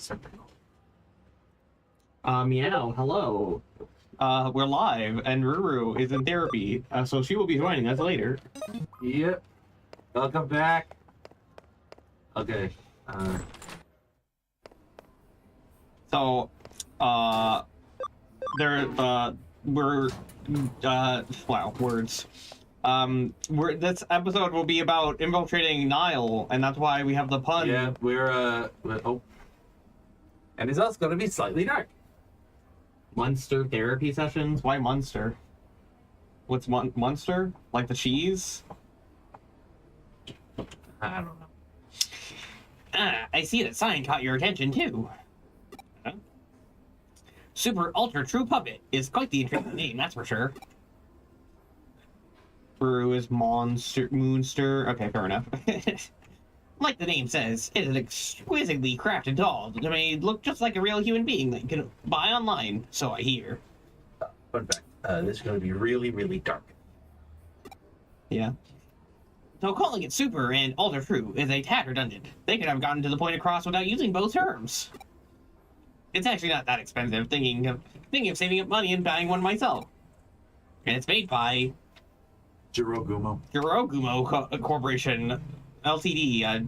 receptacle. Meow, hello. We're live, and Ruru is in therapy, so she will be joining us later. Yep. Welcome back. Okay. So, wow, words. This episode will be about infiltrating Nile, and that's why we have the pun. Yeah, oh. And it's also going to be slightly dark. Munster therapy sessions? Why Munster? What's Munster? Like the cheese? I don't know. I see the sign caught your attention, too. Huh? Super Ultra True Puppet is quite the interesting name, that's for sure. Brew is Moonster. Okay, fair enough. Like the name says, it is an exquisitely crafted doll that may look just like a real human being that you can buy online, so I hear. Fun fact, this is going to be really, really dark. Yeah. So calling it super and ultra true is a tad redundant. They could have gotten to the point across without using both terms. It's actually not that expensive, thinking of saving up money and buying one myself. And it's made by Jirogumo Corporation, Ltd.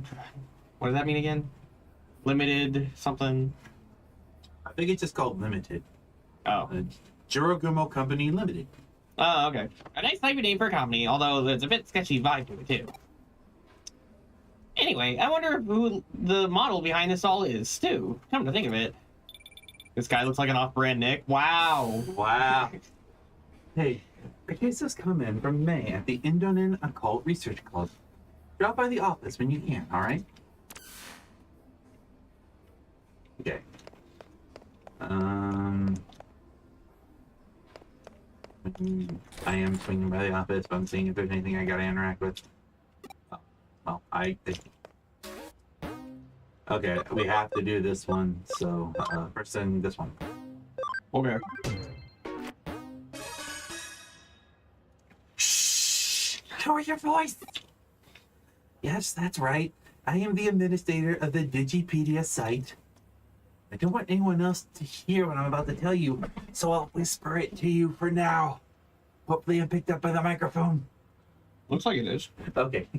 What does that mean again? Limited something? I think it's just called Limited. Oh. Jirogumo Company Limited. Oh, okay. A nice type of name for a company, although there's a bit sketchy vibe to it, too. Anyway, I wonder who the model behind this all is, too. Come to think of it. This guy looks like an off-brand Nick. Wow. Wow. Hey, a case has come in from May at the Indonan Occult Research Club. Drop by the office when you can, alright? Okay. I am swinging by the office, but I'm seeing if there's anything I gotta interact with. Oh, well, okay, we have to do this one, so first thing, this one. Okay. Shh! Lower your voice! Yes, that's right. I am the administrator of the Digipedia site. I don't want anyone else to hear what I'm about to tell you, so I'll whisper it to you for now. Hopefully I'm picked up by the microphone. Looks like it is. Okay.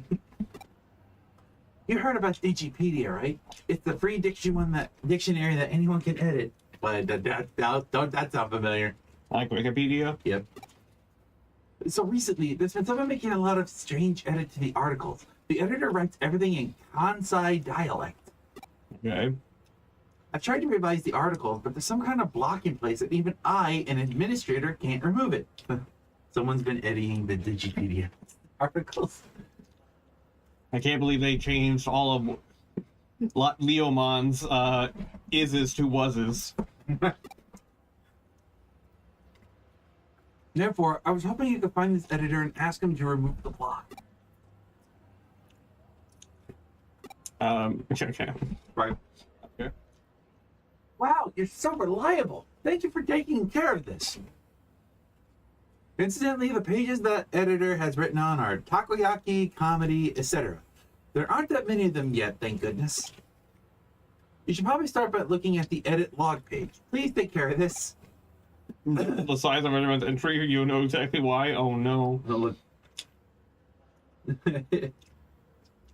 You heard about Digipedia, right? It's the free dictionary that anyone can edit. But don't that sound familiar? Like Wikipedia? Yep. So recently, there's been someone making a lot of strange edits to the articles. The editor writes everything in Kansai dialect. Okay. I've tried to revise the articles, but there's some kind of block in place that even I, an administrator, can't remove it. Someone's been editing the Digipedia articles. I can't believe they changed all of Leomon's ises to wases. Therefore, I was hoping you could find this editor and ask him to remove the block. Okay. Right. Okay. Wow, you're so reliable. Thank you for taking care of this. Incidentally, the pages that editor has written on are takoyaki, comedy, etc. There aren't that many of them yet, thank goodness. You should probably start by looking at the edit log page. Please take care of this. The size of everyone's entry, you know exactly why. Oh no. Look.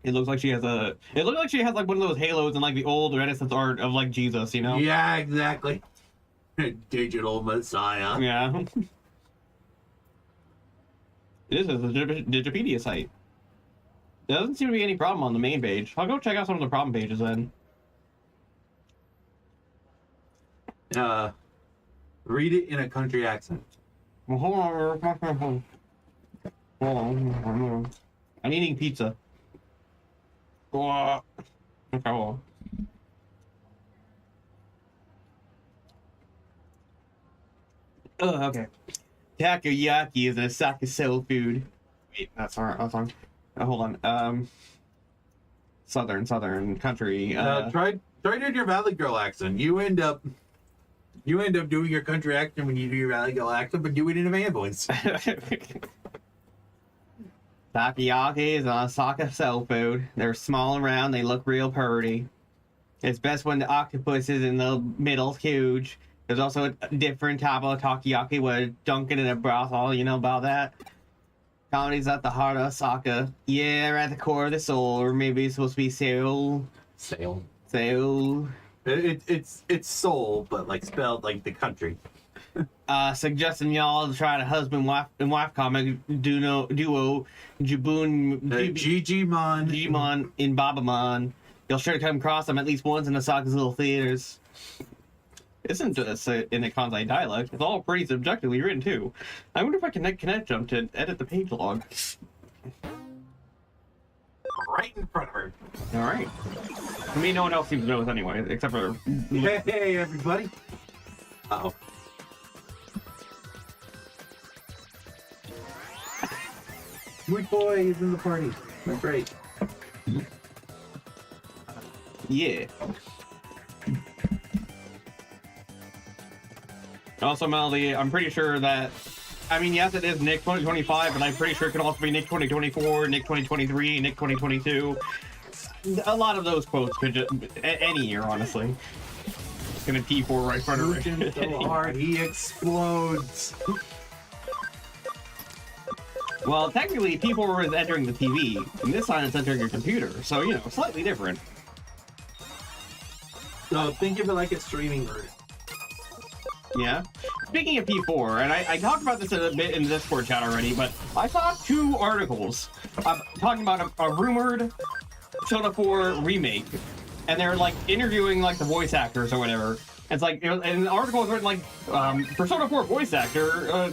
It looks like she has it looks like she has like one of those halos in like the old Renaissance art of like Jesus, you know? Yeah, exactly. Digital Messiah. Yeah. This is a Digipedia site. There doesn't seem to be any problem on the main page. I'll go check out some of the problem pages then. Read it in a country accent. Well, hold on. I'm eating pizza. Okay, well. Oh, okay. Takoyaki is an Osaka soul food. Wait, that's wrong. Hold on. Southern country. Try doing your Valley Girl accent. You end up doing your country accent when you do your Valley Girl accent, but do it in a man voice. Takoyaki is an Osaka soul food. They're small and round. They look real pretty. It's best when the octopus is in the middle, huge. There's also a different type of takoyaki where dunking in a brothel, you know about that? Comedy's at the heart of soccer. Yeah, at the core of the soul, or maybe it's supposed to be Seoul. Sale. Seoul. It's Seoul, but like spelled like the country. Suggesting y'all to try the husband-wife comic duo Jibun Digimon in Babamon. You'll sure come across them at least once in the Saka's little theaters. Isn't this in a Kansai dialect? It's all pretty subjectively written too. I wonder if I can connect jump to edit the page log. Right in front of her. All right. I mean, no one else seems to know this anyway, except for. Hey, everybody. Uh-oh. Sweet boy is in the party. That's right. Yeah. Also, Melody, I'm pretty sure that. I mean, yes, it is Nick 2025, but I'm pretty sure it can also be Nick 2024, Nick 2023, Nick 2022. A lot of those quotes could just any year, honestly. It's gonna P4 right in front of him so hard he explodes. Well, technically, P4 is entering the TV, and this time it's entering your computer, so you know, slightly different. So think of it like a streaming version. Yeah. Speaking of P4, and I talked about this a bit in the Discord chat already, but I saw 2 articles talking about a rumored Persona 4 remake, and they're like interviewing like the voice actors or whatever. It's like, and the article was written like, Persona 4 voice actor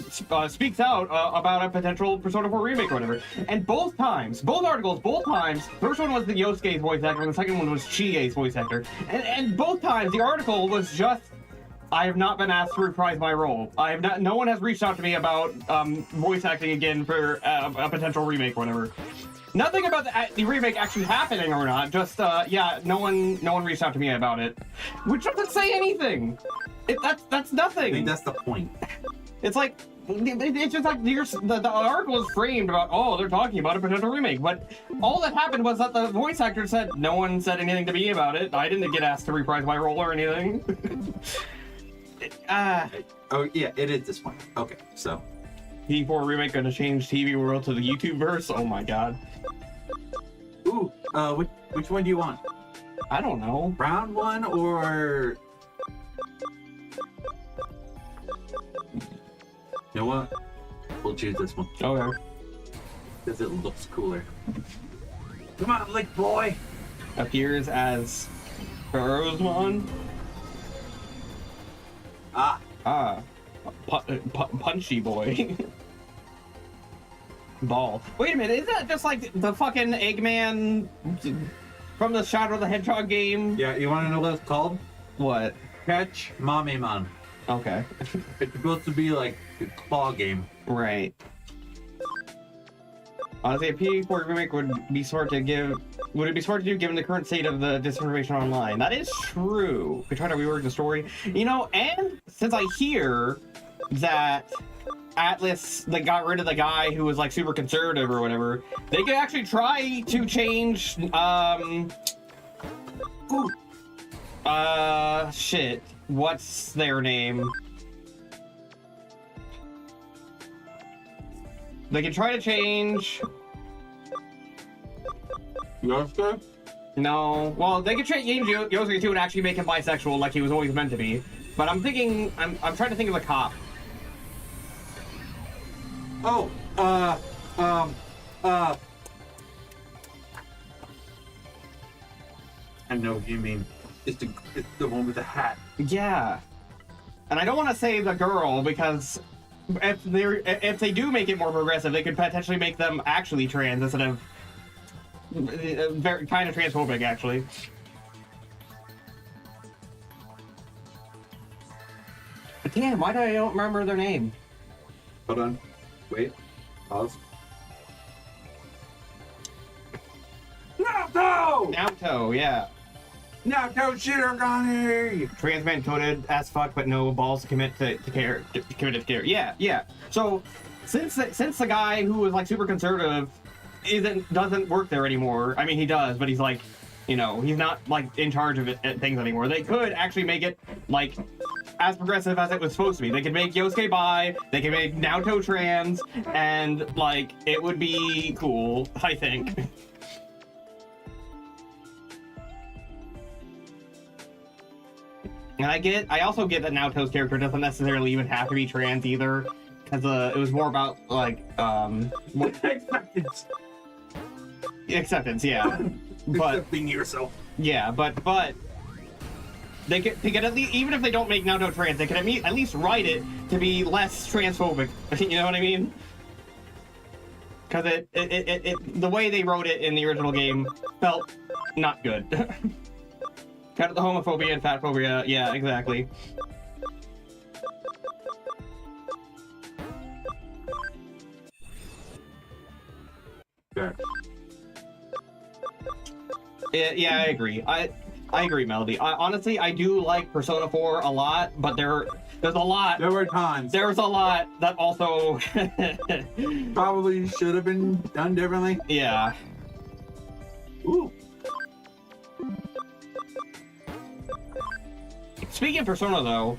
speaks out about a potential Persona 4 remake or whatever. And both articles, the first one was the Yosuke's voice actor, and the second one was Chie's voice actor. And both times the article was just, I have not been asked to reprise my role. No one has reached out to me about voice acting again for a potential remake or whatever. Nothing about the remake actually happening or not. Just yeah, no one reached out to me about it, which doesn't say anything. That's nothing. I think that's the point. It's like it's just like the article is framed about, oh, they're talking about a potential remake, but all that happened was that the voice actor said no one said anything to me about it. I didn't get asked to reprise my role or anything. Oh yeah, it is this one. Okay, so P4 remake gonna change TV world to the YouTube verse. Oh my god. Ooh, which one do you want? I don't know. Round one or? You know what? We'll choose this one. Okay. Because it looks cooler. Come on, lick boy. Appears as Rosemon. Punchy boy. Ball. Wait a minute, is that just like the fucking Eggman from the Shadow the Hedgehog game? Yeah, you want to know what it's called? What? Catch Mamemon. Okay. It's supposed to be like a claw game. Right. Honestly, a P4 remake would it be smart to do given the current state of the disinformation online? That is true. We try to rework the story. You know, and since I hear that Atlas got rid of the guy who was like super conservative or whatever, they could actually try to change shit. What's their name? They can try to change Yosuke? No. Well, they could change Yosuke too and actually make him bisexual like he was always meant to be. But I'm thinking I'm trying to think of a cop. Oh, I know what you mean. It's the one with the hat. Yeah. And I don't want to say the girl because if they do make it more progressive, they could potentially make them actually trans instead of very kind of transphobic, actually. But damn, why do I don't remember their name? Hold on. Wait. Pause. Naoto, yeah. Naoto Shirogane! Trans man coded as fuck, but no balls to commit to care. Yeah. So since the guy who was like super conservative doesn't work there anymore. I mean, he does, but he's like You know, he's not like in charge of things anymore. They could actually make it like as progressive as it was supposed to be. They could make Yosuke bi, they could make Naoto trans, and like it would be cool, I think. And I also get that Naoto's character doesn't necessarily even have to be trans either, because it was more about like acceptance, yeah. But accepting yourself. Yeah, but they could at least, even if they don't make Naoto trans, they can at least write it to be less transphobic. You know what I mean? Because the way they wrote it in the original game felt not good. Kind of the homophobia and fatphobia. Yeah, exactly. Yeah. Yeah, I agree. I agree, Melody. Honestly, I do like Persona 4 a lot, but there's a lot. There were times. There's a lot that also probably should have been done differently. Yeah. Ooh. Speaking of Persona, though,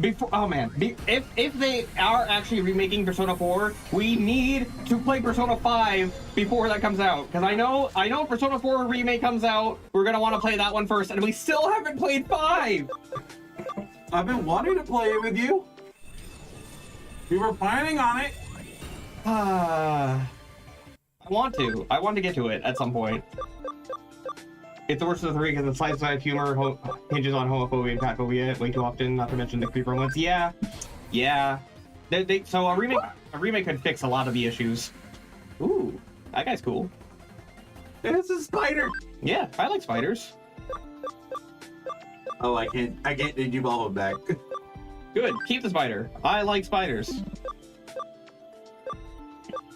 if they are actually remaking Persona 4, we need to play Persona 5 before that comes out. Because I know Persona 4 remake comes out, we're gonna want to play that one first, and we still haven't played 5. I've been wanting to play it with you. We were planning on it. I want to get to it at some point. It's the worst of the three because the side humor hinges on homophobia and fatphobia way too often, not to mention the creep romance. Yeah. So a remake could fix a lot of the issues. Ooh, that guy's cool. It's a spider. Yeah, I like spiders. Oh, I can't devolve it back. Good, keep the spider. I like spiders.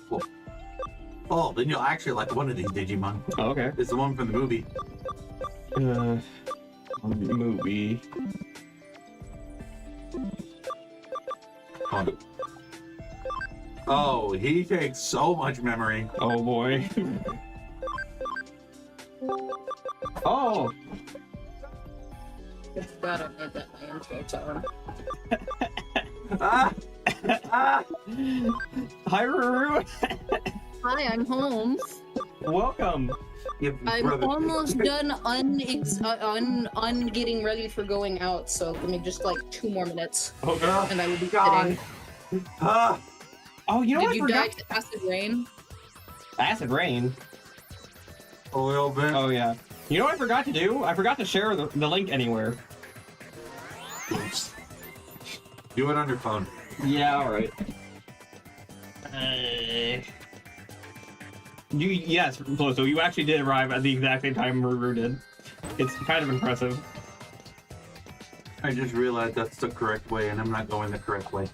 Cool. Oh, then you'll actually like one of these Digimon. Oh, okay. It's the one from the movie. Movie. Oh, he takes so much memory. Oh boy. Oh. Gotta make that my intro tone. Ah! Ah! Hi, Ruru. Hi, I'm home. Welcome. I'm almost done getting ready for going out, so give me just like 2 more minutes. Oh god. And I will be God. sitting. Ah! Oh, you know what? Did you die to acid rain? Acid rain. A little bit. Oh yeah. You know what I forgot to do? I forgot to share the link anywhere. Oops. Do it on your phone. Yeah, alright. Yes, so you actually did arrive at the exact same time Ruru did. It's kind of impressive. I just realized that's the correct way, and I'm not going the correct way.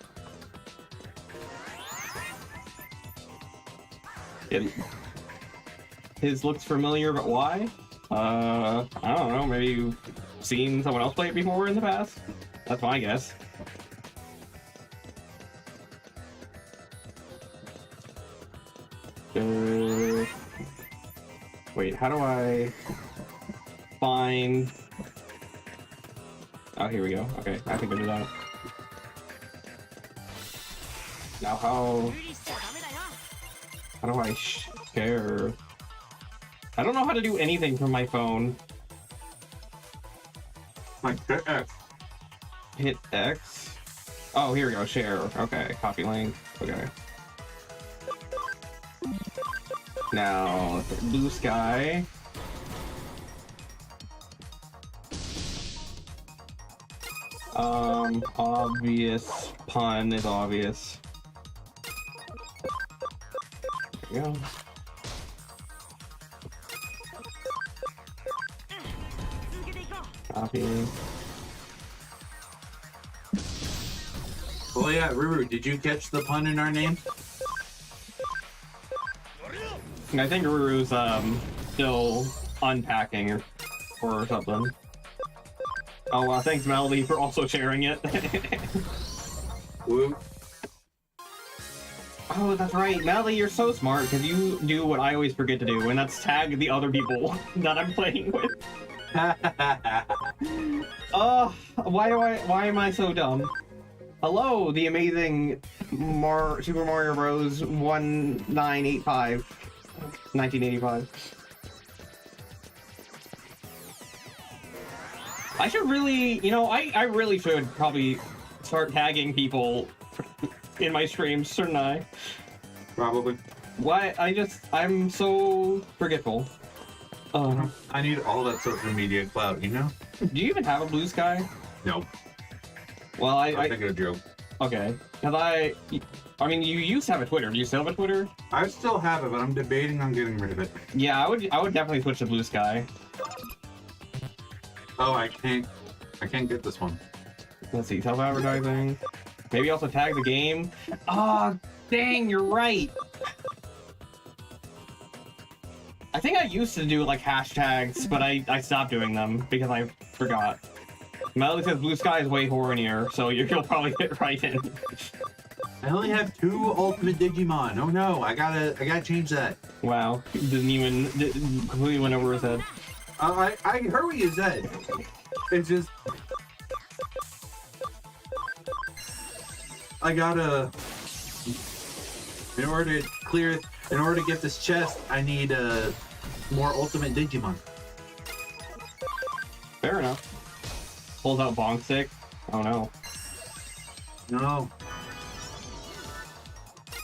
His looks familiar, but why? I don't know. Maybe you've seen someone else play it before in the past? That's my guess. Wait, how do I find... Oh, here we go. Okay, I figured it out. Now how do I share? I don't know how to do anything from my phone. Like X. Hit X. Oh, here we go. Share. Okay, copy link. Okay. Now, blue sky. Obvious pun is obvious. There we go. Copy. Oh yeah, Ruru, did you catch the pun in our name? I think Ruru's still unpacking or something. Oh, thanks Melody for also sharing it. Woo. Oh, that's right. Melody, you're so smart because you do what I always forget to do, and that's tag the other people that I'm playing with. Oh, why am I so dumb? Hello, the amazing Super Mario Bros. 1985. I should really, I really should probably start tagging people in my streams, shouldn't I? Probably. Why? I'm so forgetful. I need all that social media clout, you know? Do you even have a Blue Sky? No. Well, I think a joke. Okay. Because I mean, you used to have a Twitter. Do you still have a Twitter? I still have it, but I'm debating on getting rid of it. Yeah, I would definitely switch to Blue Sky. Oh, I can't get this one. Let's see, self-advertising. Maybe also tag the game. Ah, dang, you're right. I think I used to do like hashtags, but I stopped doing them because I forgot. Melody says Blue Sky is way hornier, so you'll probably get right in. I only have 2 ultimate Digimon. Oh no, I gotta change that. Wow, completely went over his head. I heard what you said. It's just I gotta in order to get this chest, I need more ultimate Digimon. Fair enough. Pulls out Bonk Stick. Oh no. No.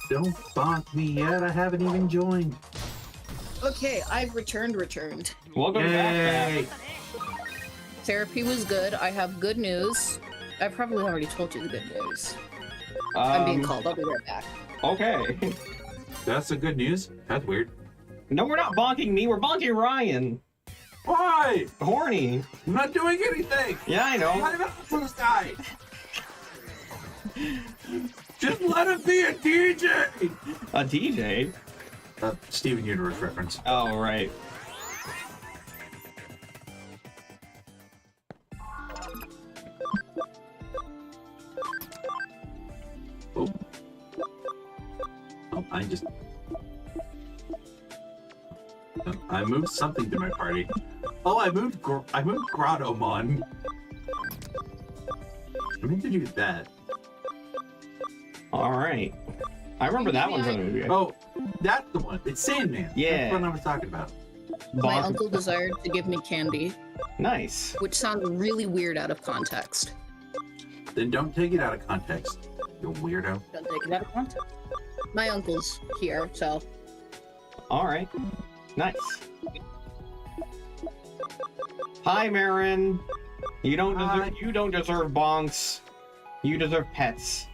Don't bonk me yet. I haven't even joined. Okay, I've returned. Welcome Yay. back. Therapy was good. I have good news. I probably already told you the good news. I'm being called. I'll be right back. Okay. That's the good news? That's weird. No, we're not bonking me. We're bonking Ryan. Why? Horny. I'm not doing anything. Yeah, I know. Why not for this guy? Just let him be a DJ. A DJ? Steven Universe reference. Oh, right. Oh, I moved something to my party. Oh, I moved Grottomon. I meant to do that. All right. I remember that one from the movie. Oh, that's the one. It's Sandman. Yeah. That's what I was talking about. My uncle desired to give me candy, Nice. which sounded really weird out of context. Then don't take it out of context, you weirdo. Don't take it out of context. My uncle's here, so All right. Nice. Hi, Marin. You don't deserve bonks. You deserve pets.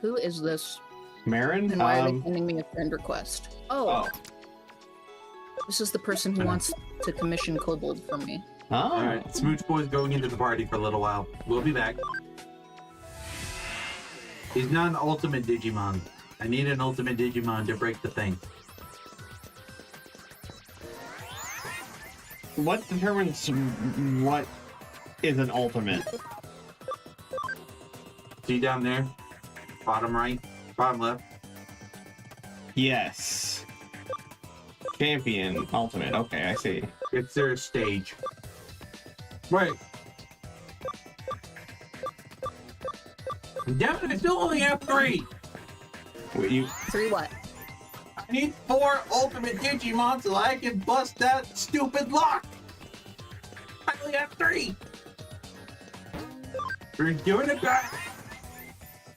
who is this? Marin? And why are they sending me a friend request? Oh, Oh. this is the person who wants to commission Kobold from me. Oh. Alright, Smooch Boy's going into the party for a little while. We'll be back. He's not an ultimate Digimon. I need an ultimate Digimon to break the thing. What determines what is an ultimate? See down there? Bottom right? Bottom left? Yes. Champion ultimate. Okay, I see. It's their stage. Right. Damn it, I still only have 3! Wait, you 3 what? I need 4 ultimate Digimon so I can bust that stupid lock! I only have 3! We're doing it back!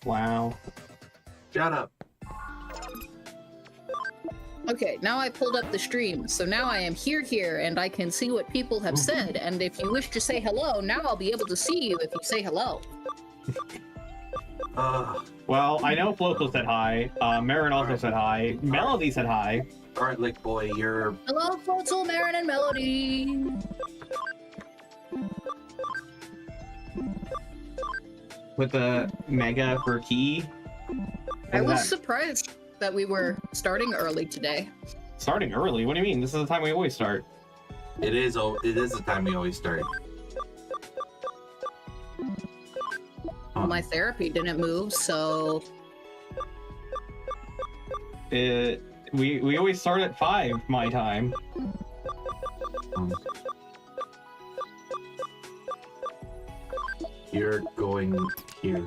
wow. Shut up. Okay, now I pulled up the stream, so now I am here, and I can see what people have said, and if you wish to say hello, now I'll be able to see you if you say hello. Well, I know Floco said hi. Marin also said hi. Melody said hi. Alright, Lick Boy, you're... Hello, Floatzel, Marin, and Melody! With the mega for key. I What is was that? surprised that we were starting early today. Starting early? What do you mean? This is the time we always start. It is the time we always start. My therapy didn't move, so We always start at 5 my time. You're going here.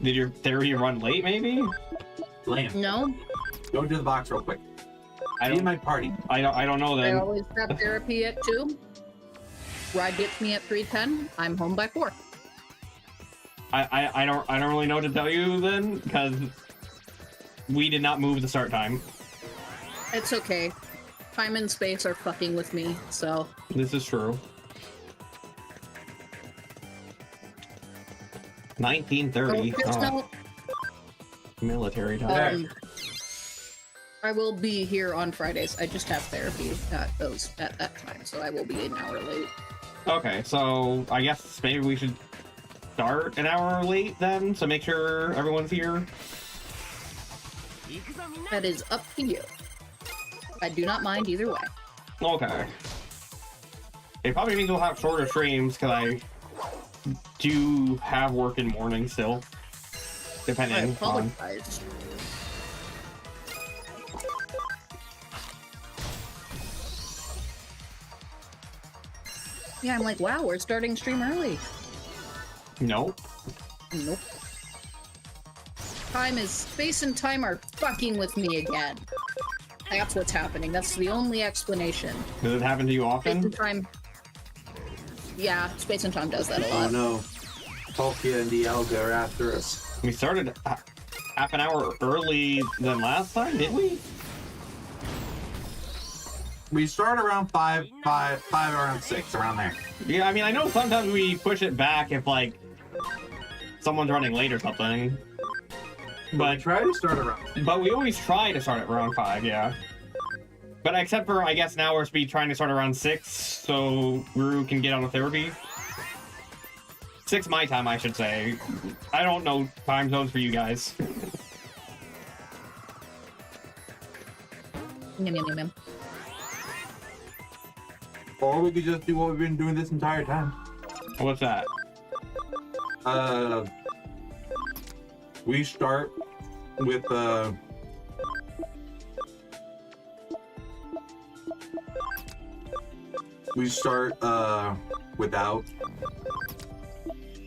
Did your theory run late, maybe? Lamb, No, go to the box real quick. I Be in don't. my party. I don't know I then. always have therapy at 2. Ride gets me at 3:10. I'm home by 4. I don't really know what to tell you then, because we did not move the start time. It's okay. Time and space are fucking with me, so. This is true. 1930. Just Oh, don't, military time. I will be here on Fridays. I just have therapy at that time, so I will be an hour late. Okay, so I guess maybe we should start an hour late then, so make sure everyone's here. That is up to you. I do not mind either way. Okay. It probably means we'll have shorter streams, because I do have work in morning still. I Depending on... apologize. Yeah, I'm like, wow, we're starting stream early. Nope. Nope. Space and time are fucking with me again. That's what's happening. That's the only explanation. Does it happen to you Space often? and time. Yeah, space and time does that a Oh lot. no. Tolkien and the Elga are after us. We started half an hour early than last time, did we? We start around 5, around 6, around there. Yeah, I mean, I know sometimes we push it back if, like, someone's running late or something. But try to start around. But we always try to start at around 5, yeah. But except for, I guess now we're trying to start around 6, so Ruru can get on the therapy. 6 my time, I should say. I don't know time zones for you guys. Yum, yum, yum, yum. Or we could just do what we've been doing this entire time. What's that? We start with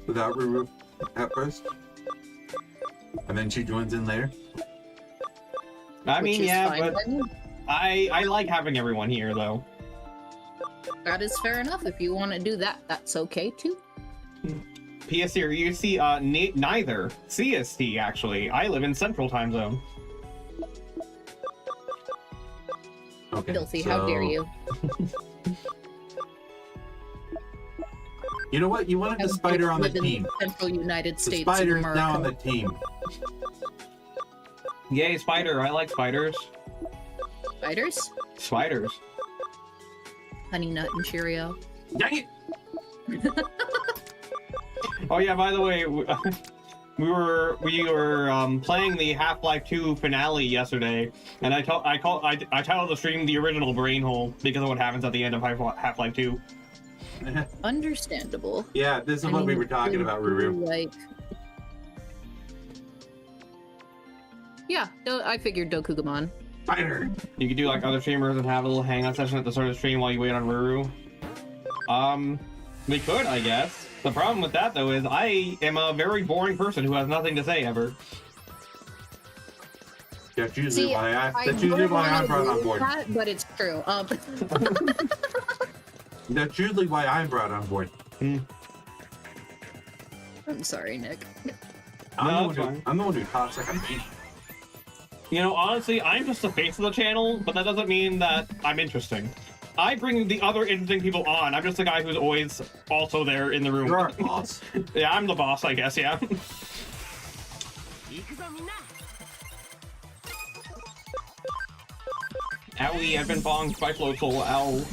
without Ruru at first, and then she joins in later. I Which mean, is yeah, fine but by me. I like having everyone here, though. That is fair enough. If you want to do that, that's okay too. PS here, you see, neither CST, actually. I live in Central Time Zone. Okay. Filthy, how dare you? You know what? You wanted the How spider dare on the live in team. Central United The States of spider is America. now on the team. Yay, spider. I like spiders. Spiders? Spiders. Honey Nut and Cheerio. Dang it! Oh yeah, by the way, we were playing the Half-Life 2 finale yesterday, and I titled the stream "The Original Brain Hole" because of what happens at the end of Half-Life 2. Understandable. Yeah, this is I what we mean, were talking about, Ruru. Like, yeah, I figured Dokugamon. Spider! You could do like other streamers and have a little hangout session at the start of the stream while you wait on Ruru. We could, I guess. The problem with that though is I am a very boring person who has nothing to say ever. That's usually See, why I that's usually don't why wanna I'm brought on believe board. that, but it's true. That's usually why I'm brought on board. I'm sorry, Nick. No, it's fine. I'm the one who talks like a man. You know, honestly, I'm just the face of the channel, but that doesn't mean that I'm interesting. I bring the other interesting people on. I'm just the guy who's always also there in the room. You're our boss. Yeah, I'm the boss, I guess, yeah. Owie, I've been bonked by Floatful. Ow.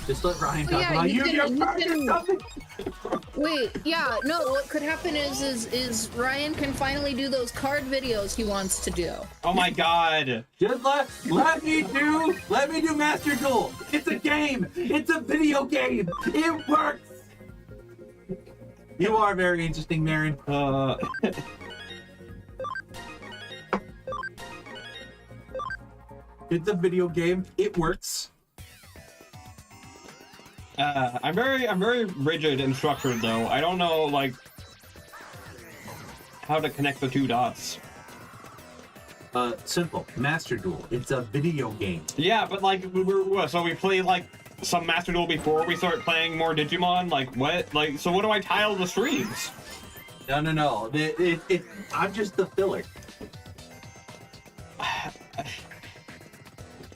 Just let Ryan Oh, talk yeah, about you you. can- You're you can- something. Wait, yeah, no, what could happen is Ryan can finally do those card videos he wants to do. Oh my god. Just let me do Master Duel. It's a game. It's a video game. It works. You are very interesting, Marin. It's a video game. It works. I'm very rigid and structured though. I don't know like how to connect the two dots. Simple. Master Duel. It's a video game. Yeah, but like so we played like some Master Duel before we start playing more Digimon. Like what? Like so what do I tile the streams? No. I'm just the filler.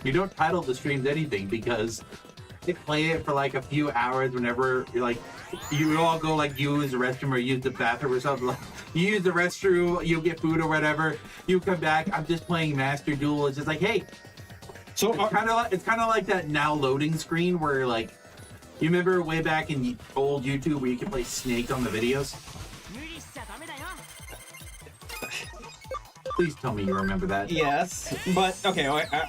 You don't title the streams anything because they play it for like a few hours whenever you're like, you all go like use the restroom or use the bathroom or something. Like, you use the restroom, you get food or whatever. You come back. I'm just playing Master Duel. It's just like, hey. So it's kind of like that now loading screen where like, you remember way back in old YouTube where you could play Snake on the videos? Please tell me you remember that. yes, but okay. I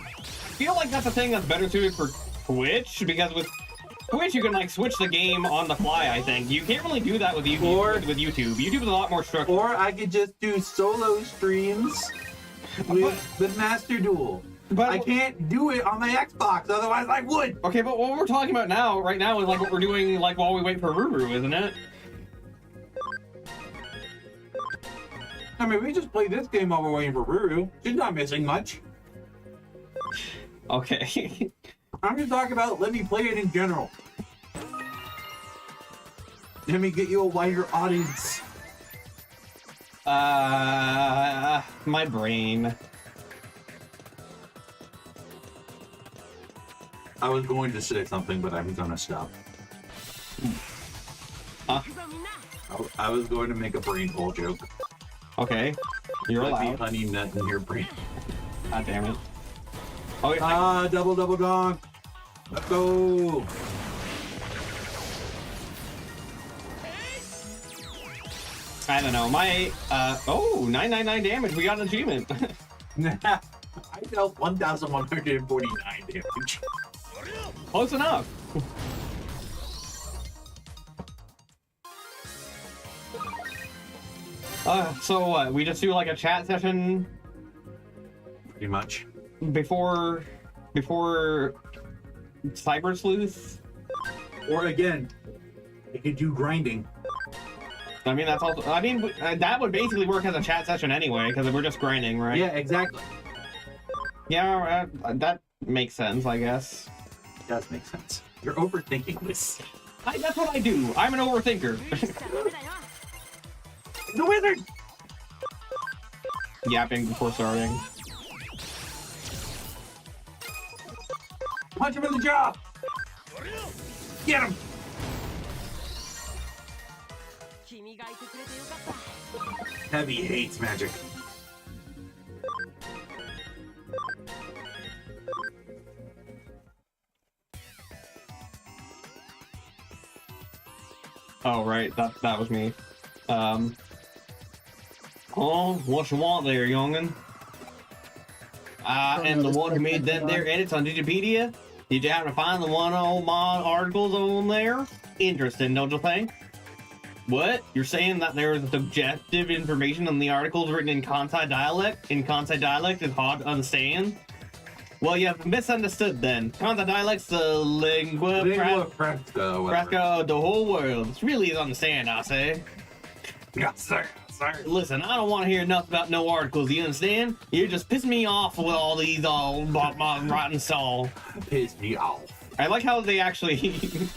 feel like that's a thing that's better suited for Twitch because with Twitch you can like switch the game on the fly. I think you can't really do that with YouTube. With YouTube, YouTube is a lot more structured. Or I could just do solo streams with Master Duel. But I can't do it on my Xbox, otherwise I would. Okay, but what we're talking about now, right now, is like what we're doing, like while we wait for Ruru, isn't it? I mean, we just play this game while we're waiting for Ruru. She's not missing much. Okay. I'm just talking about let me play it in general. Let me get you a wider audience. My brain. I was going to say something, but I'm gonna stop. I was going to make a brain hole joke. Okay. You're Let me allowed. honey nut in your brain. God damn it. Okay. Double donk. Let's go. I don't know. My 999 damage. We got an achievement. I dealt 1,149 damage. Close enough. So what? We just do like a chat session Pretty much. before Cyber Sleuth. Or again, I could do grinding. I mean, that's also. I mean, that would basically work as a chat session anyway, because we're just grinding, right? Yeah, exactly. Yeah, that makes sense, I guess. It does make sense. You're overthinking this. That's what I do. I'm an overthinker. The wizard! Yapping before starting. Punch him in the jaw! Get him! Heavy hates magic. Oh, right. That was me. Oh, what you want there, youngin? I am the one who made them there edits on Digipedia. Did you happen to find the one on my articles on there? Interesting, don't you think? What? You're saying that there is subjective information on the articles written in Kansai dialect? In Kansai dialect is hard to understand? Well, you have misunderstood then. Kansai dialect's the lingua Fresco. franca of the whole world. It's really is understand, I say. Yes, sir. Listen, I don't want to hear enough about no articles, you understand? You're just pissing me off with all these rotten soul. Piss me off. I like how they actually...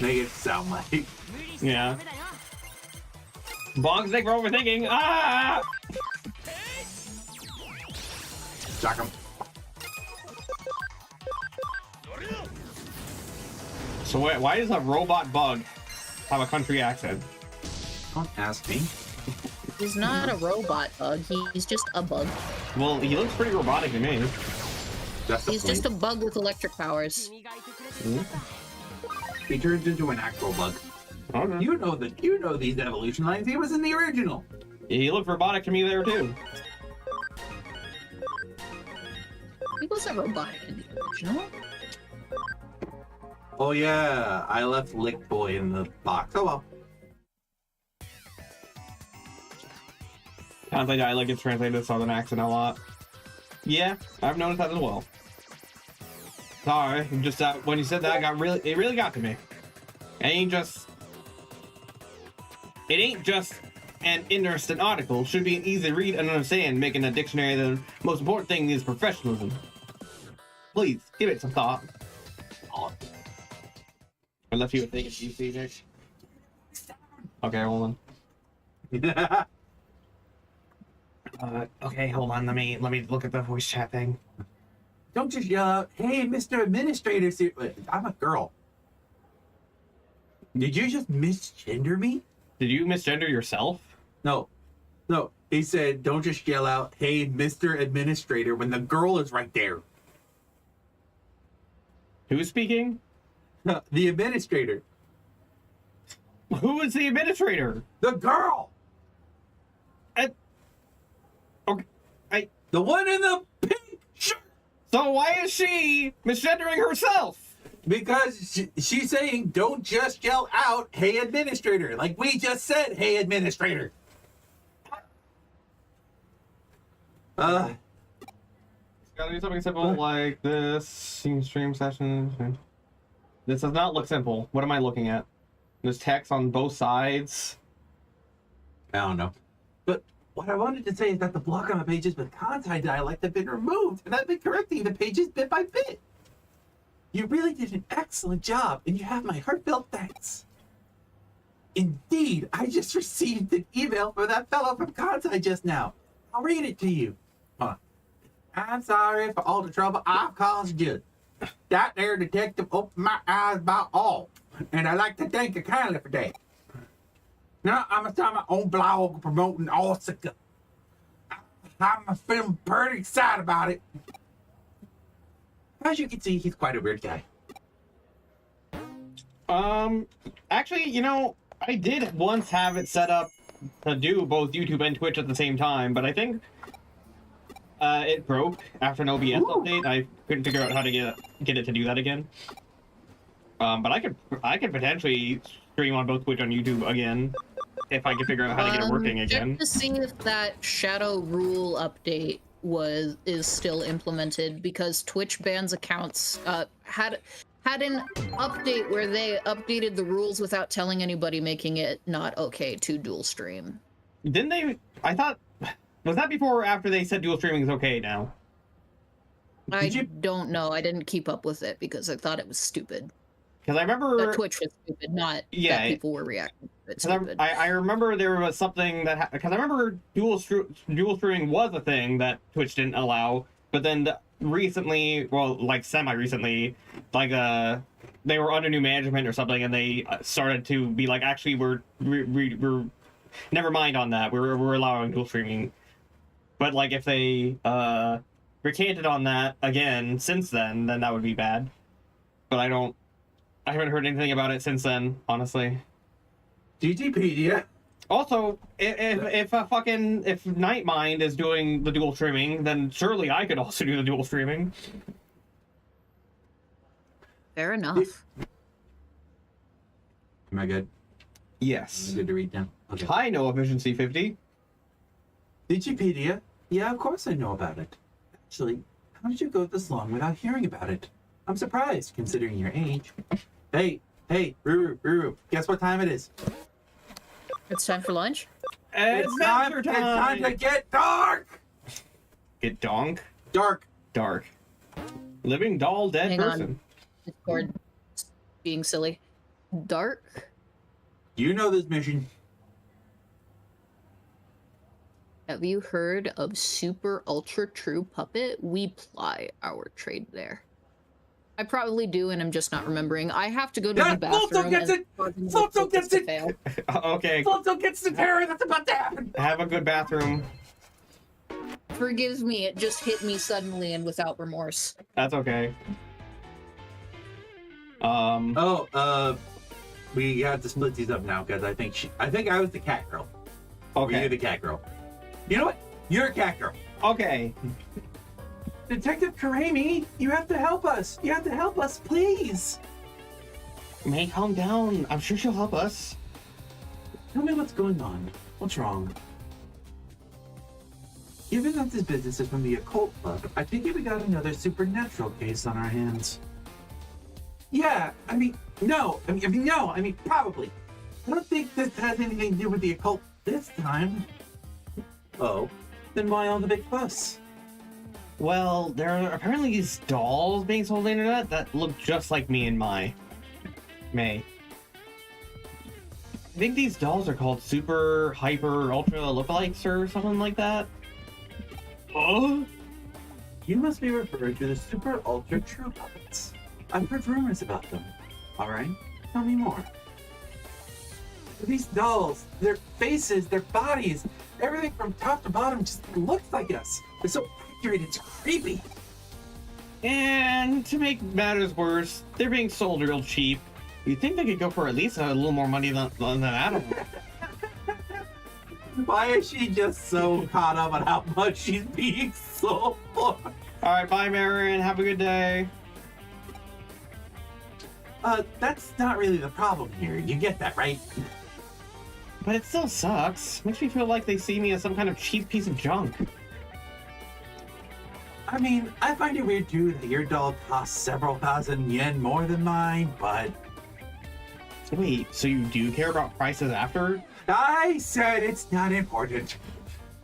Make it sound like... Yeah. Bog's for overthinking. Ah! Shock him. So why does a robot bug have a country accent? Don't ask me. He's not a robot bug. He's just a bug. Well, he looks pretty robotic to me. That's the He's point. just a bug with electric powers. He turns into an actual bug. Okay. You know these evolution lines. He was in the original. He looked robotic to me there too. He wasn't robotic in the original. Oh yeah, I left Lick Boy in the box. Oh well. Kansai dialect gets translated to Southern accent a lot. Yeah, I've noticed that as well. Sorry, just when you said that, it really got to me. It ain't just an interesting article. Should be an easy read and understand. Making a dictionary the most important thing is professionalism. Please give it some thought. I left you a thing at GC. Okay, hold on. Okay, hold on. Let me look at the voice chat thing. Don't just yell out, "Hey, Mr. Administrator!" I'm a girl. Did you just misgender me? Did you misgender yourself? No. He said, "Don't just yell out, 'Hey, Mr. Administrator,' when the girl is right there." Who's speaking? The administrator. Who is the administrator? The girl. Okay, The one in the pink shirt. So why is she misgendering herself? Because she's saying, "Don't just yell out, 'Hey, Administrator,' like we just said, 'Hey, Administrator.'" Gotta do something simple like this. Stream session. This does not look simple. What am I looking at? There's text on both sides. I don't know. But what I wanted to say is that the block on the pages with Kansai dialect have been removed, and I've been correcting the pages bit by bit. You really did an excellent job, and you have my heartfelt thanks. Indeed, I just received an email from that fellow from Kansai just now. I'll read it to you. I'm sorry for all the trouble I've caused you. That there detective opened my eyes about all, and I'd like to thank you kindly for that. Now I'm gonna start my own blog promoting Osaka. I'm feeling pretty excited about it. As you can see, he's quite a weird guy. Actually, you know, I did once have it set up to do both YouTube and Twitch at the same time, but I think it broke after an OBS update. I couldn't figure out how to get it to do that again. But I could potentially stream on both Twitch and YouTube again if I could figure out how to get it working again. Check to see if that shadow rule update is still implemented, because Twitch bans accounts had an update where they updated the rules without telling anybody, making it not okay to dual stream. Didn't they? I thought, was that before or after they said dual streaming is okay now? I don't know. I didn't keep up with it because I thought it was stupid. Because I remember that Twitch was stupid, not that people were reacting to it stupid. I remember there was something that, because I remember dual streaming was a thing that Twitch didn't allow, but then recently, well, like semi-recently, like they were under new management or something, and they started to be like, actually, we're never mind on that. We're allowing dual streaming. But like if they recanted on that again since then that would be bad. But I haven't heard anything about it since then, honestly. Digipedia. Also, if Nightmind is doing the dual streaming, then surely I could also do the dual streaming. Fair enough. Am I good? Yes. Good to read now. Okay. Hi, No Efficiency 50. Digipedia? Yeah, of course I know about it. Actually, how did you go this long without hearing about it? I'm surprised, considering your age. Hey, Ruru, guess what time it is? It's time for lunch? It's time to get dark! Get donk? Dark. Dark. Living doll dead Hang person. Or being silly. Dark? You know this mission. Have you heard of Super Ultra True Puppet? We ply our trade there. I probably do, and I'm just not remembering. I have to go to the bathroom. Floto gets it! Floto gets it! Okay. Floto gets the terror that's about to happen! Have a good bathroom. Forgive me, it just hit me suddenly and without remorse. That's okay. We have to split these up now, because I think I was the cat girl. Okay. You're the cat girl. You know what? You're a cat girl. Okay. Detective Karami, you have to help us. You have to help us, please. May, calm down. I'm sure she'll help us. Tell me what's going on. What's wrong? Given that this business is from the occult club, I think we got another supernatural case on our hands. Yeah, I mean, no. No. I mean, probably. I don't think this has anything to do with the occult this time. Oh, then why all the big fuss? Well, there are apparently these dolls being sold on the internet that look just like me and May. I think these dolls are called super, hyper, ultra lookalikes or something like that. Oh? You must be referring to the super ultra true puppets. I've heard rumors about them. All right, tell me more. These dolls, their faces, their bodies, everything from top to bottom just looks like us. They're so accurate, it's creepy. And to make matters worse, they're being sold real cheap. You'd think they could go for at least a little more money than that. Why is she just so caught up on how much she's being sold for? Alright, bye Marion, have a good day. That's not really the problem here. You get that, right? But it still sucks. Makes me feel like they see me as some kind of cheap piece of junk. I mean, I find it weird too that your doll costs several thousand yen more than mine, but... Wait, so you do care about prices after? I said it's not important.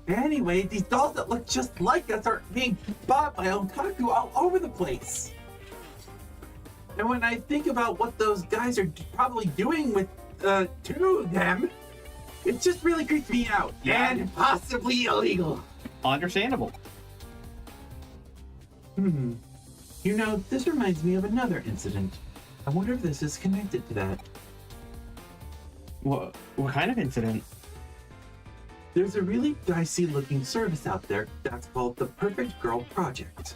Anyway, these dolls that look just like us are being bought by otaku all over the place. And when I think about what those guys are probably doing with to them, it just really creeps me out. Yeah. And possibly illegal. Understandable. You know, this reminds me of another incident. I wonder if this is connected to that. What kind of incident? There's a really dicey looking service out there that's called the Perfect Girl Project.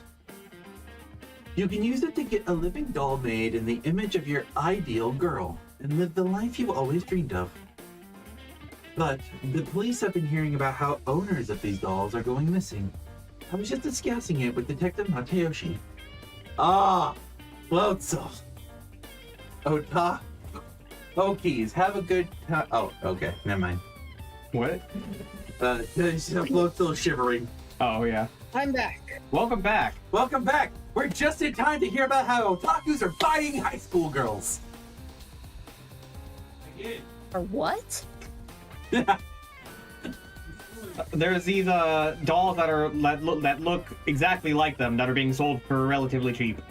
You can use it to get a living doll made in the image of your ideal girl and live the life you've always dreamed of. But the police have been hearing about how owners of these dolls are going missing. I was just discussing it with Detective Mateyoshi. Ah, Floatzel. Ota. Okies, have a good time. Oh, okay, never mind. What? Floatzel shivering. Oh, yeah. I'm back. Welcome back. Welcome back. We're just in time to hear about how otakus are buying high school girls. Or what? There's these dolls that look exactly like them that are being sold for relatively cheap.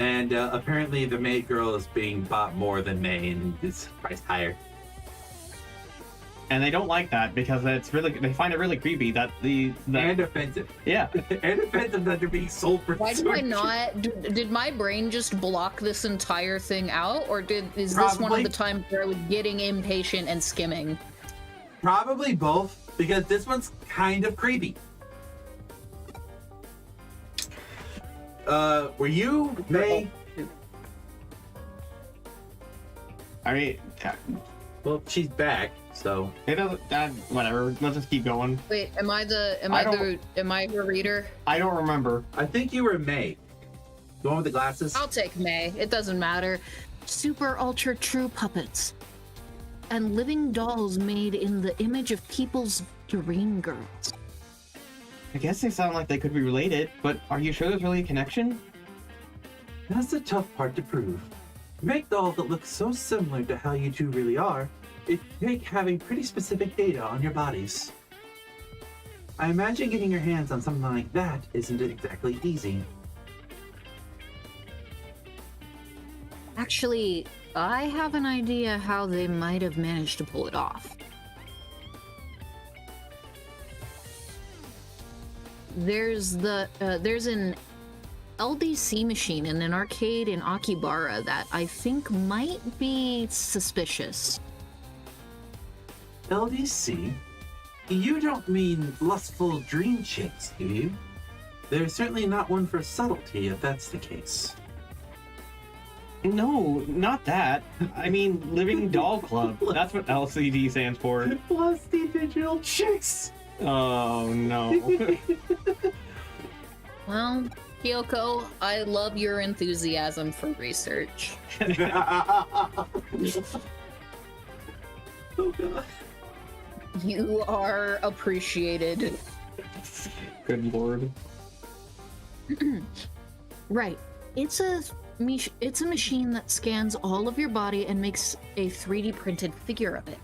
And apparently the maid girl is being bought more than May and is priced higher. And they don't like that because they find it really creepy that And offensive. yeah. And offensive that they're being sold for Why so did I cheap. not? Did my brain just block this entire thing out, or is this one of Probably. the times where I was getting impatient and skimming? Probably both, because this one's kind of creepy. Were you, May? I mean, Well, she's back, so. it doesn't. Whatever. Let's just keep going. Wait, am I her reader? I don't remember. I think you were May. The one with the glasses? I'll take May. It doesn't matter. Super ultra true puppets. And living dolls made in the image of people's dream girls. I guess they sound like they could be related, but are you sure there's really a connection? That's the tough part to prove. To make dolls that look so similar to how you two really are, it takes having pretty specific data on your bodies. I imagine getting your hands on something like that isn't exactly easy. Actually, I have an idea how they might have managed to pull it off. There's an LDC machine in an arcade in Akibara that I think might be suspicious. LDC? You don't mean lustful dream chicks, do you? There's certainly not one for subtlety if that's the case. No, not that. I mean, Living Doll Club. That's what LCD stands for. Lusty digital chicks! Oh, no. Well, Kyoko, I love your enthusiasm for research. Oh god. You are appreciated. Good lord. Right. It's a machine that scans all of your body and makes a 3D printed figure of it.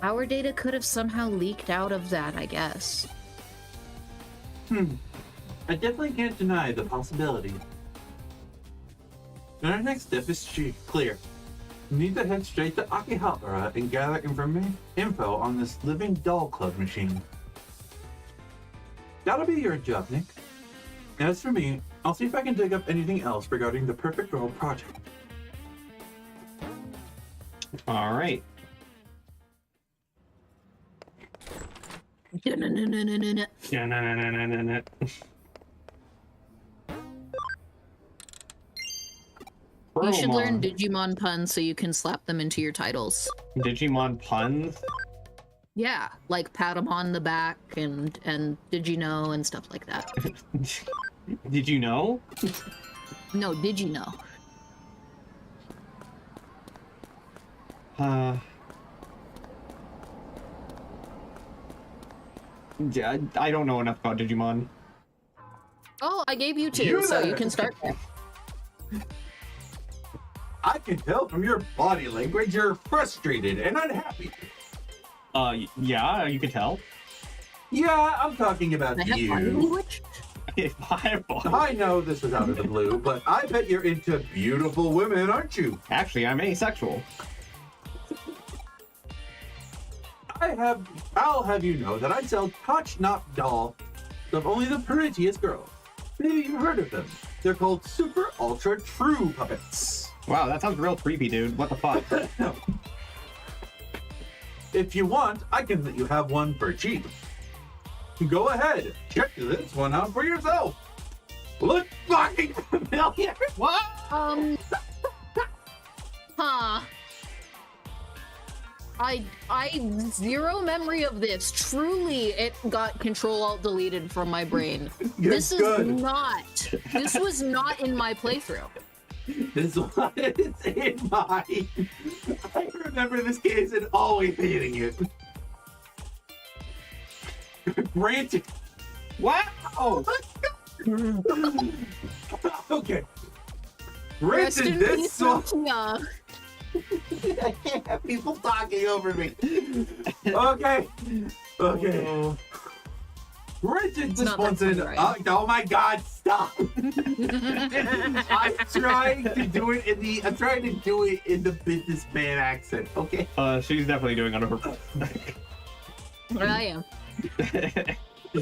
Our data could have somehow leaked out of that, I guess. I definitely can't deny the possibility. And our next step is clear. We need to head straight to Akihabara and gather info on this living doll club machine. That'll be your job, Nick. As for me, I'll see if I can dig up anything else regarding the Perfect Girl project. All right. No. No. You should learn Digimon puns so you can slap them into your titles. Digimon puns? Yeah, like pat them on the back and did you know and stuff like that. Did you know? No, did you know? Yeah, I don't know enough about Digimon. Oh, I gave you two, so you can start there. I can tell from your body language you're frustrated and unhappy. Yeah, you can tell. Yeah, I'm talking about I have you. body language? I know this was out of the blue, but I bet you're into beautiful women, aren't you? Actually, I'm asexual. I'll have you know that I sell touch-knot dolls of only the prettiest girls. Maybe you've heard of them. They're called Super Ultra True Puppets. Wow, that sounds real creepy, dude. What the fuck? If you want, I can let you have one for cheap. Go ahead, check this one out for yourself. Look fucking familiar. What? Huh. I zero memory of this. Truly, it got Control-Alt-Deleted from my brain. This was not in my playthrough. This one is in mine. I remember this case and always hating it. Granted. Wow! Oh my god. Okay. Rest in Granted, this peace, one. Nokia. I can't have people talking over me. Okay. Okay. Granted, this one's in. Oh my god, stop. I'm trying to do it in the businessman accent, okay? She's definitely doing it on her. I am.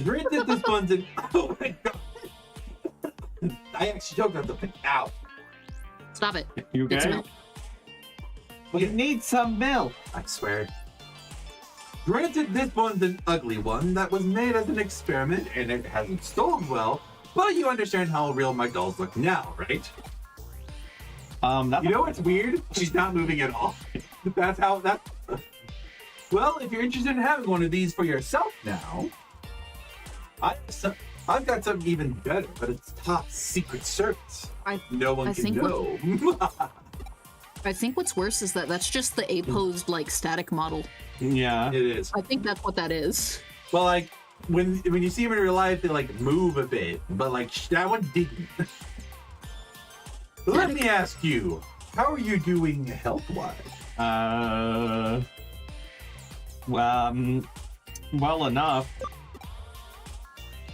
Granted, this one's in. Oh my god. I actually choked on something. Ow. Stop it. You okay? It's milk. You need some milk. I swear. Granted, this one's an ugly one that was made as an experiment and it hasn't sold well, but you understand how real my dolls look now, right? You know what's weird? She's not moving at all. That's how that. Well, if you're interested in having one of these for yourself now, I've got something even better, but it's top secret service. No one can know. I think what's worse is that that's just the A-posed, like, static model. Yeah. It is. I think that's what that is. Well, like, when you see them in real life, they, like, move a bit, but, like, that one didn't. Let me ask you, how are you doing health-wise? Well enough.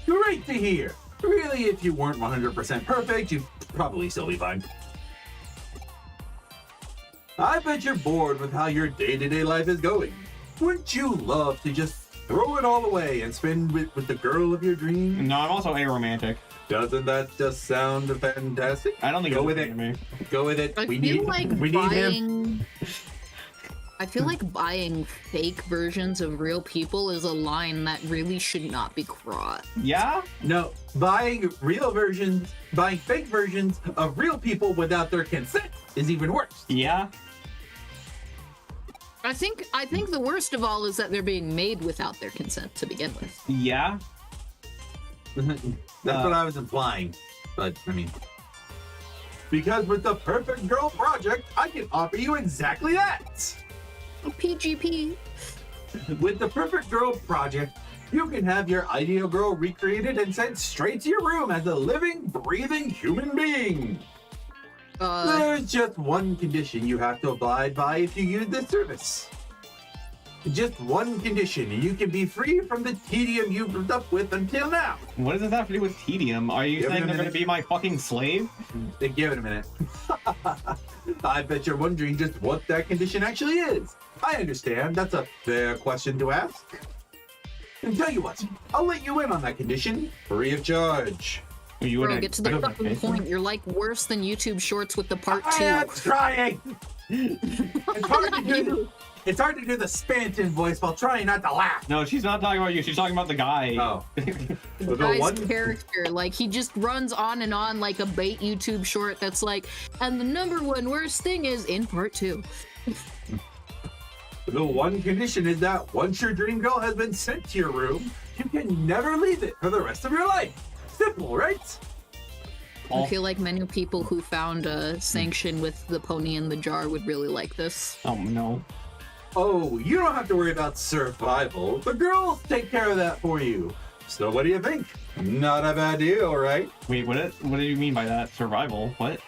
Great to hear. Really, if you weren't 100% perfect, you'd probably still be fine. I bet you're bored with how your day-to-day life is going. Wouldn't you love to just throw it all away and spend with the girl of your dreams? No, I'm also aromantic. Doesn't that just sound fantastic? I don't think Go it's with okay it. to me. Go with it. We need him. I feel like buying fake versions of real people is a line that really should not be crossed. Yeah? No, buying fake versions of real people without their consent is even worse. Yeah. I think the worst of all is that they're being made without their consent to begin with. Yeah. That's what I was implying. But, I mean, because with the Perfect Girl Project, I can offer you exactly that. PGP. With the Perfect Girl Project, You can have your ideal girl recreated and sent straight to your room as a living, breathing human being. There's just one condition you have to abide by if you use this service. Just one condition, and you can be free from the tedium you've put up with until now. What does this have to do with tedium? Are you saying they're going to be my fucking slave? Give it a minute. I bet you're wondering just what that condition actually is. I understand, that's a fair question to ask. And tell you what, I'll let you in on that condition, free of charge. Bro, get to the fucking point. You're like worse than YouTube Shorts with the part 2. I am trying! It's hard to do the Spanton voice while trying not to laugh. No, she's not talking about you. She's talking about the guy. Oh. The guy's character, like, he just runs on and on like a bait YouTube short that's like, and the #1 worst thing is in part 2. The one condition is that once your dream girl has been sent to your room, you can never leave it for the rest of your life. Simple, right? I feel like many people who found a sanction with the pony in the jar would really like this. Oh, no. Oh, you don't have to worry about survival. The girls take care of that for you. So what do you think? Not a bad deal, right? Wait, what do you mean by that? Survival? What?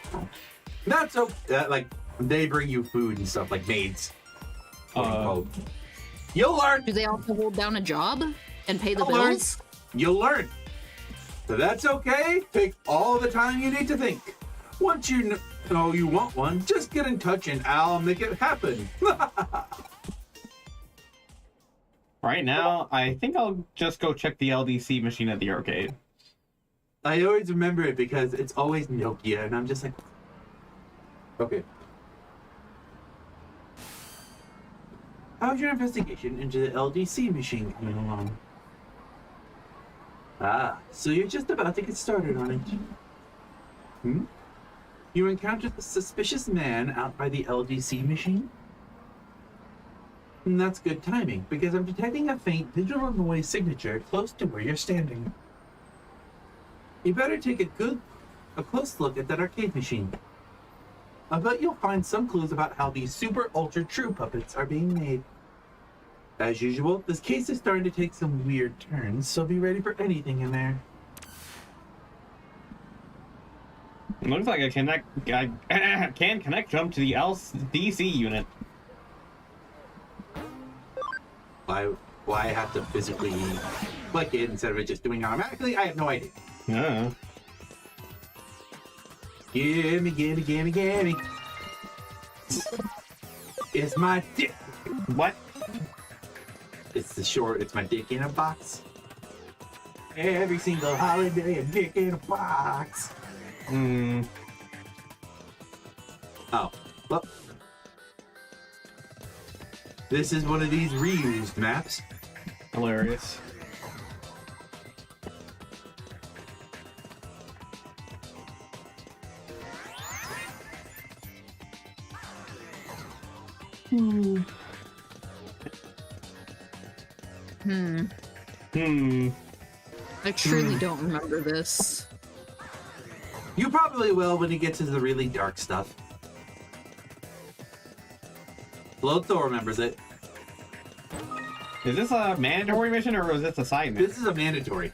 Not so, like, they bring you food and stuff, like maids. You'll learn. Do they also hold down a job and pay the bills? You'll learn. So that's okay. Take all the time you need to think. Once you know you want one, just get in touch and I'll make it happen. Right now, I think I'll just go check the LDC machine at the arcade. I always remember it because it's always Nokia, and I'm just like, okay. How's your investigation into the LDC machine coming along? Ah, so you're just about to get started on it. You encountered the suspicious man out by the LDC machine? And that's good timing, because I'm detecting a faint digital noise signature close to where you're standing. You better take a close look at that arcade machine. I bet you'll find some clues about how these super ultra true puppets are being made. As usual, this case is starting to take some weird turns, so be ready for anything in there. It looks like I can connect jump to the LDC unit. Why I have to physically click it instead of it just doing it automatically? I have no idea. Yeah. Gimme, gimme, gimme, gimme. It's my dick. What? It's my dick in a box. Every single holiday, a dick in a box. Oh, well. This is one of these reused maps. Hilarious. I truly don't remember this. You probably will when you get to the really dark stuff. Sleuth still remembers it. Is this a mandatory mission or was this a side mission? This is a mandatory.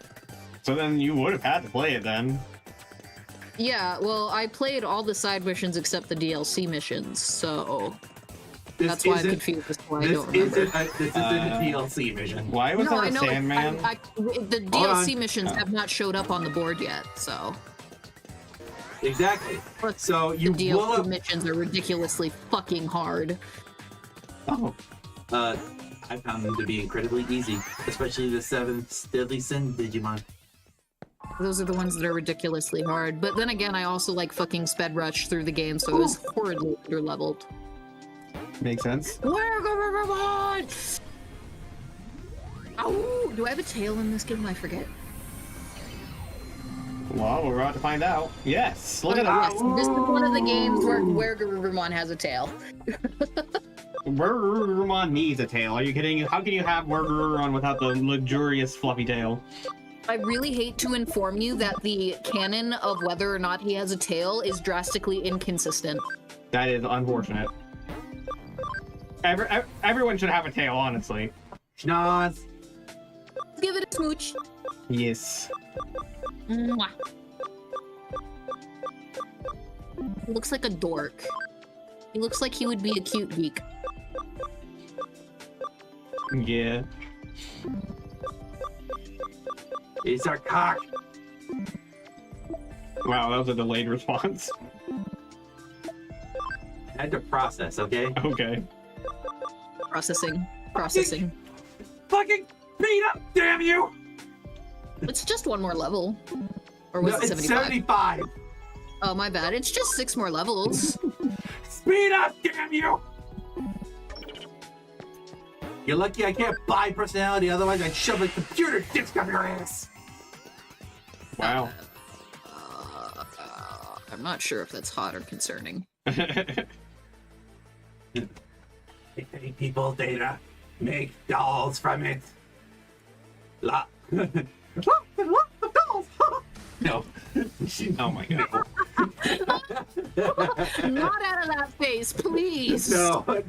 So then you would have had to play it then. Yeah, well, I played all the side missions except the DLC missions, so that's why I'm confused as to why I don't remember. This isn't a DLC mission. Why was there a Sandman? The DLC missions have not showed up on the board yet, so. Exactly. So you the will DLC missions are ridiculously fucking hard. Oh. I found them to be incredibly easy, especially the 7th Deadly Sin Digimon. Those are the ones that are ridiculously hard. But then again, I also like fucking sped rush through the game, so it was horridly underleveled. Makes sense. Ow! Do I have a tail in this game? I forget. Well, we're about to find out. Yes, look at that. Yes, this is one of the games where Garurumon has a tail. Garurumon needs a tail. Are you kidding? How can you have Garurumon without the luxurious fluffy tail? I really hate to inform you that the canon of whether or not he has a tail is drastically inconsistent. That is unfortunate. Everyone should have a tail, honestly. Schnoz. give it a smooch. Yes. Mwah. He looks like a dork. He looks like he would be a cute geek. Yeah. It's our cock. Wow, that was a delayed response. I had to process, okay? Okay. Processing. Processing. Fucking beat up, damn you! It's just one more level. Or was No, it it's 75? 75. Oh, my bad. It's just 6 more levels. Speed up, damn you! You're lucky I can't buy personality, otherwise I'd shove a computer disc up your ass. Wow. I'm not sure if that's hot or concerning. Take people's data, make dolls from it. Lots and lots of dolls. No. Oh my god. Not out of that face, please. No. I'm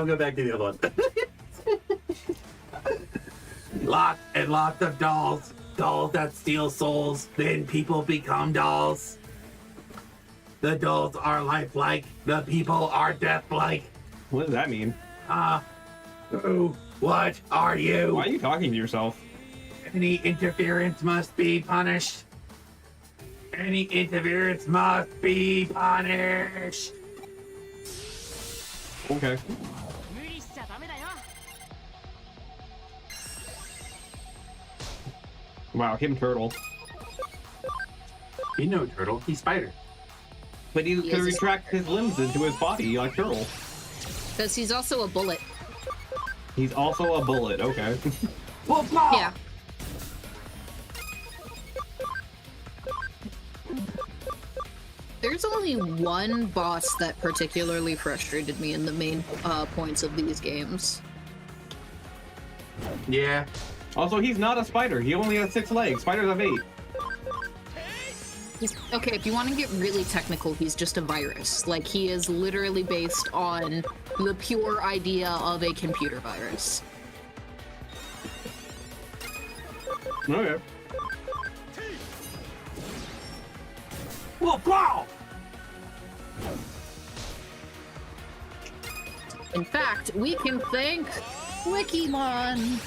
going back to the other one. Lots and lots of dolls. Dolls that steal souls. Then people become dolls. The dolls are lifelike. The people are deathlike. What does that mean? Who? What are you? Why are you talking to yourself? Any interference must be punished. Any interference must be punished. Okay. Wow, him turtle. He's no turtle, he's spider. But he He can is a retract his limbs into his body like turtle. Because he's also a bullet. He's also a bullet, okay. Wolf Maw! Yeah. There's only one boss that particularly frustrated me in the main points of these games. Yeah. Also, he's not a spider. He only has 6 legs. Spiders have 8. Okay, if you want to get really technical, he's just a virus. Like, he is literally based on the pure idea of a computer virus. Okay. Wolf Maw! In fact, we can thank Wikimon.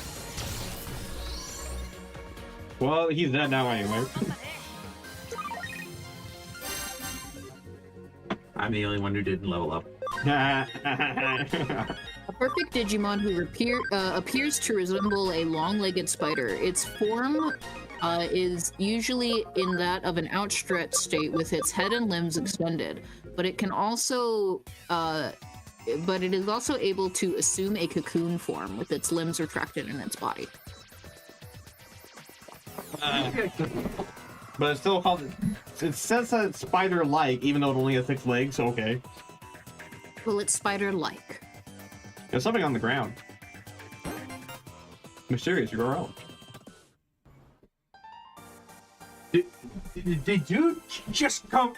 Well, he's dead now anyway. I'm the only one who didn't level up. A perfect Digimon who appears to resemble a long-legged spider. Its form is usually in that of an outstretched state with its head and limbs extended, but it can also but it is also able to assume a cocoon form with its limbs retracted in its body. But it's still called. It says that it's spider-like, even though it only has 6 legs. So okay. Well, it's spider-like. There's something on the ground. Mysterious URL. Did you just come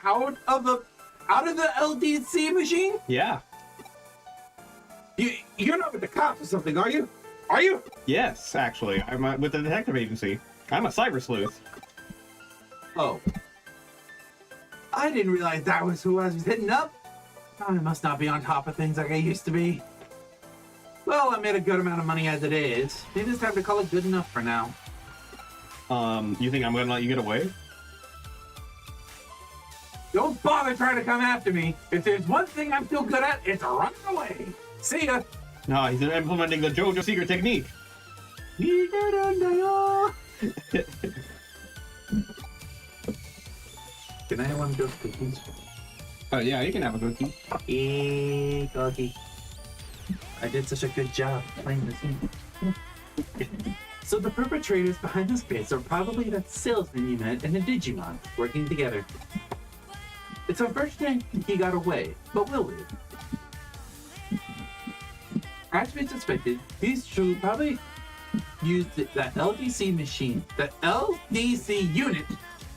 out of the LDC machine? Yeah. You're not with the cops or something, are you? Are you? Yes, actually, I'm with the detective agency. I'm a cyber sleuth. Oh. I didn't realize that was who I was hitting up. I must not be on top of things like I used to be. Well, I made a good amount of money as it is. Maybe it's time to call it good enough for now. You think I'm gonna let you get away? Don't bother trying to come after me. If there's one thing I'm still good at, it's running away. See ya. No, he's implementing the JoJo secret technique. Can I have one of those cookies? Oh yeah, you can have a cookie. Cookie. I did such a good job playing the scene. So the perpetrators behind this case are probably that salesman you met in a Digimon working together. It's unfortunate he got away, but we'll live. As we suspected, these two probably used that LDC machine, the LDC unit,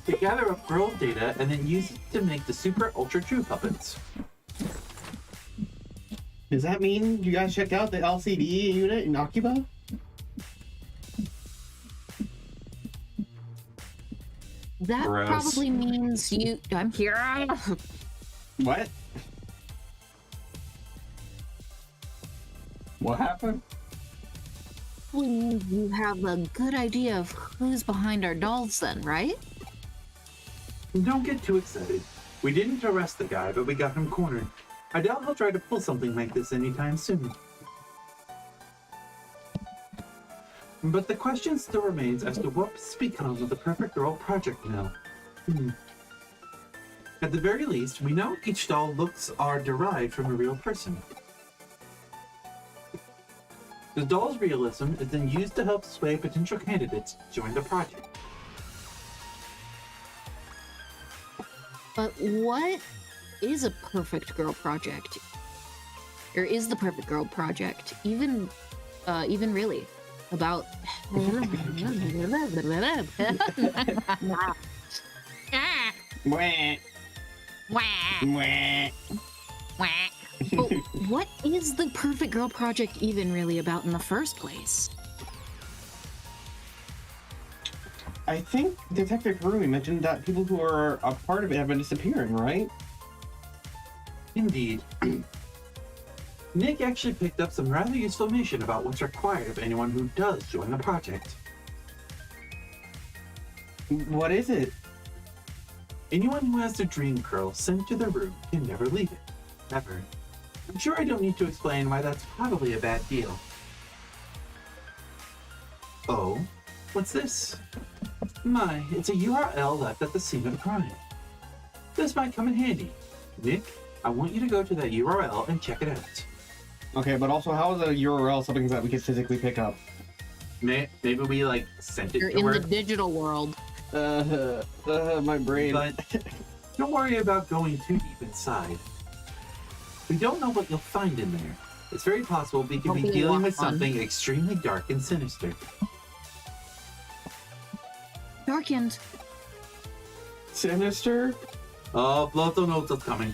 to gather up girl data and then use it to make the super ultra true puppets. Does that mean you guys checked out the LCD unit in Akiba? That Gross. probably means you. I'm here. What? What happened? You have a good idea of who's behind our dolls, then, right? Don't get too excited. We didn't arrest the guy, but we got him cornered. I doubt he'll try to pull something like this anytime soon. But the question still remains as to what's become of the Perfect Girl project now. At the very least, we know each doll looks are derived from a real person. The doll's realism is then used to help sway potential candidates to join the project. But what is a Perfect Girl project? Or is the Perfect Girl project even really about? Wah, Wah. wah. Wah. But what is the Perfect Girl project even really about in the first place? I think Detective Furry mentioned that people who are a part of it have been disappearing, right? Indeed. Nick actually picked up some rather useful information about what's required of anyone who does join the project. What is it? Anyone who has their dream girl sent to their room can never leave it. Never. I'm sure I don't need to explain why that's probably a bad deal. Oh, what's this? My, it's a URL left at the scene of the crime. This might come in handy. Nick, I want you to go to that URL and check it out. Okay, but also, how is a URL something that we can physically pick up? Maybe we like sent it You're to in her. the digital world. My brain. But don't worry about going too deep inside. We don't know what you'll find in there. It's very possible we could be Hopefully dealing a lot with of fun. something extremely dark and sinister. Darkened. Sinister? Oh, blow the notes is coming.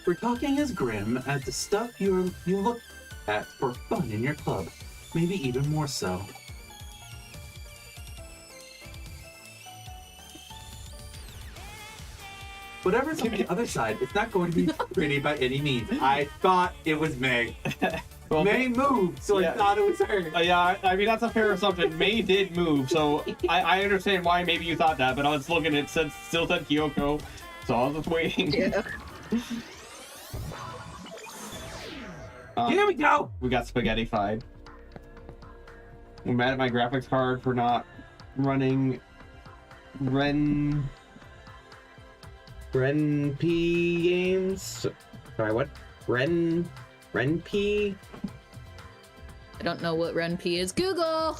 We're talking as grim as the stuff you look at for fun in your club. Maybe even more so. Whatever's on the other side, it's not going to be pretty by any means. I thought it was May. Well, May moved, so yeah. I thought it was her. Yeah, I mean, that's a fair assumption. May did move, so I understand why maybe you thought that, but I was looking, it still said Kyoko, so I was just waiting. Yeah. Here we go! We got spaghetti-fied. I'm mad at my graphics card for not running Ren-P games? Sorry, what? Ren-P? I don't know what RenP is. Google!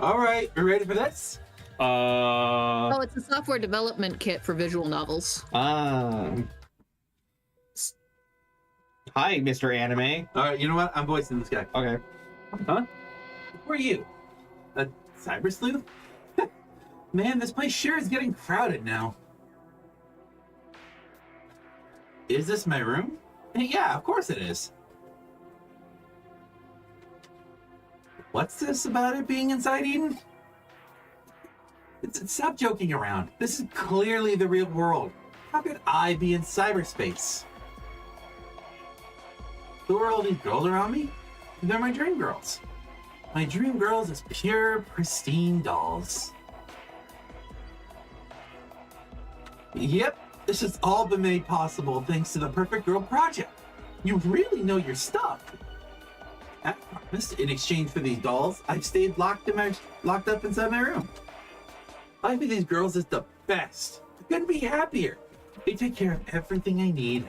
Alright, you ready for this? Oh, it's a software development kit for visual novels. Hi, Mr. Anime. Alright, you know what? I'm voicing this guy. Okay. Huh? Who are you? A cyber sleuth? Man, this place sure is getting crowded now. Is this my room? Yeah, of course it is. What's this about it being inside Eden? Stop joking around. This is clearly the real world. How could I be in cyberspace? Who are all these girls around me? They're my dream girls. My dream girls is pure, pristine dolls. Yep, this has all been made possible thanks to the Perfect Girl project. You really know your stuff. I promised, in exchange for these dolls, I've stayed locked up inside my room. Life with these girls is the best. I couldn't be happier. They take care of everything I need.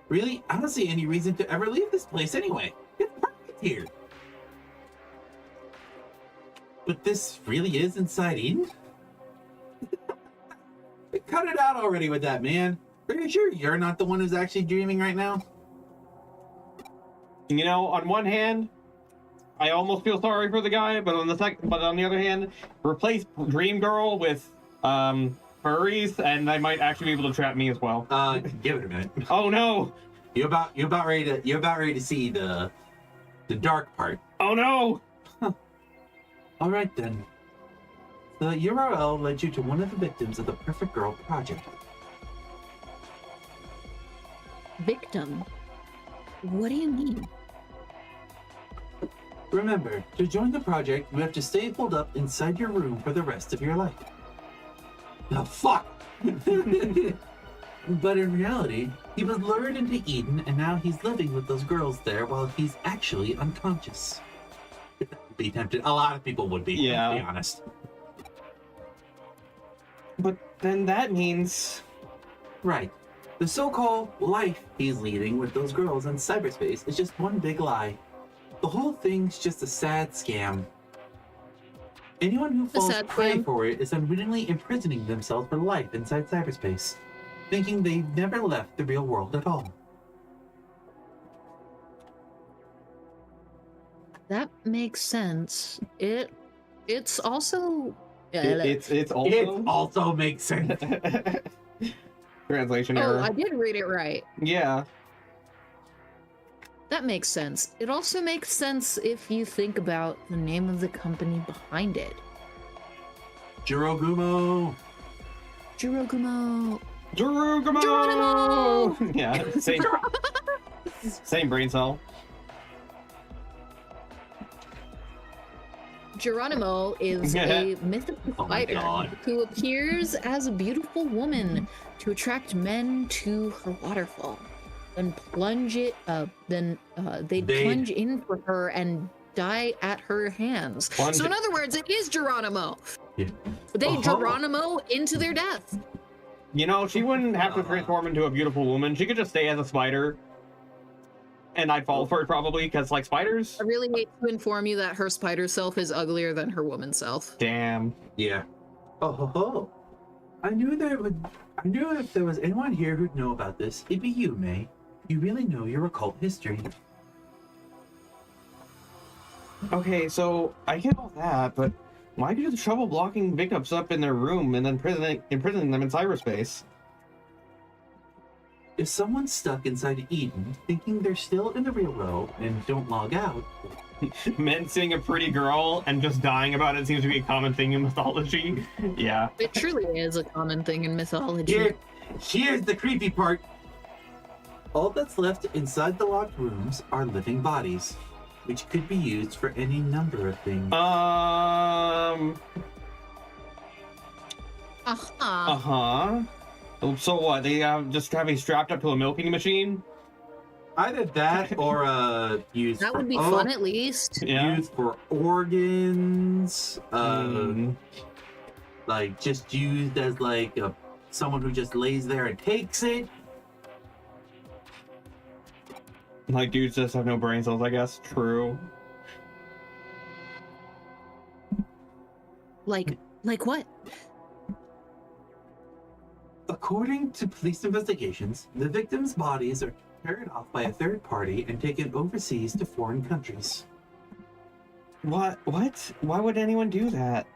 Really, I don't see any reason to ever leave this place anyway. It's perfect here. But this really is inside Eden? Cut it out already with that, man. Are you sure you're not the one who's actually dreaming right now? You know, on one hand, I almost feel sorry for the guy, but on the other hand, replace Dream Girl with furries, and they might actually be able to trap me as well. Give it a minute. Oh no! You're about ready to see the dark part. Oh no! Alright then. The URL led you to one of the victims of the Perfect Girl project. Victim? What do you mean? Remember, to join the project, you have to stay holed up inside your room for the rest of your life. The fuck! But in reality, he was lured into Eden and now he's living with those girls there while he's actually unconscious. Be tempted. A lot of people would be, Yeah. to be honest. But then that means... Right. The so-called life he's leading with those girls in cyberspace is just one big lie. The whole thing's just a sad scam. Anyone who falls sad prey scam. for it is unwittingly imprisoning themselves for life inside cyberspace, thinking they've never left the real world at all. That makes sense. It's also It's also... It also makes sense. Translation Oh, error. I did read it right. Yeah. That makes sense. It also makes sense if you think about the name of the company behind it. Jirogumo! Jirogumo. Geronimo! Yeah, same brain cell. Geronimo is a mythical Oh my fighter God. who appears as a beautiful woman to attract men to her waterfall. Then they plunge in for her and die at her hands. Plunge- So in other words, it is Geronimo. Yeah. They Oh. Geronimo into their death. You know, she wouldn't have to transform into a beautiful woman. She could just stay as a spider. And I'd fall for it probably, because, like, spiders? I really hate to inform you that her spider self is uglier than her woman self. Damn. Yeah. Oh ho ho. I knew if there was anyone here who'd know about this, it'd be you, May. You really know your occult history. Okay, so I get all that, but why do you have trouble blocking victims up in their room and then imprisoning them in cyberspace? If someone's stuck inside Eden, thinking they're still in the real world and don't log out, Men seeing a pretty girl and just dying about it seems to be a common thing in mythology. Yeah. It truly is a common thing in mythology. here's the creepy part. All that's left inside the locked rooms are living bodies, which could be used for any number of things. Uh-huh. So what? They just have me strapped up to a milking machine? Either that or used That for would be fun at least. Yeah. used for organs, Mm. like just used as like someone who just lays there and takes it. Like dudes just have no brain cells, I guess. True. Like what? According to police investigations, the victims' bodies are carried off by a third party and taken overseas to foreign countries. What? Why would anyone do that?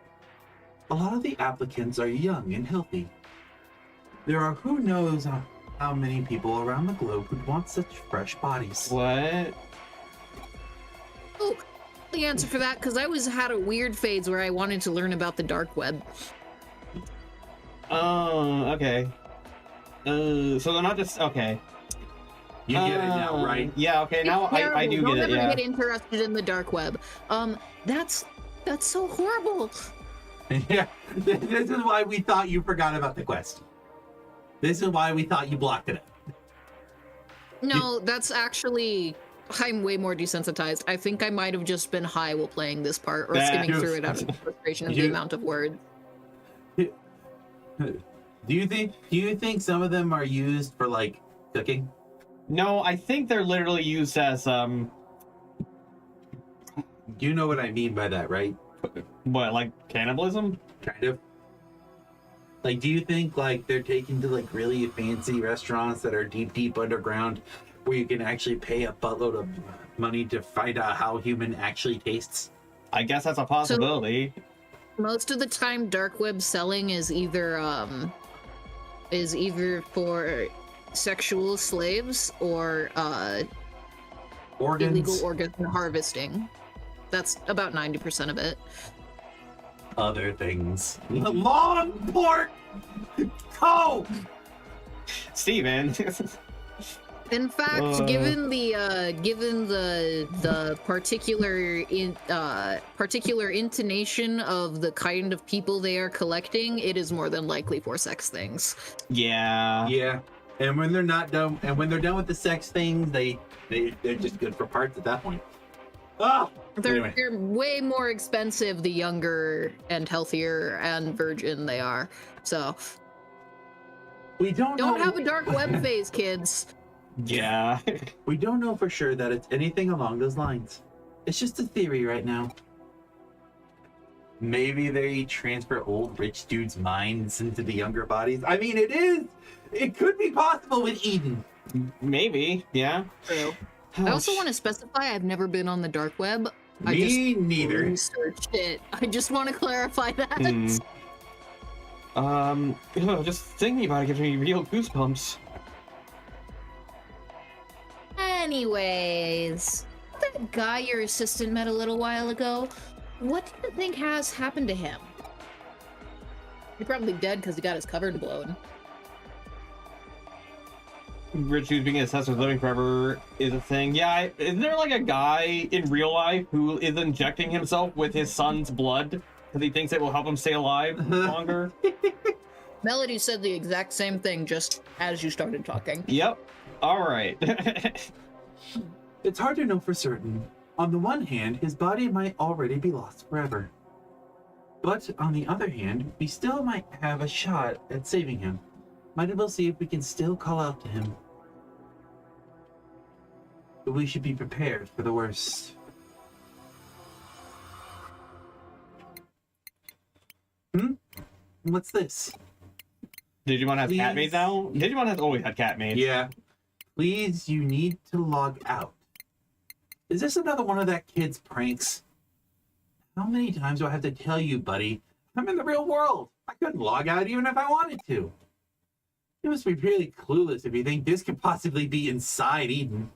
A lot of the applicants are young and healthy. There are who knows how many people around the globe would want such fresh bodies. What? Oh, the answer for that, because I had a weird phase where I wanted to learn about the dark web. Oh, okay. So they're not just okay. You get it now, right? Yeah. Okay. Now It's I do terrible. get it. Don't Yeah. ever get interested in the dark web. That's so horrible. Yeah, this is why we thought you forgot about the quest. This is why we thought you blocked it out. No, that's actually... I'm way more desensitized. I think I might have just been high while playing this part, or That skimming is- through it out of frustration of the You- amount of words. Do you think some of them are used for like cooking? No, I think they're literally used as You know what I mean by that, right? what, like cannibalism? Kind of. Like, do you think like they're taken to like really fancy restaurants that are deep underground, where you can actually pay a buttload of money to find out how human actually tastes? I guess that's a possibility. Most of the time, dark web selling is either for sexual slaves or Organs. illegal organ harvesting. That's about 90% of it. other things. Long pork co. Steven. In fact, given the particular intonation of the kind of people they are collecting, it is more than likely for sex things. Yeah. Yeah. And when they're not done, and when they're done with the sex things, they're just good for parts at that point. Ah. They're way more expensive the younger and healthier and virgin they are. So We don't have a dark web phase, kids. Yeah. We don't know for sure that it's anything along those lines. It's just a theory right now. Maybe they transfer old rich dudes' minds into the younger bodies. I mean, it could be possible with Eden. Maybe, yeah. True. I also want to specify I've never been on the dark web. Me neither. Researched it. I just want to clarify that. Just thinking about it gives me real goosebumps. Anyways, that guy your assistant met a little while ago, what do you think has happened to him? He's probably dead because he got his cover blown. Rich who's being assessed with living forever is a thing. Yeah, isn't there like a guy in real life who is injecting himself with his son's blood because he thinks it will help him stay alive longer? Melody said the exact same thing just as you started talking. Yep. All right. It's hard to know for certain. On the one hand, his body might already be lost forever. But on the other hand, we still might have a shot at saving him. Might as well see if we can still call out to him. But we should be prepared for the worst. What's this? Digimon has cat Please. maids now? Digimon has always had cat maids. Yeah. Please, you need to log out. Is this another one of that kid's pranks? How many times do I have to tell you, buddy? I'm in the real world. I couldn't log out even if I wanted to. You must be really clueless if you think this could possibly be inside Eden.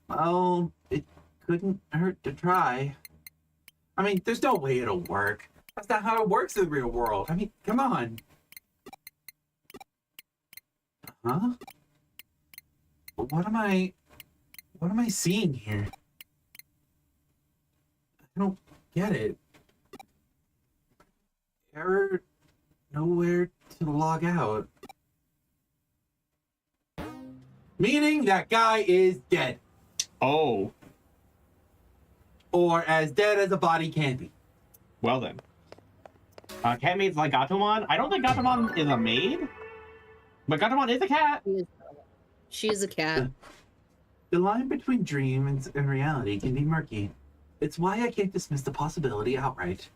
Well, it couldn't hurt to try. I mean, there's no way it'll work. That's not how it works in the real world. I mean, come on. Huh? What am I seeing here? I don't get it. Error, nowhere to log out. Meaning that guy is dead. Oh. Or as dead as a body can be. Well then. Cat maids like Gatomon? I don't think Gatomon is a maid. But Gatomon is a cat. She is a cat. The line between dream and reality can be murky. It's why I can't dismiss the possibility outright.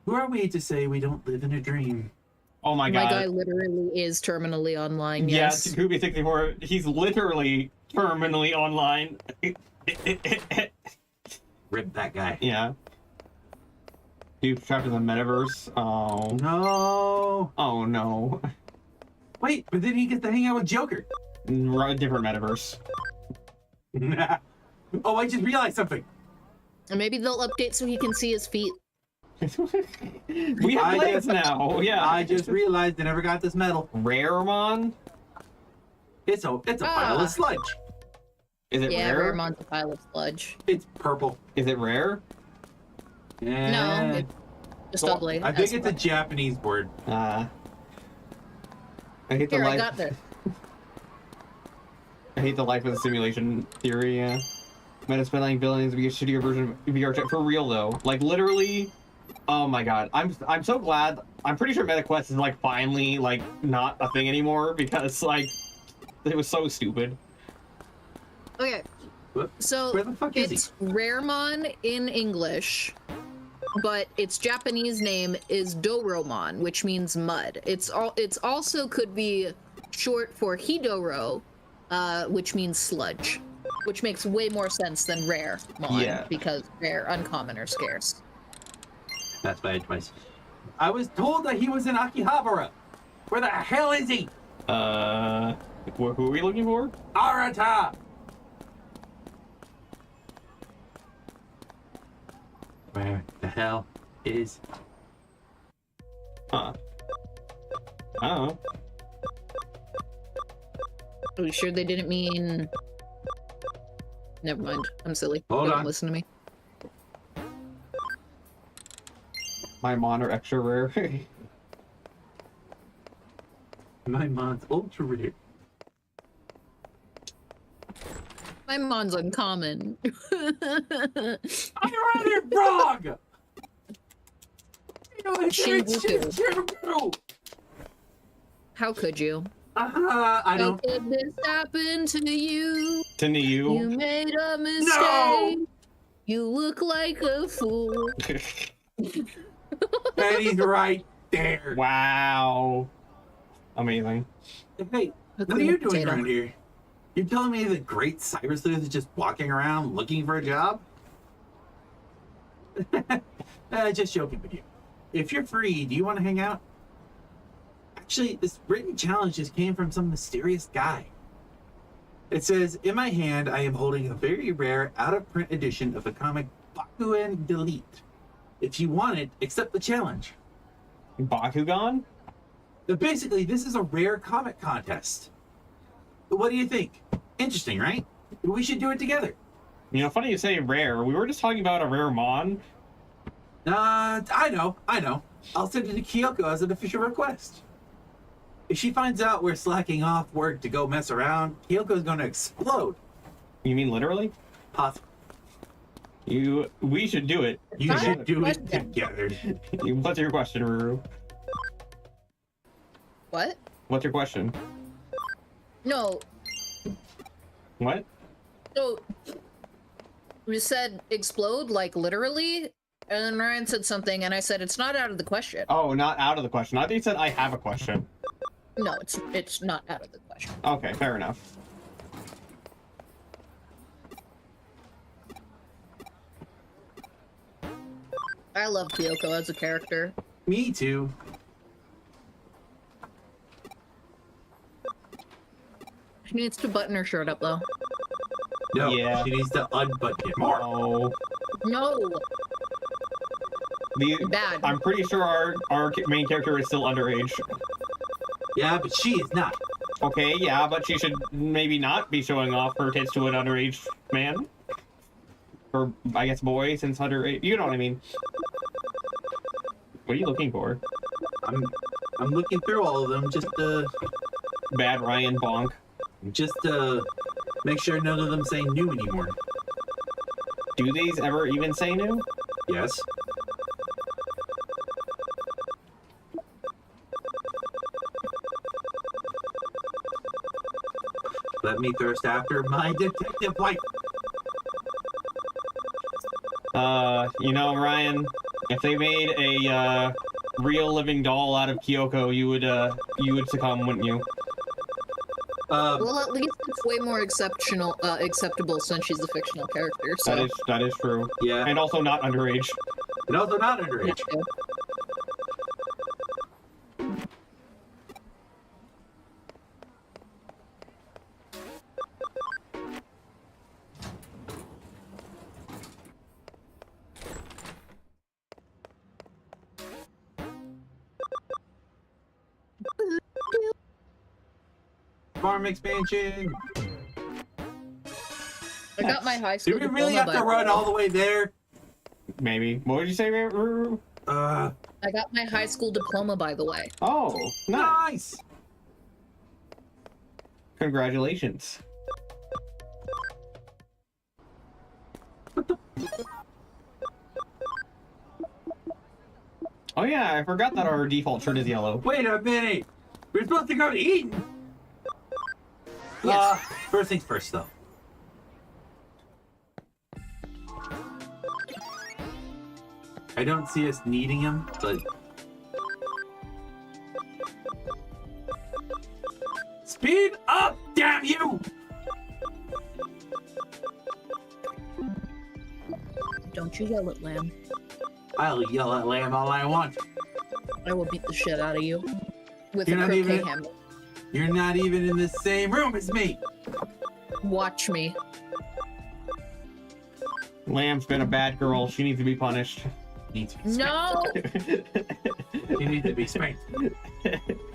Who are we to say we don't live in a dream? Oh my god. My guy literally is terminally online, Yeah, yes. Takubi64, he's literally terminally online. Rip that guy. Yeah. Dude trapped in the metaverse. Oh. No. Oh no. Wait, but then he gets to hang out with Joker. Different metaverse. Oh, I just realized something. And maybe they'll update so he can see his feet. We have blades now. Yeah. I just realized I never got this medal. Raremon? It's a pile of sludge. Is it Yeah, rare? Raremon's a pile of sludge. It's purple. Is it rare? No, it's just ugly. I think it's a Japanese word. I hate the Here, I life. got this. I hate the life of the simulation theory. Yeah. Might have spent like billions to be a shittier version of VR chat for real though. Like literally. Oh my god. I'm so glad. I'm pretty sure MetaQuest is like finally like not a thing anymore because like it was so stupid. Okay, so Where the fuck is he? it's Raremon in English, but its Japanese name is Doromon, which means mud. It's also could be short for Hidoro, which means sludge, which makes way more sense than Raremon, Yeah. because rare, uncommon, or scarce. That's my advice. I was told that he was in Akihabara. Where the hell is he? Who are we looking for? Arata! Where the hell is... Huh. Oh. Are you sure they didn't mean... Never mind. I'm silly. Hold Don't on. listen to me. My mon are extra rare. My mon's ultra rare. My mon's uncommon. I read it wrong! You know, it's true. How could you? I How don't... could this happen to you? To You you. made a mistake. No! You look like a fool. Penny's right there. Wow. Amazing. Hey, what are you doing around here? You're telling me the great Cyber Sleuth is just walking around looking for a job? Just joking with you. If you're free, do you want to hang out? Actually, this written challenge just came from some mysterious guy. It says, in my hand, I am holding a very rare out-of-print edition of the comic Bakugan Delete. If you want it, accept the challenge. Bakugan? Basically, this is a rare comic contest. What do you think? Interesting, right? We should do it together. You know, funny you say rare. We were just talking about a rare mon. I know. I'll send it to Kyoko as an official request. If she finds out we're slacking off work to go mess around, Kyoko's gonna explode. You mean literally? Possible. We should do it. You should do it together. What's your question, Ruru? What? What's your question? No. What? So, we said explode, like literally, and then Ryan said something, and I said it's not out of the question. Oh, not out of the question. I thought you said I have a question. No, it's not out of the question. Okay, fair enough. I love Kyoko as a character. Me too. She needs to button her shirt up, though. No, Yeah. she needs to unbutton it more. Oh. No! Bad. I'm pretty sure our main character is still underage. Yeah, but she is not. Okay, yeah, but she should maybe not be showing off her tits to an underage man. Or, I guess, boy, since underage. You know what I mean. What are you looking for? I'm looking through all of them just to Bad Ryan bonk. make sure none of them say new anymore. Do these ever even say new? Yes. Let me thirst after my detective wife. You know, Ryan, if they made a real living doll out of Kyoko, you would succumb, wouldn't you? Well, at least it's way more acceptable since she's a fictional character, so... That is true. Yeah. And also not underage. And also not underage. Yeah. Farm expansion. I got my high school Do we diploma, really have to but run all the way there? Maybe. What would you say, Ruru? Uh, I got my high school diploma, by the way. Oh, nice. nice. Congratulations. Oh yeah, I forgot that our default shirt is yellow. Wait a minute. We're supposed to go to Eden. Yes. First things first, though. I don't see us needing him, but... Speed up, damn you! Don't you yell at Lamb. I'll yell at Lamb all I want. I will beat the shit out of you. With You're a not croquet even- hammer. You're not even in the same room as me. Watch me. Lamb's been a bad girl. She needs to be punished. Needs to be No! You need to be spanked.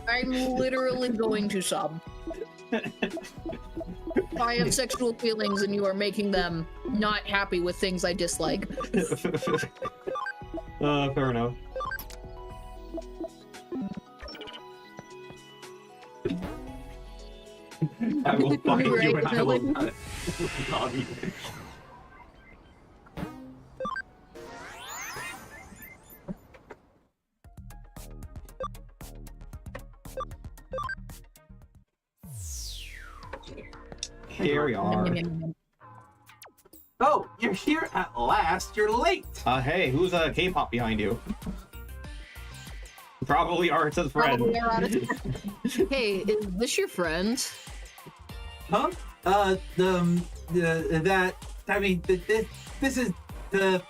I'm literally going to sob. I have sexual feelings and you are making them not happy with things I dislike. Fair enough. I will find you Right, and I will Billy. not love you. Here we are. Oh, you're here at last. You're late. Hey, who's K-pop behind you? Probably Art's friend. Probably are out of time. Hey, is this your friend? Huh? That. I mean, this is the.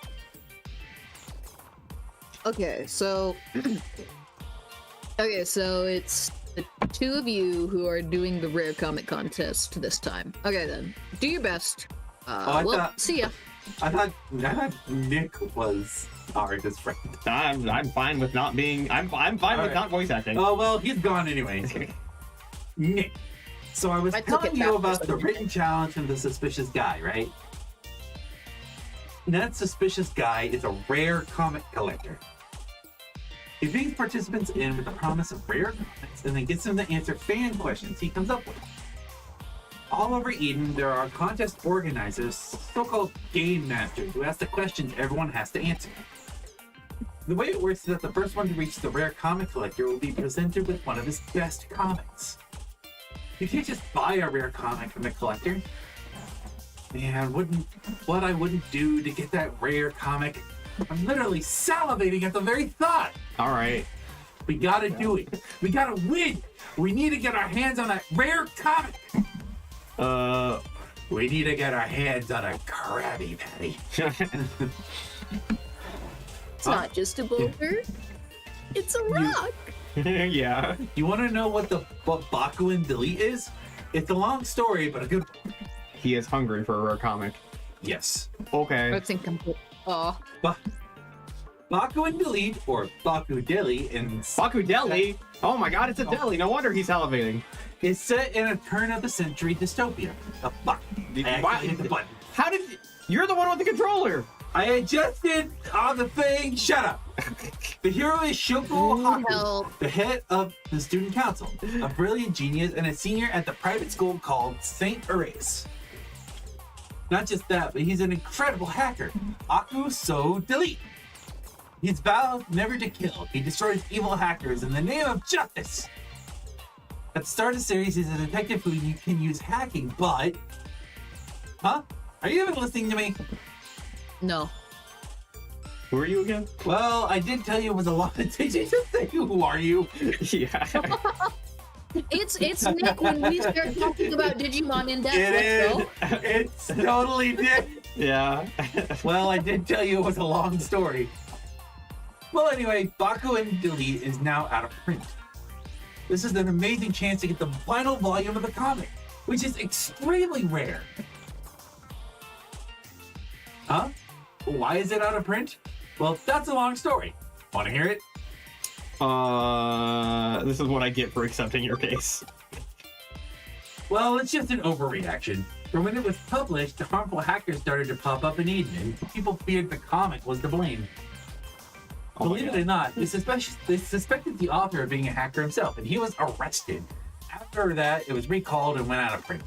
Okay, so it's the two of you who are doing the rare comic contest this time. Okay then, do your best. See ya. I thought Nick was Art's friend. I'm fine with not being. I'm fine with right. not voice acting. Oh well, he's gone anyways. Nick. So I was I took telling it you back about for the some written challenge from the suspicious guy, right? That suspicious guy is a rare comic collector. He brings participants in with the promise of rare comics and then gets them to answer fan questions he comes up with. All over Eden, there are contest organizers, so-called game masters, who ask the questions everyone has to answer. The way it works is that the first one to reach the rare comic collector will be presented with one of his best comics. You can't just buy a rare comic from the collector. Man, what I wouldn't do to get that rare comic. I'm literally salivating at the very thought. All right. We gotta do it. We gotta win. We need to get our hands on that rare comic. We need to get our hands on a Krabby Patty. It's not just a boulder. It's a rock. Yeah. You want to know what Baku and Delete is? It's a long story, but a good. He is hungry for a rare comic. Yes. Okay. I think I'm. Oh. Baku and Delete, or Baku Deli in Baku Deli? Oh my god, it's a deli. No wonder he's salivating. is set in a turn-of-the-century dystopia. Oh, fuck. I actually hit the button. How did you're the one with the controller? I adjusted on the thing. Shut up. The hero is Shoko Haku, Help. the head of the student council, a brilliant genius and a senior at the private school called Saint Erase. Not just that, but he's an incredible hacker. Aku So Delete. He's vowed never to kill. He destroys evil hackers in the name of justice. At the start of the series, he's a detective who you can use hacking, but... Huh? Are you even listening to me? No. Who are you again? Well, I did tell you it was a lot. Did you just say, who are you? Yeah. It's Nick when we start talking about Digimon in depth. Let's go. It's totally Nick. Yeah. Well, I did tell you it was a long story. Well, anyway, Baku and Delete is now out of print. This is an amazing chance to get the final volume of the comic, which is extremely rare. Huh? Why is it out of print? Well, that's a long story. Want to hear it? This is what I get for accepting your case. Well, it's just an overreaction. For when it was published, the harmful hackers started to pop up in Eden, and people feared the comic was to blame. Oh my Believe it God. or not, they suspected the author of being a hacker himself, and he was arrested. After that, it was recalled and went out of print.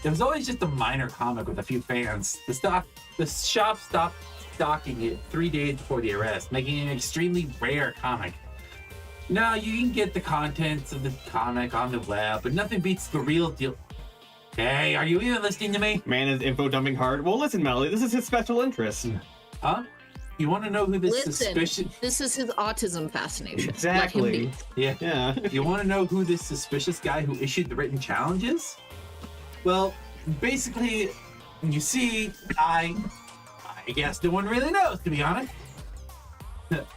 It was always just a minor comic with a few fans. The shop stopped stocking it 3 days before the arrest, making it an extremely rare comic. Now, you can get the contents of the comic on the web, but nothing beats the real deal. Hey, are you even listening to me? Man is info dumping hard. Well, listen, Melly, this is his special interest. Huh? You want to know who this Listen, suspicious... this is his autism fascination. Exactly. Let him be. Yeah. Yeah. You want to know who this suspicious guy who issued the written challenge is? Well, basically, you see, I guess no one really knows, to be honest.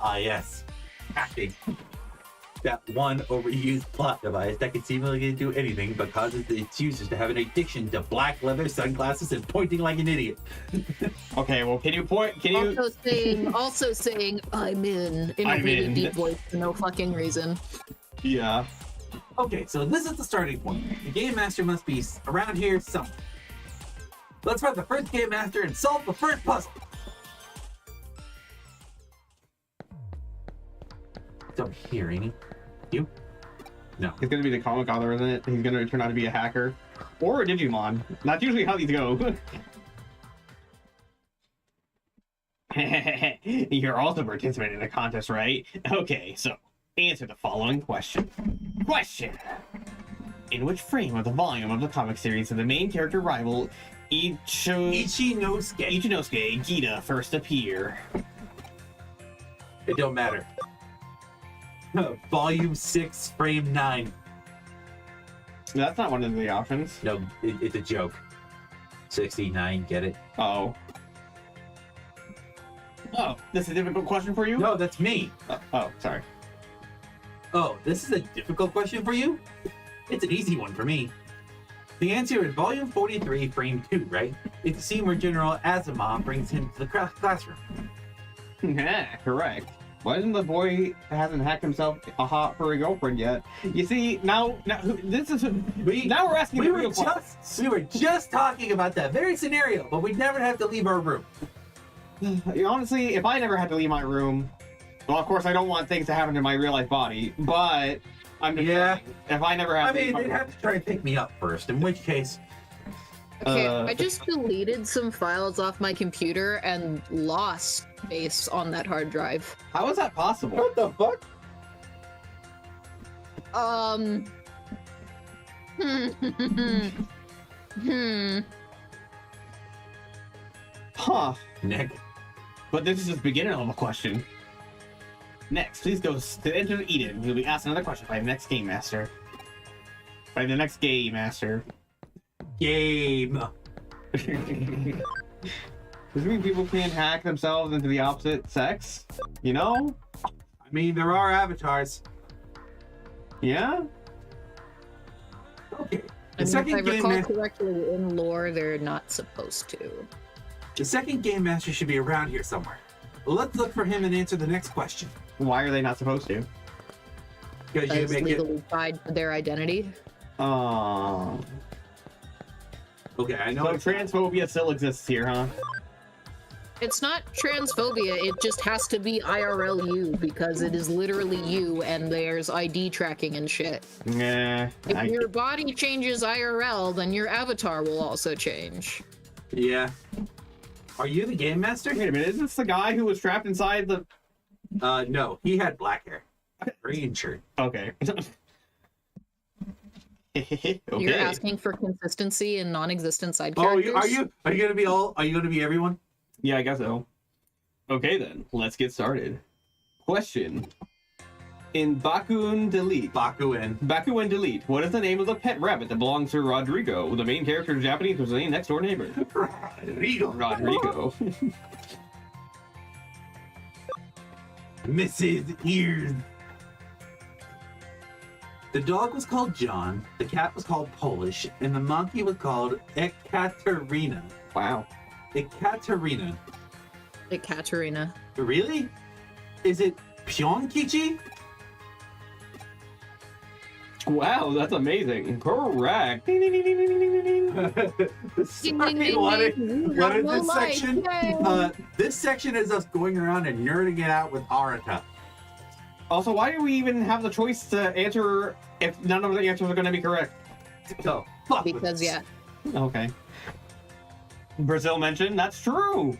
Ah, yes. Hacking. that one overused plot device that can seemingly do anything but causes its users to have an addiction to black leather sunglasses and pointing like an idiot. Okay, well, can you point? Can you? Also saying, I'm in a I'm really in. deep voice for no fucking reason. Yeah. Okay, so this is the starting point. The Game Master must be around here somewhere. Let's find the first Game Master and solve the first puzzle. Don't hear any. You? No. He's gonna be the comic author, isn't it? He's gonna turn out to be a hacker. Or a Digimon. That's usually how these go. You're also participating in a contest, right? Okay, so answer the following question. Question! In which frame of the volume of the comic series did the main character rival Ichinosuke Gita first appear? It don't matter. Volume 6, frame 9. That's not one of the options. No, it's a joke. 69, get it? Oh. Oh, this is a difficult question for you? No, that's me. Oh, sorry. Oh, this is a difficult question for you? It's an easy one for me. The answer is volume 43, frame 2, right? It's the scene where General Azuma brings him to the classroom. Yeah, correct. Why isn't the boy hasn't hacked himself a hot furry girlfriend yet? You see, now this is now we're asking. We were just talking about that very scenario, but we'd never have to leave our room. Honestly, if I never had to leave my room, well, of course I don't want things to happen to my real life body, but I'm just saying, if I never have. They'd have to try and pick me up first. In which case. Okay, I just deleted some files off my computer and lost space on that hard drive. How is that possible? What the fuck? Huh. Nick. But this is just beginner level question. Next, please go to Enter Eden. You'll be asked another question by the next Game Master. Game. Does it mean people can hack themselves into the opposite sex? You know? I mean, there are avatars. Yeah? Okay. And if I recall correctly, in lore, they're not supposed to. The second Game Master should be around here somewhere. Let's look for him and answer the next question. Why are they not supposed to? Because you make legally tied to their identity. Okay, I know. So transphobia still exists here, huh? It's not transphobia, it just has to be IRL you, because it is literally you, and there's ID tracking and shit. Yeah. If your body changes IRL, then your avatar will also change. Yeah. Are you the Game Master? Wait a minute, is this the guy who was trapped inside the... No, he had black hair. Green shirt. Okay. Okay. You're asking for consistency in non-existent side Oh, characters? are you gonna be all? Are you gonna be everyone? Yeah, I guess so. Okay then, let's get started. Question. In Bakuin Delete, what is the name of the pet rabbit that belongs to Rodrigo, the main character of Japanese was named next door neighbor? Rodrigo. Mrs. Ears. The dog was called John, the cat was called Polish, and the monkey was called Ekaterina. Wow. Ekaterina. Ekaterina. Really? Is it Pyeongkichi? Wow, that's amazing. Correct. Sorry, what is this section? This section is us going around and nerding it out with Arata. Also, why do we even have the choice to answer if none of the answers are going to be correct? So, fuck. Because, yeah. Okay. Brazil mentioned, that's true.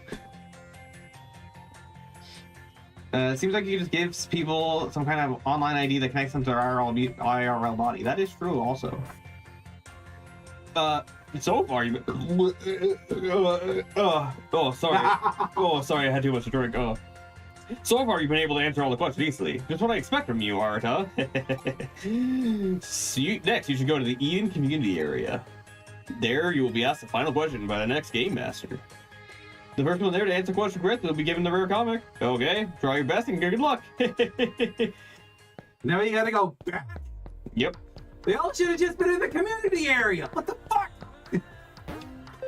It seems like you just gives people some kind of online ID that connects them to their IRL body. That is true, also. So far, you. Sorry. Sorry, I had too much to drink. So far, you've been able to answer all the questions easily. Just what I expect from you, Arata. Next, you should go to the Eden Community Area. There, you will be asked the final question by the next Game Master. The first one there to answer the question correctly will be given the rare comic. Okay, try your best and good luck. Now you gotta go back. Yep. They all should have just been in the community area. What the fuck?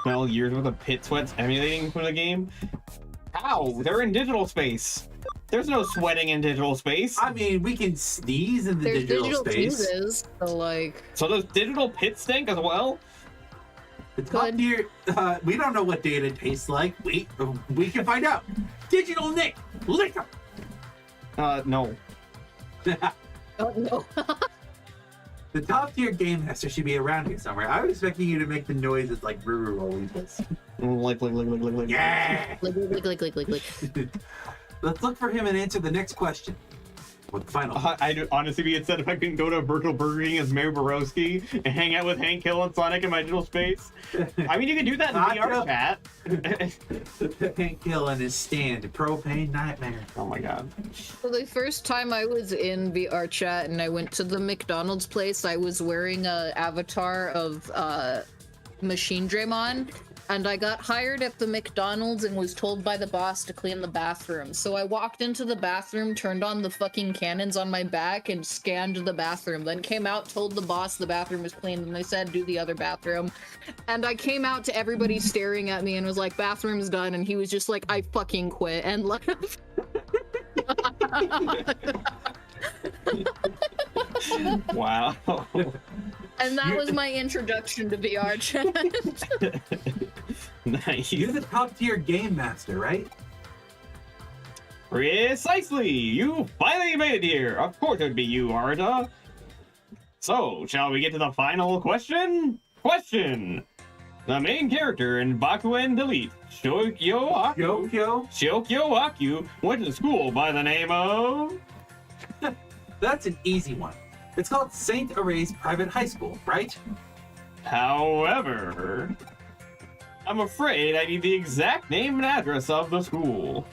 Well, years worth of pit sweats emulating from the game. How? They're in digital space. There's no sweating in digital space. I mean, we can sneeze in the There's digital space. sneezes, so like. So does digital pit stink as well? The top tier, we don't know what data tastes like. We can find out. Digital Nick, lick him. No. Oh no. The top tier game master should be around here somewhere. I was expecting you to make the noises like river rolling this. Like. Yeah. Lick. Let's look for him and answer the next question. With the final. I'd honestly be upset if I couldn't go to a virtual Burger King as Mayor Borowski and hang out with Hank Hill and Sonic in my digital space. I mean, you can do that in VR chat. Hank Hill and his stand, Propane Nightmare. Oh my god. So the first time I was in VR chat and I went to the McDonald's place, I was wearing a avatar of Machine Draymon, and I got hired at the McDonald's and was told by the boss to clean the bathroom. So I walked into the bathroom, turned on the fucking cannons on my back, and scanned the bathroom. Then came out, told the boss the bathroom was clean, and they said, do the other bathroom. And I came out to everybody staring at me and was like, bathroom's done, and he was just like, I fucking quit, and left. Wow. And that was my introduction to VR chat. Nice. You're the top tier game master, right? Precisely! You finally made it here! Of course it would be you, Arita! So, shall we get to the final question? Question! The main character in Bakuen Delete, Shokyo Akyu, went to school by the name of... That's an easy one. It's called St. Aray's Private High School, right? However, I'm afraid I need the exact name and address of the school.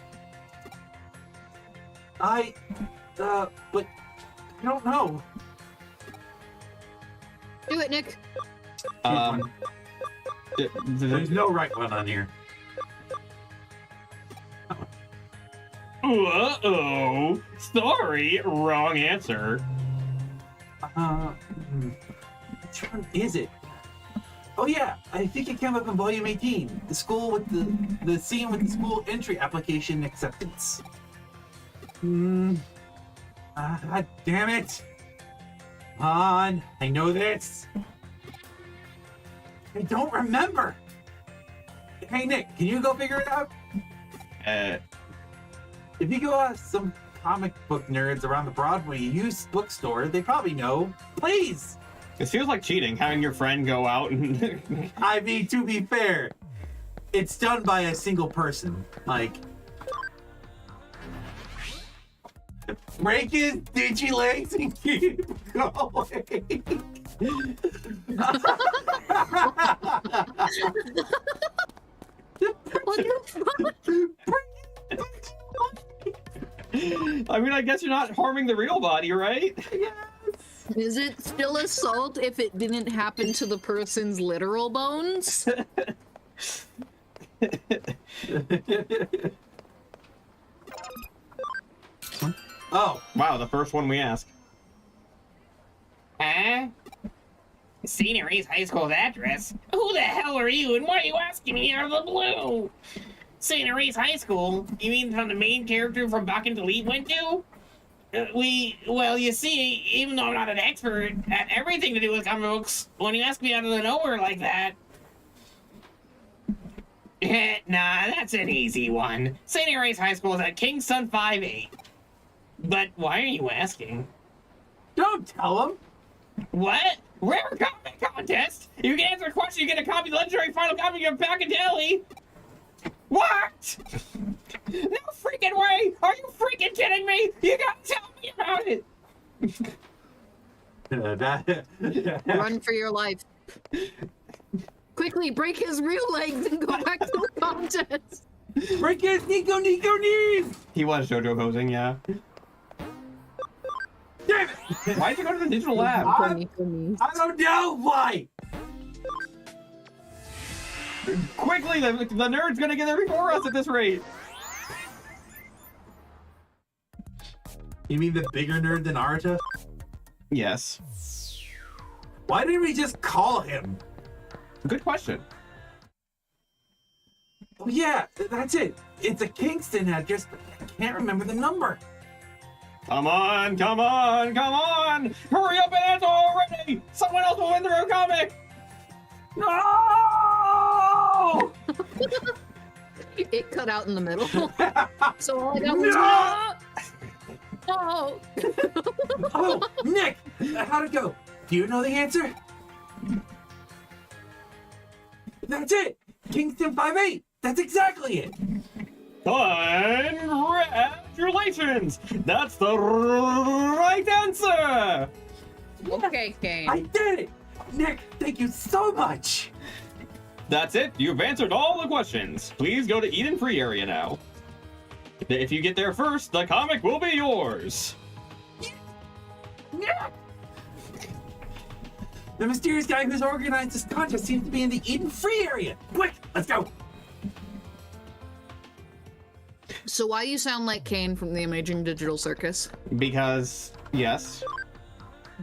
But I don't know. Do it, Nick. There's no right one on here. Uh-oh. Sorry, wrong answer. Which one is it? Oh yeah, I think it came up in volume 18. The school with the scene with the school entry application acceptance. God damn it! Come on, I know this. I don't remember. Hey Nick, can you go figure it out? If you go ask some comic book nerds around the Broadway used bookstore, they probably know. Please! It feels like cheating, having your friend go out and... I mean, to be fair, it's done by a single person. Like, break his digi legs and keep going. What the fuck? I mean, I guess you're not harming the real body, right? Yes. Is it still assault if it didn't happen to the person's literal bones? Oh, Wow, the first one we asked. Huh? St. Aray's High School's address? Who the hell are you, and why are you asking me out of the blue? St. Aray's High School? You mean from the main character from Bakken Delete went to? Well, you see, even though I'm not an expert at everything to do with comic books, when you ask me out of the nowhere like that... nah, that's an easy one. St. Aray's High School is at Kingston 5-8. But why are you asking? don't tell him. What? Rare comic contest? You can answer a question, you get a copy of the legendary final copy of Packadeli. What? No freaking way! Are you freaking kidding me? You gotta tell me about it. Run for your life. Quickly, break his real legs and go back to the contest. Break his Nico knees. He was JoJo posing, yeah. Damn it! Why'd you go to the digital lab? I don't know why. Quickly, the nerd's gonna get there before us at this rate. You mean the bigger nerd than Arata? Yes. Why didn't we just call him? Good question. Oh yeah, that's it. It's a Kingston address, but I can't remember the number. Come on, come on, come on! Hurry up and answer already! Someone else will win their own comic! No! It cut out in the middle. So all I got was oh. Oh, Nick! How'd it go? Do you know the answer? That's it! Kingston 5'8"! That's exactly it! Congratulations! That's the right answer! Okay, Kane. I did it! Nick, thank you so much! That's it. You've answered all the questions. Please go to Eden Free area now. If you get there first, the comic will be yours. Nick! The mysterious guy who's organized this contest seems to be in the Eden Free area! Quick, let's go! So why you sound like Kane from the Amazing Digital Circus? Because, yes.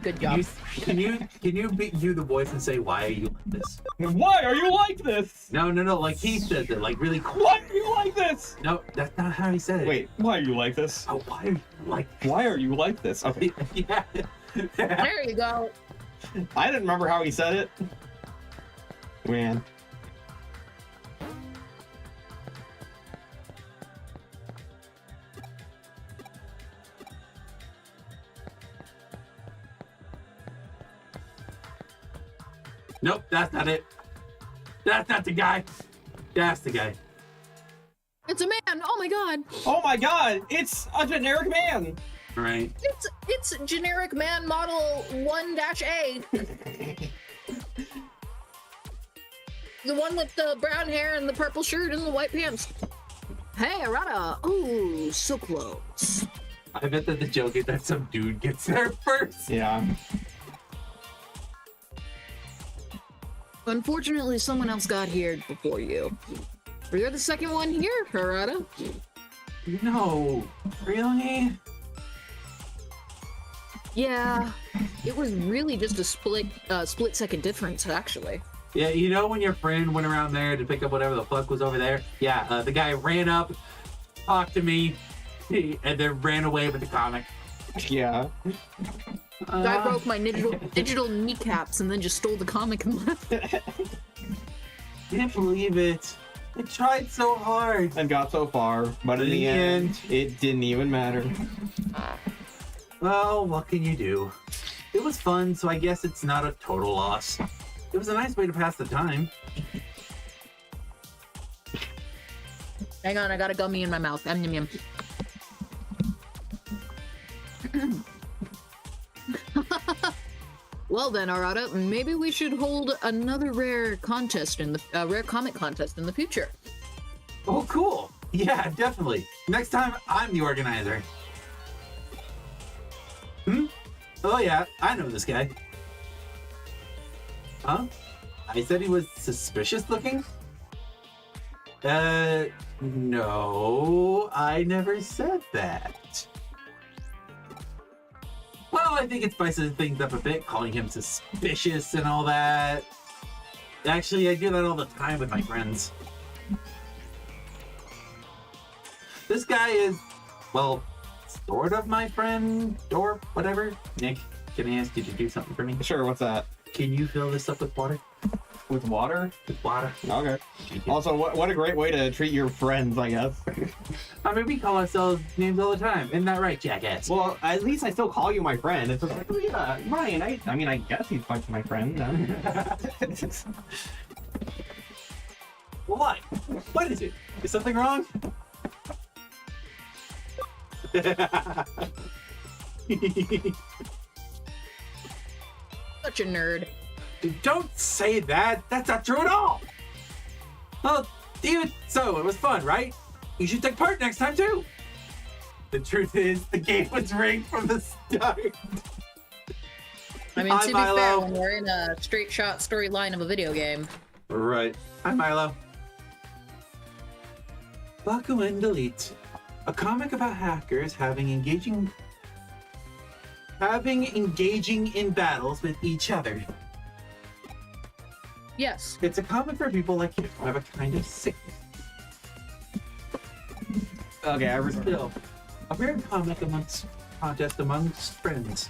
Good job. Can you do the voice and say, why are you like this? Why are you like this? No, like he said that, like really quick. Why are you like this? No, that's not how he said it. Wait, why are you like this? Oh, why are you like Why are you like this? Okay. Yeah. There you go. I didn't remember how he said it. Man. Nope, that's not it. That's not the guy. That's the guy. It's a man. Oh my god. Oh my god, it's a generic man. Right. It's generic man model 1-A. The one with the brown hair and the purple shirt and the white pants. Hey, Arata. Oh, so close. I bet that the joke is that some dude gets there first. Yeah. Unfortunately, someone else got here before you. You're the second one here, Arata. No. Really? Yeah, it was really just a split second difference, actually. Yeah, you know when your friend went around there to pick up whatever the fuck was over there? Yeah, the guy ran up, talked to me, and then ran away with the comic. Yeah. Guy broke my digital kneecaps and then just stole the comic and left. Can't believe it. I tried so hard. And got so far, but in the end, it didn't even matter. Well, what can you do? It was fun, so I guess it's not a total loss. It was a nice way to pass the time. Hang on, I got a gummy in my mouth. Yum, yum, yum. Well then, Arata, maybe we should hold another rare contest in the rare comic contest in the future. Oh, cool. Yeah, definitely. Next time, I'm the organizer. Oh yeah, I know this guy. Huh? I said he was suspicious looking? No, I never said that. Well, I think it spices things up a bit, calling him suspicious and all that. Actually, I do that all the time with my friends. This guy is, well, sort of my friend, or whatever. Nick, can I ask you to do something for me? Sure, what's that? Can you fill this up with water? With water? With water. Okay. Also, what a great way to treat your friends, I guess. I mean, we call ourselves names all the time. Isn't that right, jackass? Well, at least I still call you my friend. It's just like, oh yeah, Ryan, I mean, I guess he's like my friend. What? What is it? Is something wrong? Such a nerd. Don't say that. That's not true at all. Well, even so, it was fun, right? You should take part next time too. The truth is, the game was rigged from the start. I mean, Hi, to be fair, Milo. when we're in a straight shot storyline of a video game. Right. Hi, Milo. Baku and Delete. A comic about hackers having engaging engaging in battles with each other. Yes. It's a common for people like you who have a kind of sickness. Okay, I was Still, a rare contest amongst friends.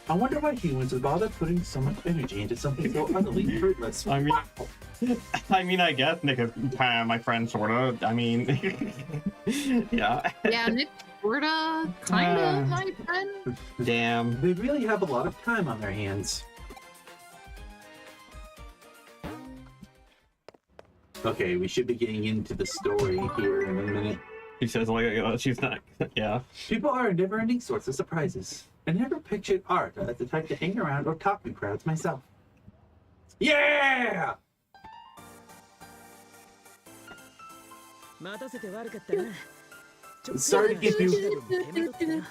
I wonder why humans would bother putting so much energy into something so utterly fruitless. I mean, I guess Nick is kind of my friend, sorta. I mean, yeah. Yeah, Nick sorta, kinda my friend. Damn. They really have a lot of time on their hands. Okay, we should be getting into the story here in a minute. She says, like, she's not, yeah. People are a never-ending source of surprises. I never pictured art as the type to hang around or talk to crowds myself. Yeah! Sorry to keep you.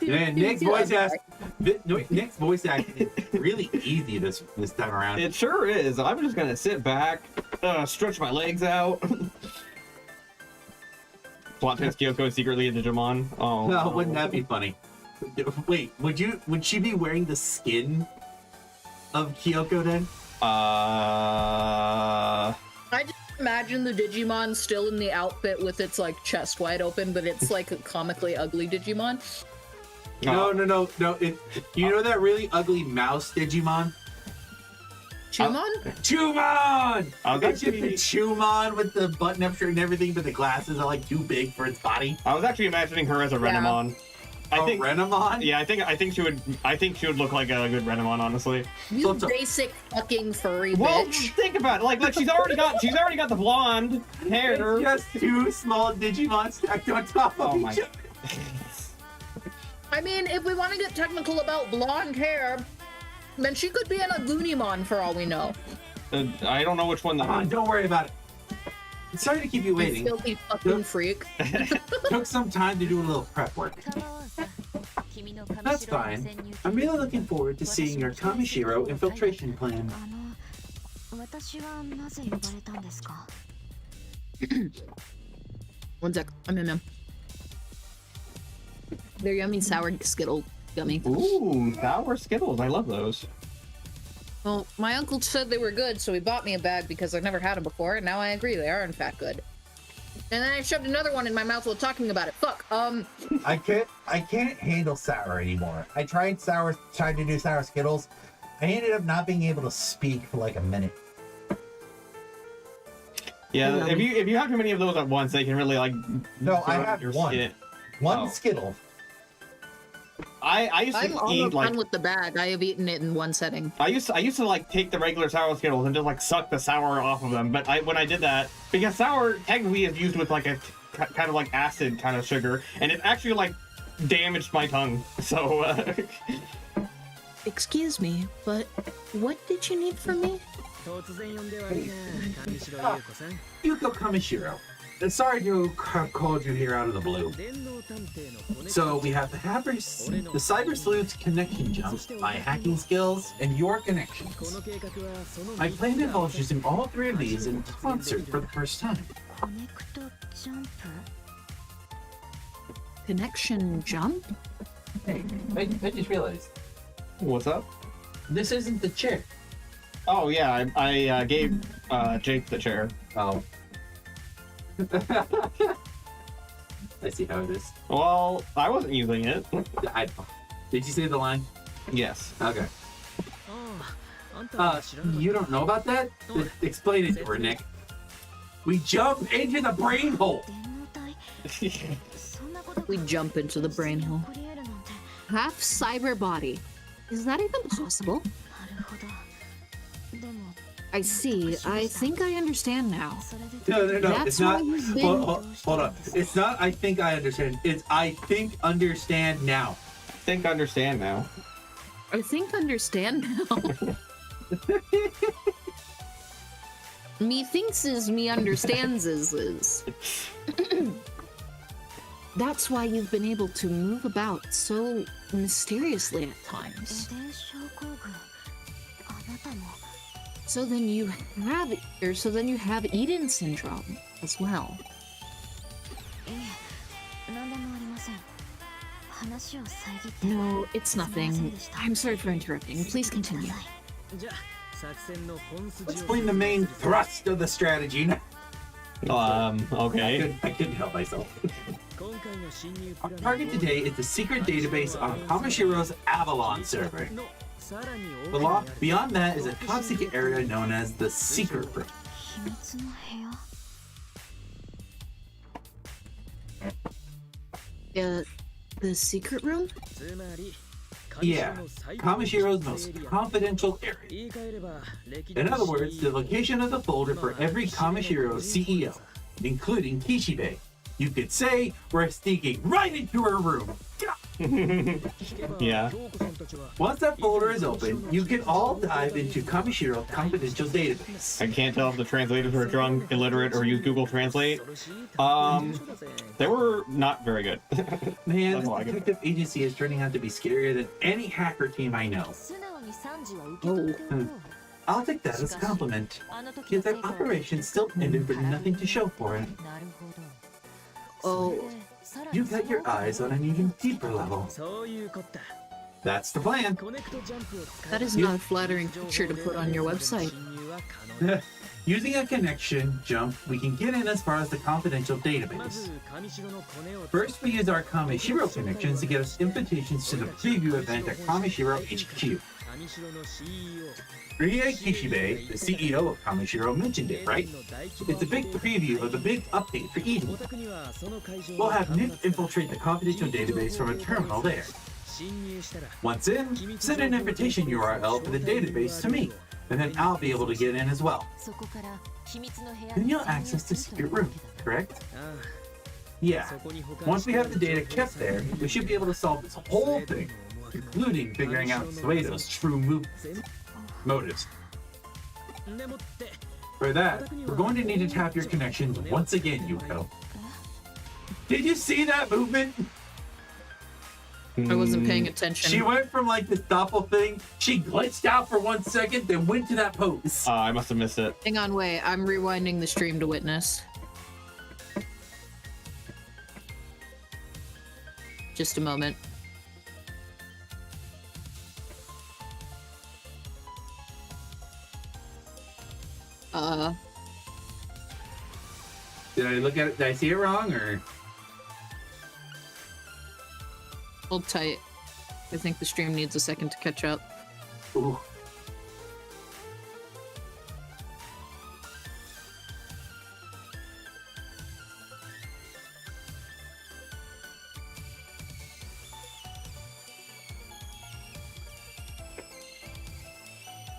Man, Nick's voice acting is really easy this time around. It sure is. I'm just gonna sit back, stretch my legs out. Plot twist: Kyoko is secretly a Digimon. Oh, No, wouldn't that be funny? Wait, would she be wearing the skin of Kyoko then? I just imagine the Digimon still in the outfit with its like chest wide open, but it's like a comically ugly Digimon. No. You know that really ugly mouse Digimon? Chumon? Chumon! I was It's just actually- the Chumon with the button-up shirt and everything, but the glasses are like too big for its body. I was actually imagining her as a Renamon. I think, Renamon? yeah, I think she would look like a good Renamon, honestly. You So- basic fucking furry Well, bitch. think about it. Like she's already got the blonde hair. It's just two small Digimon stacked on top of Oh my- each other. I mean, if we want to get technical about blonde hair, then she could be an Agunimon for all we know. I don't know which one Come on, don't worry about it. Sorry to keep you You waiting. filthy fucking freak. Took some time to do a little prep work. That's fine. I'm really looking forward to seeing your Kamishiro infiltration plan. One sec, I'm in them. They're yummy sour Skittle gummy. Ooh, sour Skittles. I love those. Well, my uncle said they were good, so he bought me a bag because I've never had them before, and now I agree they are in fact good. And then I shoved another one in my mouth while talking about it. Fuck. I can't handle sour anymore. I tried to do sour Skittles. I ended up not being able to speak for like a minute. Yeah, if you have too many of those at once, they can really like. No, I go have your one. skin. One Oh. Skittle. I used I'm to almost eat like done with the bag. I have eaten it in one setting. I used to like take the regular sour Skittles and just like suck the sour off of them. But when I did that, because sour technically is used with like a kind of like acid kind of sugar, and it actually like damaged my tongue. So Excuse me, but what did you need from me? Yuko Kamishiro. Sorry to have called you here out of the blue. So we have the Cyber Sleuth's connection jump, my hacking skills, and your connections. I plan to indulge using all three of these in concert for the first time. Connection jump? Hey, I just realized, what's up? this isn't the chair. Oh yeah, I gave Jake the chair. Oh. I see how it is. Well, I wasn't using it. Did you say the line? Yes. Okay. You don't know about that? Explain it to her, Nick. We jump into the brain hole. We jump into the brain hole. Half cyber body. Is that even possible? I see. I think I understand now. No. That's It's not. why you've been- Hold on. It's not. I think I understand. It's I think understand now. Think understand now. I think understand now. Me thinks is me understands is. That's why you've been able to move about so mysteriously at times. So then you have Eden syndrome as well. No, it's nothing. I'm sorry for interrupting. Please continue. Explain the main thrust of the strategy. Okay. I couldn't help myself. Our target today is the secret database on Kamashiro's Avalon server. Beyond that is a top secret area known as the Secret Room. The secret room? Yeah, Kamashiro's most confidential area. In other words, the location of the folder for every Kamashiro CEO, including Kishibe. You could say we're sneaking right into her room. Yeah. Once that folder is open, you can all dive into Kamashiro's confidential database. I can't tell if the translators were drunk, illiterate, or used Google Translate. They were not very good. Man, That's this all I get. detective agency is turning out to be scarier than any hacker team I know. I'll take that as a compliment. Yet their operation still ended with nothing to show for it. Oh, You got your eyes on an even deeper level. That's the plan. that is not a flattering picture to put on your website. Using a connection jump, we can get in as far as the confidential database. First, we use our Kamishiro connections to get us invitations to the preview event at Kamishiro HQ. Rie Kishibe, the CEO of Kamishiro, mentioned it, right? It's a big preview of the big update for Eden. We'll have Nick infiltrate the confidential database from a terminal there. Once in, send an invitation URL for the database to me, and then I'll be able to get in as well. Then you'll access the secret room, correct? Yeah. Once we have the data kept there, we should be able to solve this whole thing, including figuring out Suedo's true motives. For that, we're going to need to tap your connections once again, Yuko. Did you see that movement? I wasn't paying attention. She went from like this doppel thing, she glitched out for 1 second, then went to that pose. I must have missed it. Hang on, wait. I'm rewinding the stream to witness. Just a moment. Did I look at it? Did I see it wrong or? Hold tight. I think the stream needs a second to catch up. Ooh.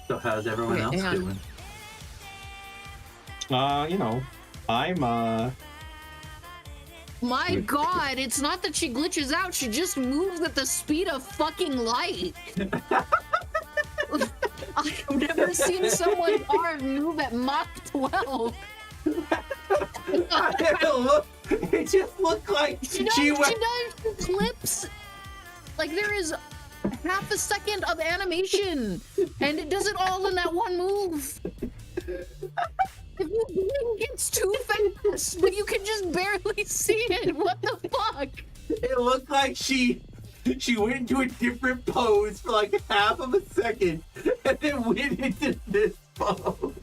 So how's everyone Okay, else hang on. doing? You know, I'm, My god, it's not that she glitches out, she just moves at the speed of fucking light. I've never seen someone's arm move at Mach 12. It just looked like She does clips. Like there is half a second of animation, and it does it all in that one move. If you blink, it's too fast, but you can just barely see it. What the fuck? It looked like she went into a different pose for like half of a second, and then went into this pose.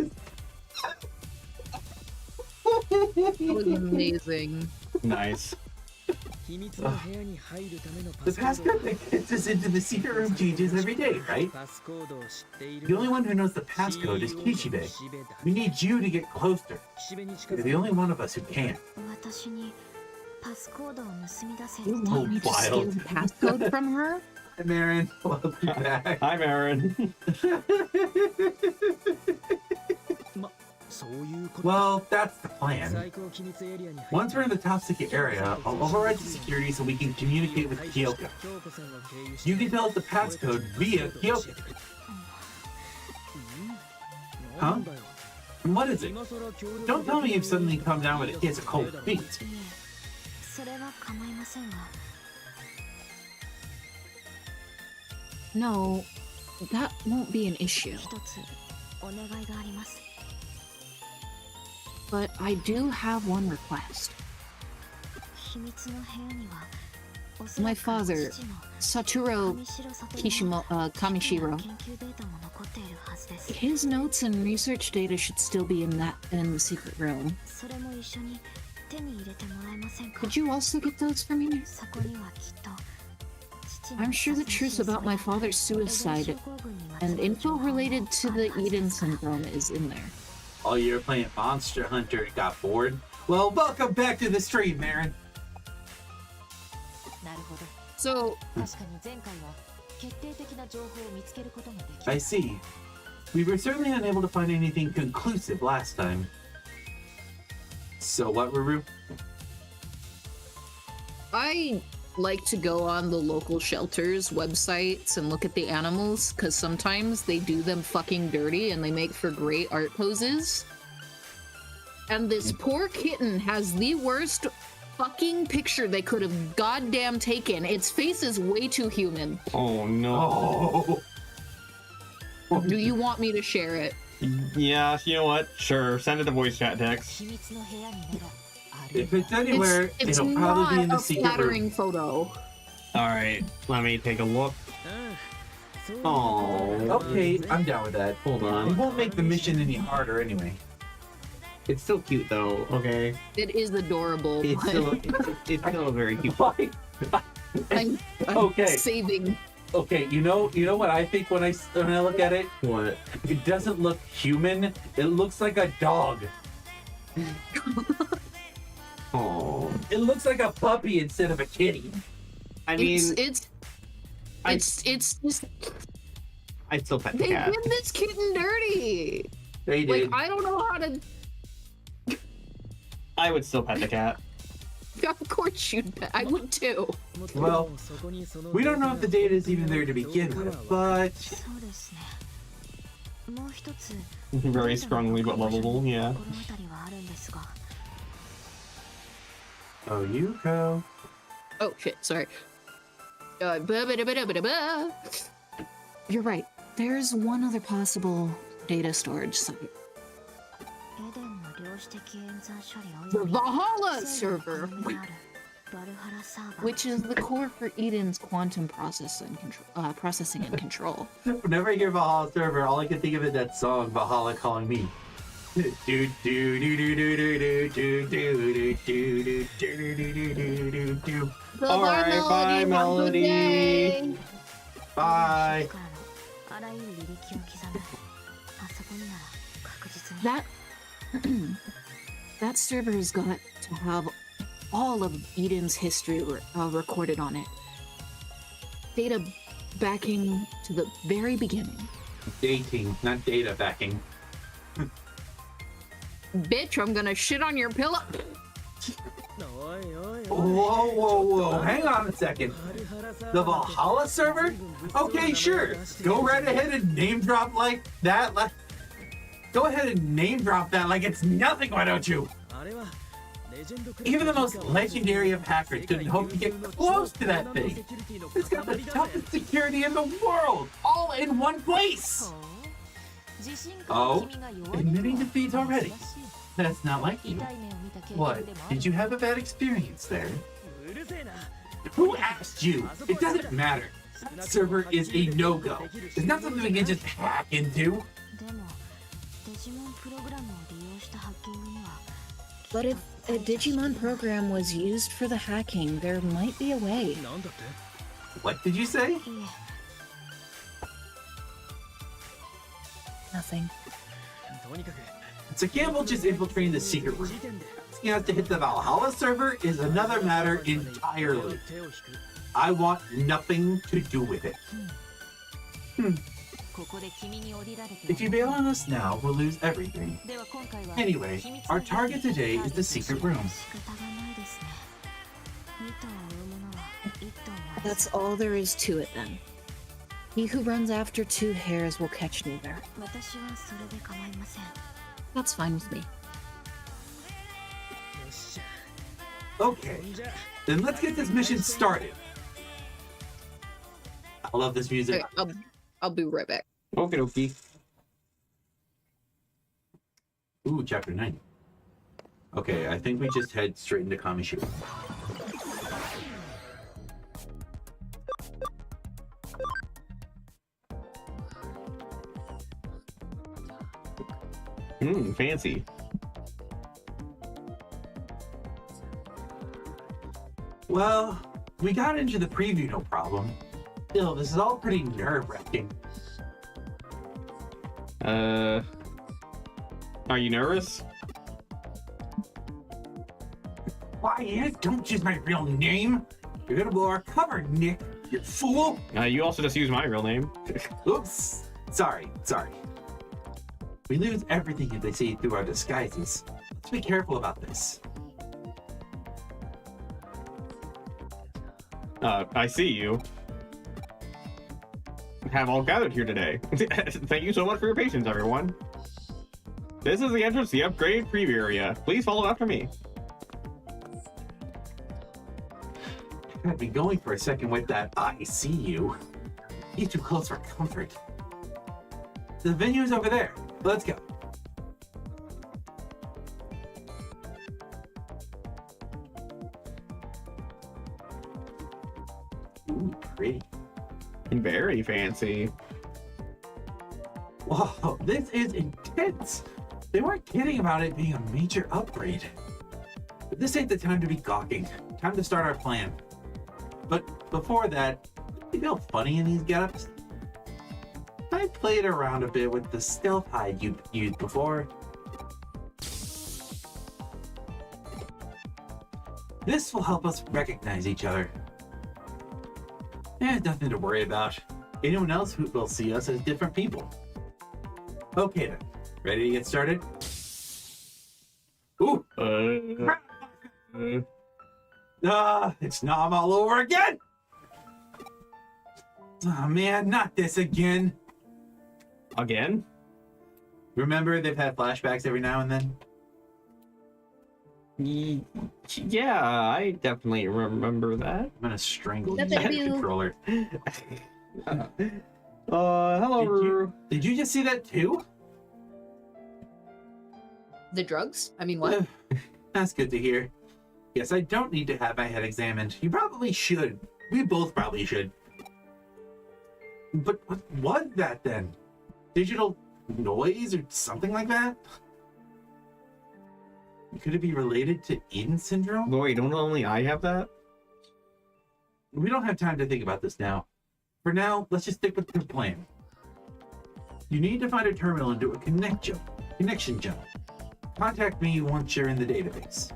That was amazing. nice. The passcode that gets us into the secret room changes every day, right? The only one who knows the passcode is Kishibe. We need you to get closer. You're the only one of us who can. You want me to steal wild. the passcode from her? Hi, Marin. Welcome back. Hi, Marin. Well, that's the plan. Once we're in the top secret area, I'll override the security so we can communicate with Kyoko. You can tell us the passcode via Kyoko. Huh? And what is it? Don't tell me you've suddenly come down with a case of cold feet. No, that won't be an issue. But I do have one request. My father, Satoru Kamishiro. His notes and research data should still be in the secret room. Could you also get those for me? I'm sure the truth about my father's suicide and info related to the Eden syndrome is in there. All year playing Monster Hunter and got bored? Well, welcome back to the stream, Marin. So, I see. We were certainly unable to find anything conclusive last time. So what, Ruru? I like to go on the local shelters websites and look at the animals, because sometimes they do them fucking dirty and they make for great art poses. And this poor kitten has the worst fucking picture they could have goddamn taken. Its face is way too human. Oh no. Oh. Do you want me to share it? Yeah, you know what? Sure, send it a voice chat text. If it's anywhere, it's it'll probably be in the not a secret flattering room. photo. Alright, let me take a look. Oh, Okay, I'm down with that. hold It on. won't make the mission any harder anyway. It's still cute though, okay? It is adorable. It's but still, it's still very cute. Why? I'm Okay. saving. Okay, you know what I think when I look at it? What? It doesn't look human. It looks like a dog. Oh, It looks like a puppy instead of a kitty. I mean, It's just I'd still pet the they cat. did this kitten dirty. They Like did. I don't know how to. I would still pet the cat. Of course you'd. I would too. Well, we don't know if the data is even there to begin with, but Very strongly but lovable, yeah. oh, you go. Oh shit! Sorry. You're right. There's one other possible data storage site. The Valhalla server, which is the core for Eden's quantum processing and control. Whenever I hear Valhalla server, all I can think of is that song Valhalla calling me. Do do do do do do do do do do do do. Alright, bye, Melody. Bye. That that server has got to have all of Eden's history recorded on it. Data backing to the very beginning. Dating, not data backing. Bitch, I'm gonna shit on your pillow. Whoa. Hang on a second. The Valhalla server? Okay, sure. Go right ahead and name drop like that. Go ahead and name drop that like it's nothing, why don't you? Even the most legendary of hackers couldn't hope to get close to that thing. It's got the toughest security in the world, all in one place. Oh, admitting defeat already. That's not like you. What? Did you have a bad experience there? Who asked you? It doesn't matter. That server is a no-go. It's not something we can just hack into. But if a Digimon program was used for the hacking, there might be a way. What did you say? Nothing. So Campbell just infiltrating the secret room. Asking us to hit the Valhalla server is another matter entirely. I want nothing to do with it. If you bail on us now, we'll lose everything. Anyway, our target today is the secret room. That's all there is to it then. He who runs after two hares will catch neither. That's fine with me. Okay, then let's get this mission started. I love this music. Okay, I'll be right back. Okie dokie. Ooh, chapter 9. Okay, I think we just head straight into Kamishiro. Fancy. Well, we got into the preview, no problem. Still, this is all pretty nerve-wracking. Are you nervous? Quiet, don't use my real name. You're gonna blow our cover, Nick, you fool. You also just used my real name. Oops. Sorry. We lose everything if they see through our disguises. Let's be careful about this. I see you have all gathered here today. Thank you so much for your patience, everyone. This is the entrance to the upgraded preview area. Please follow after me. I'd be going for a second with that I see you. He's too close for comfort. The venue's over there. Let's go. Ooh, pretty. Very fancy. Whoa, this is intense. They weren't kidding about it being a major upgrade. But this ain't the time to be gawking. Time to start our plan. But before that, you feel funny in these getups? I played around a bit with the stealth hide you used before. This will help us recognize each other. Nothing to worry about. Anyone else who will see us as different people. Okay then, ready to get started? Ooh! It's Nom all over again! Oh man, not this again. Again? Remember they've had flashbacks every now and then? Yeah, I definitely remember that. I'm gonna strangle That's you, a view. controller. Hello, Ruru. Did you just see that too? The drugs? I mean, what? That's good to hear. Yes, I don't need to have my head examined. You probably should. We both probably should. But what was that then? Digital noise or something like that? Could it be related to Eden syndrome? Wait, don't only I have that? We don't have time to think about this now. For now, let's just stick with the plan. You need to find a terminal and do a connection jump. Contact me once you're in the database.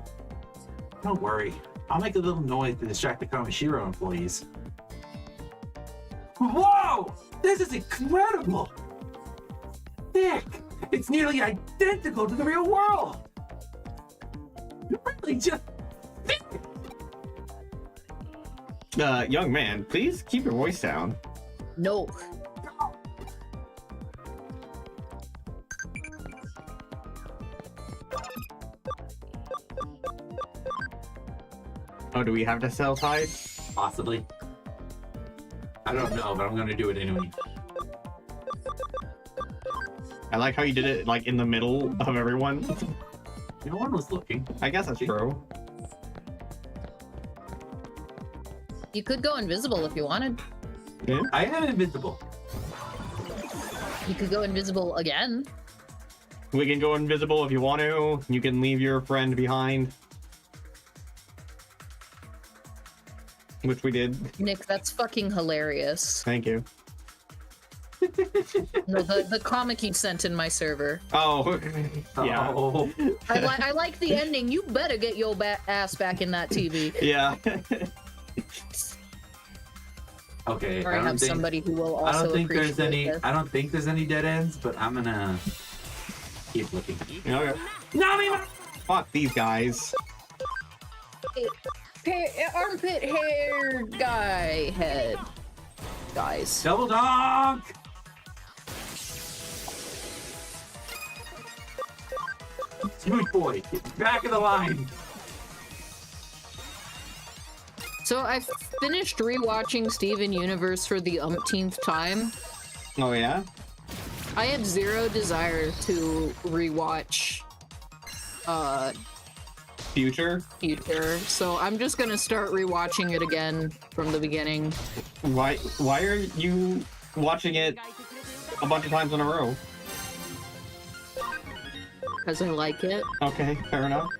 Don't worry, I'll make a little noise to distract the Kamishiro employees. Whoa! This is incredible! Nick, it's nearly identical to the real world! You really just... Young man, please keep your voice down. No. Oh, do we have to sell hide? Possibly. I don't know, but I'm gonna do it anyway. I like how you did it, like, in the middle of everyone. No one was looking. I guess that's true. You could go invisible if you wanted. Yeah. I am invisible. You could go invisible again. We can go invisible if you want to. You can leave your friend behind. Which we did. Nick, that's fucking hilarious. Thank you. No, the comic you sent in my server. Oh, yeah. Oh. I like the ending. You better get your ass back in that TV. Yeah. Okay. Or I have somebody who will also I don't think there's appreciate any. this. I don't think there's any dead ends, but I'm gonna keep looking. Okay. No, Fuck these guys. Armpit hair guy head. Guys. double donk. Smooth boy, get back of the line. So I finished rewatching Steven Universe for the umpteenth time. Oh, yeah? I have zero desire to rewatch Future? Future, so I'm just gonna start rewatching it again from the beginning. Why are you watching it a bunch of times in a row? because I like it. Okay, fair enough.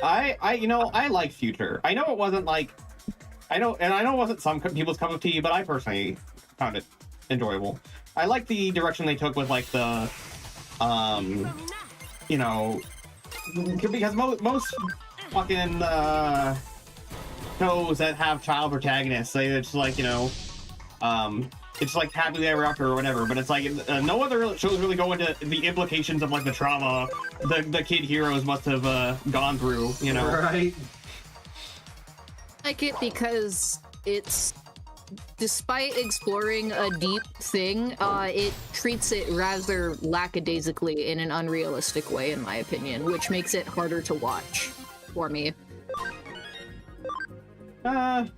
I like Future. I know it wasn't like, I know it wasn't some people's cup of tea, but I personally found it enjoyable. I like the direction they took with like the, you know, because most fucking shows that have child protagonists, it's like, you know, it's like Happily Ever After or whatever, but it's like no other shows really go into the implications of like the trauma the kid heroes must have gone through, you know. Right. I like it because it's, despite exploring a deep thing, it treats it rather lackadaisically in an unrealistic way, in my opinion, which makes it harder to watch for me. I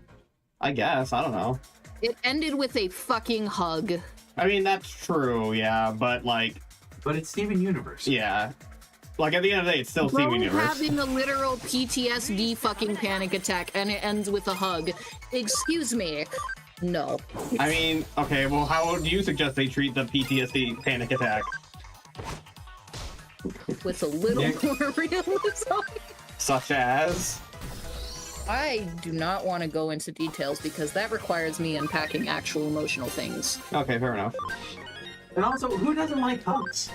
guess, I don't know. It ended with a fucking hug. I mean, that's true, yeah, but like... But it's Steven Universe. Yeah. Like, at the end of the day, it's still Steven Universe. Having a literal PTSD fucking panic attack and it ends with a hug. Excuse me. No. I mean, okay, well, how do you suggest they treat the PTSD panic attack? With a little more realism. Such as? I do not want to go into details because that requires me unpacking actual emotional things. Okay, fair enough. And also, who doesn't like hugs?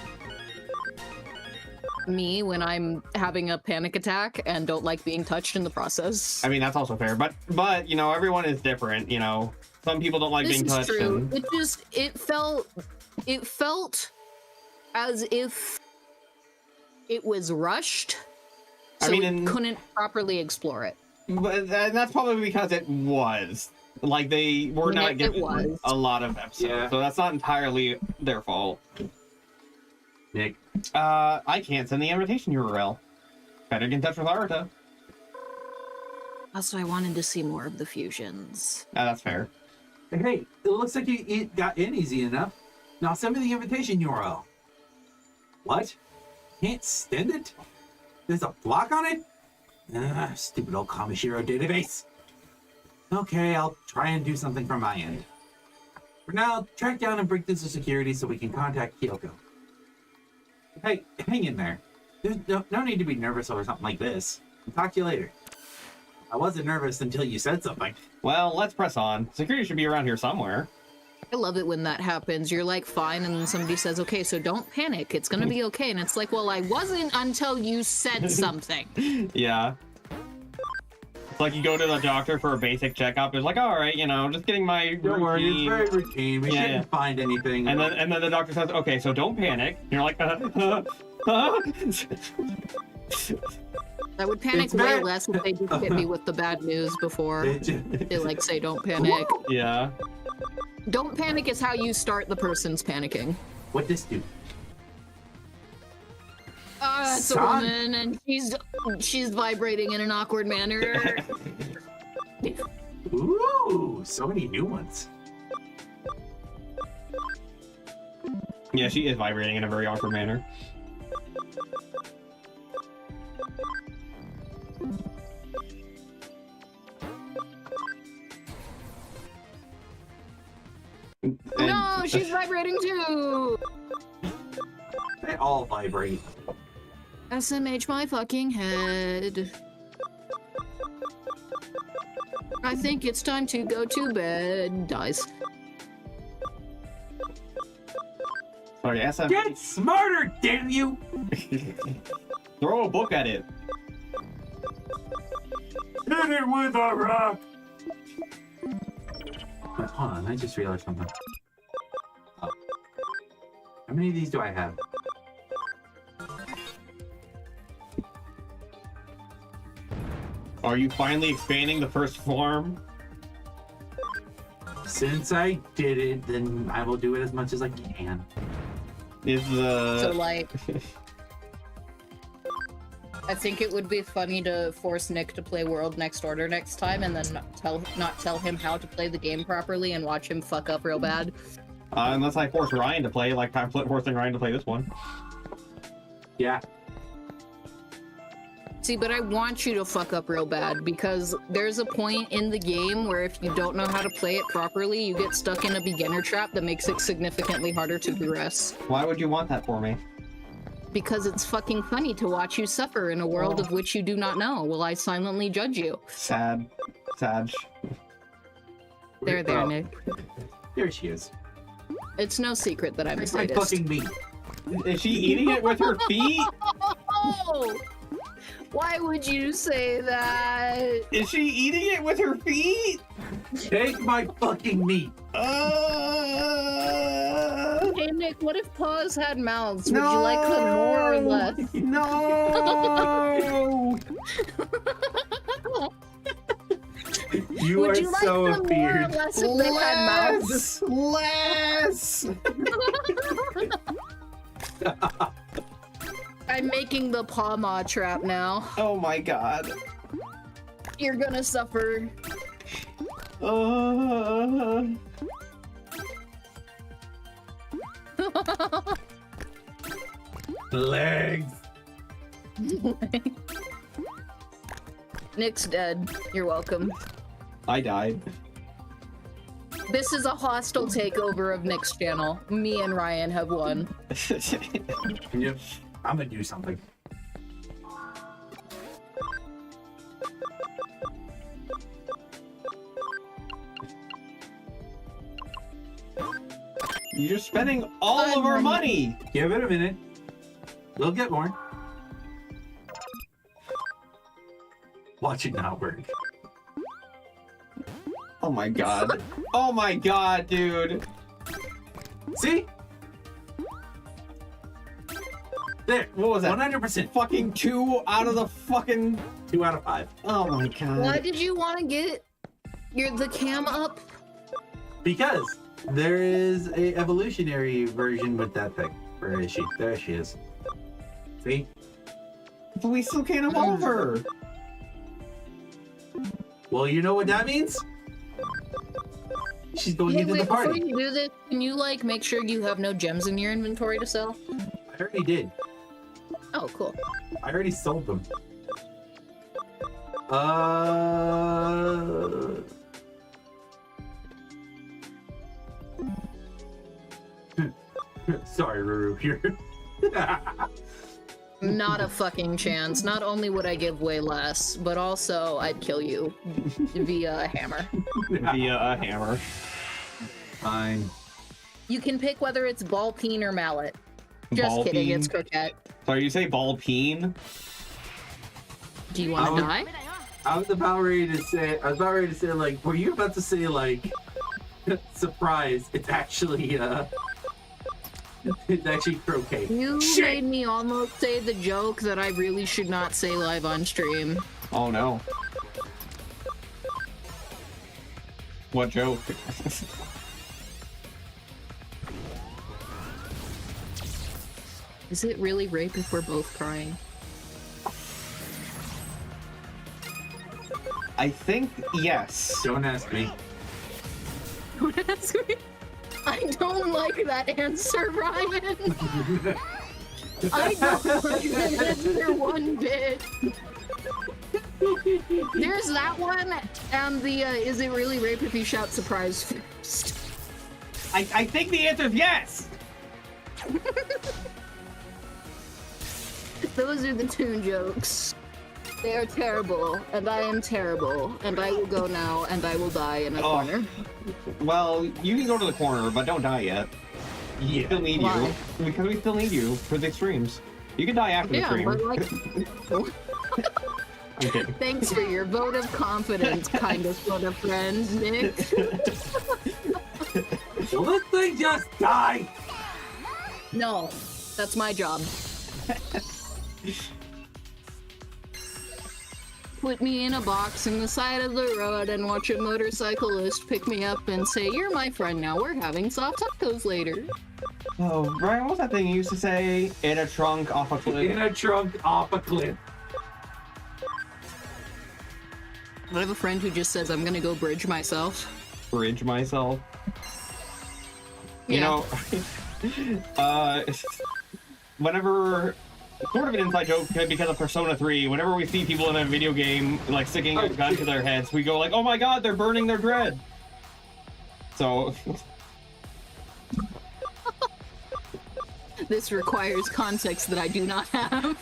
Me, when I'm having a panic attack and don't like being touched in the process. I mean, that's also fair, but you know, everyone is different, you know. Some people don't like This being is touched. true. And... It felt as if it was rushed, so I mean, it couldn't properly explore it. But that's probably because it was. Like, they were not given a lot of episodes, so that's not entirely their fault. Nick? I can't send the invitation URL. Better get in touch with Arata. Also, I wanted to see more of the fusions. That's fair. Hey, it looks like you got in easy enough. Now send me the invitation URL. What? Can't send it? There's a block on it? Stupid old Kamishiro database. Okay, I'll try and do something from my end. For now, track down and break this to security so we can contact Kyoko. Hey, hang in there. There's no need to be nervous over something like this. I'll talk to you later. I wasn't nervous until you said something. Well, let's press on. Security should be around here somewhere. I love it when that happens. You're like, fine, and then somebody says, okay, so don't panic. It's gonna be okay. And it's like, well, I wasn't until you said something. Yeah. It's like you go to the doctor for a basic checkup. It's like, all right, you know, just getting my Don't worry, it's very routine. We shouldn't find anything. And then the doctor says, okay, so don't panic. And you're like, I would panic way less if they just hit me with the bad news before they like say don't panic. Yeah. Don't panic is how you start the person's panicking. What this do? It's a woman and she's vibrating in an awkward manner. Ooh, so many new ones. Yeah, she is vibrating in a very awkward manner. No, she's vibrating too! They all vibrate. SMH my fucking head. I think it's time to go to bed. Dies. Sorry, SM. Get smarter, damn you! Throw a book at it. Hit it with a rock! Hold on, I just realized something. Oh. How many of these do I have? Are you finally expanding the first form? Since I did it, then I will do it as much as I can. Is So like, I think it would be funny to force Nick to play World Next Order next time, and then not tell him how to play the game properly, and watch him fuck up real bad. Unless I force Ryan to play, like I'm forcing Ryan to play this one. Yeah. See, but I want you to fuck up real bad because there's a point in the game where if you don't know how to play it properly, you get stuck in a beginner trap that makes it significantly harder to progress. Why would you want that for me? Because it's fucking funny to watch you suffer in a world of which you do not know while I silently judge you. Sad. Sad. There, Nick. Here she is. It's no secret that I'm a It's my sadist. fucking meat. Is she eating it with her feet? Oh! Why would you say that? Is she eating it with her feet? Take my fucking meat. Hey Nick, what if paws had mouths? Would you like them more or less? No! You Would are you like so them more or appeared. less if they had mouths? Less! I'm making the paw maw trap now. Oh my god. You're gonna suffer. Legs. Nick's dead. You're welcome. I died. This is a hostile takeover of Nick's channel. Me and Ryan have won. Yep. I'm gonna do something. You're spending all of our money! Give it a minute. We'll get more. Watch it not work. Oh my god. Oh my god, dude. See? There. What was that? 100%. Fucking 2 out of the fucking... 2 out of 5. Oh my god. Why did you want to get the cam up? Because there is a evolutionary version with that thing. Where is she? There she is. See? But we still can't evolve her. Well, you know what that means? She's going Hey, into wait, the before party. you do this, can you like make sure you have no gems in your inventory to sell? I already did. Oh, cool. I already sold them. Sorry, Ruru. Here. Not a fucking chance. Not only would I give way less, but also I'd kill you via a hammer. Via a hammer. Fine. You can pick whether it's ball peen or mallet. Just Ball kidding, peen? it's croquette. Sorry, you say ball peen? Do you want to die? I was about ready to say. Like, were you about to say like, surprise? It's actually it's actually croquet. You Shit! made me almost say the joke that I really should not say live on stream. Oh no. What joke? Is it really rape if we're both crying? I think yes. Don't ask me. Don't ask me. I don't like that answer, Ryan. I don't like that answer one bit. There's that one, and the is it really rape if you shout surprise first? I think the answer is yes! Those are the two jokes. They are terrible, and I am terrible, and I will go now, and I will die in a corner. Well, you can go to the corner, but don't die yet. We still need Why? you. Because we still need you for the streams. You can die after the Yeah, stream. but like, I'm kidding. thanks for your vote of confidence, kind of sort of friend, Nick. Will this thing just die? No, that's my job. Put me in a box in the side of the road and watch a motorcyclist pick me up and say, "You're my friend now, we're having soft tacos later." Oh, Brian, what was that thing you used to say? In a trunk off a cliff. In a trunk off a cliff. I have a friend who just says, "I'm gonna go bridge myself." Bridge myself. You Yeah. know, whenever sort of an inside joke because of Persona 3. Whenever we see people in a video game like sticking a gun to their heads, we go like, "Oh my God, they're burning their dread." So. This requires context that I do not have.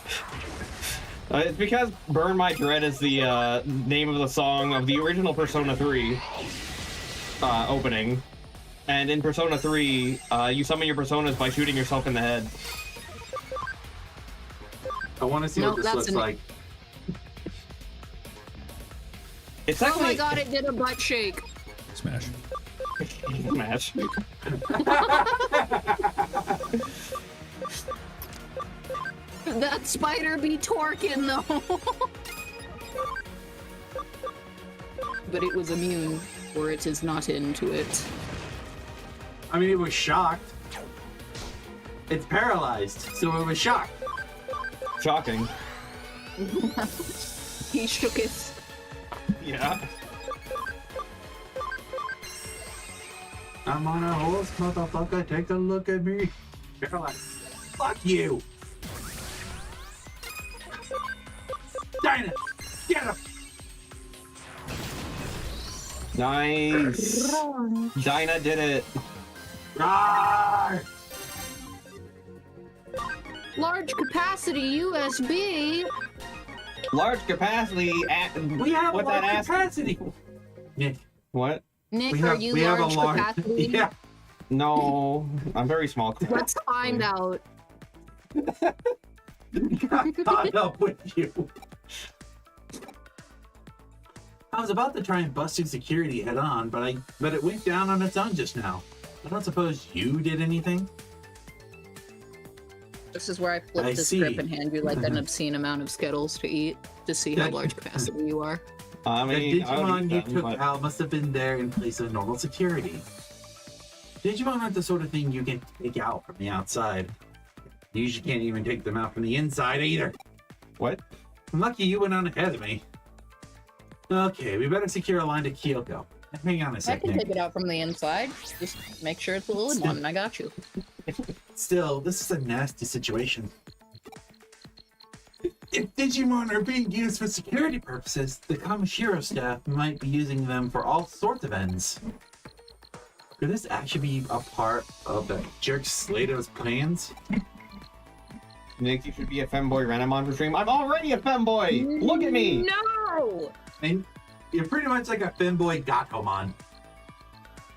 It's because "Burn My Dread" is the name of the song of the original Persona 3 opening. And in Persona 3, you summon your personas by shooting yourself in the head. I want to see what this looks like. It's Oh actually... my God, it did a butt shake. Smash. Smash. That spider be twerking though. But it was immune, or it is not into it. I mean, it was shocked. It's paralyzed, so it was shocked. Shocking. He shook his. Yeah. I'm on a horse, motherfucker. Take a look at me. Paralyzed. Fuck you. Dinah, get him. Nice. Dinah did it. Rawr! Large capacity USB. Large capacity. We have What's a large that ask? capacity. Nick, What? Nick, are you large capacity? Yeah. No, I'm very small. Let's find out. Got caught up with you. I was about to try and bust through security head on, but it went down on its own just now. I don't suppose you did anything? This is where I flip I the see. script and hand you like an obscene amount of Skittles to eat to see how That- large capacity you are. I The mean, I Digimon would you eat them, took but- out must have been there in place of normal security. Digimon aren't the sort of thing you can take out from the outside. You usually can't even take them out from the inside either. What? I'm lucky you went on ahead of me. Okay, we better secure a line to Kyoko. Hang on a I second. can take it out from the inside. Just make sure it's a little one, and I got you. Still, this is a nasty situation. If Digimon are being used for security purposes, the Kamishiro staff might be using them for all sorts of ends. Could this actually be a part of the jerk Slato's plans? Nick, you should be a femboy Renamon for stream. I'm already a femboy! Look at me! No! And you're pretty much like a femboy Gatomon.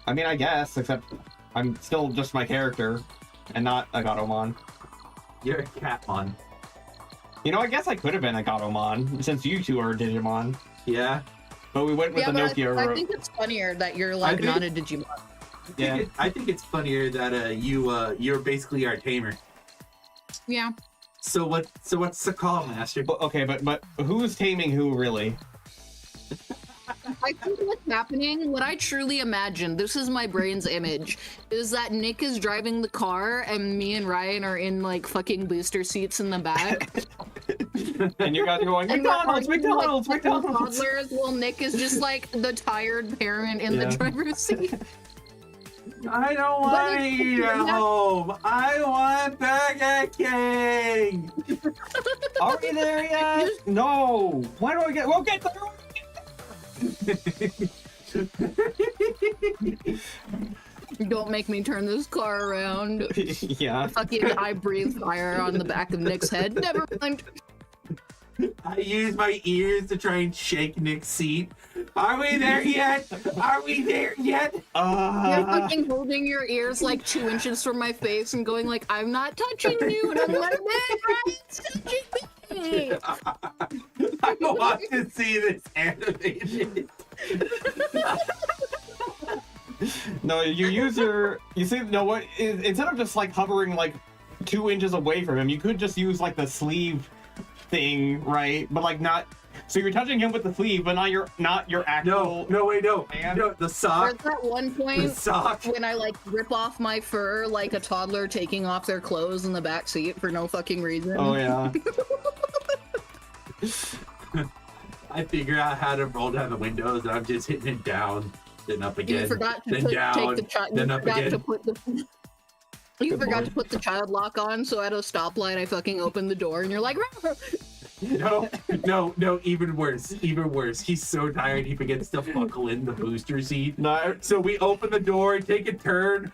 I mean, I guess, except I'm still just my character and not a Gatomon. You're a Catmon. You know, I guess I could have been a Gatomon, since you two are Digimon. Yeah. But we went with Yeah, the but Nokia I route. think it's funnier that you're like think- not a Digimon. Yeah. I think it's funnier that you're basically our tamer. Yeah. So what's the call, Master? But, okay, but who's taming who, really? I think what's happening, what I truly imagine, this is my brain's image, is that Nick is driving the car and me and Ryan are in like fucking booster seats in the back. And you guys are going, And we're McDonald's, arguing McDonald's, like fucking McDonald's! toddlers, while Nick is just like the tired parent in the Yeah. driver's seat. I don't want to eat at home. I want Burger King. Are we there yet? No! Why do I get... We'll get there! Don't make me turn this car around. Yeah. Fucking I breathe fire on the back of Nick's head. Never mind. I use my ears to try and shake Nick's seat. Are we there yet? Are we there yet? You're fucking holding your ears like 2 inches from my face and going like, I'm not touching you, and I'm like, Ryan's touching me. I want to see this animated. No, you use your... You see, no, what? Instead of just, like, hovering, like, 2 inches away from him, you could just use, like, the sleeve thing, right? But, like, not... So you're touching him with the sleeve, but not your actual... No, wait, no. hand. No, the There's sock. that one The point sock. when I like rip off my fur like a toddler taking off their clothes in the back seat for no fucking reason. Oh, yeah. I figure out how to roll down the windows, and I'm just hitting it down, then up again, You forgot to then down, take the then up again. to put the You Good forgot lord. to put the child lock on, so at a stoplight I fucking opened the door and you're like, No, even worse. He's so tired he forgets to buckle in the booster seat. No, So we open the door, take a turn.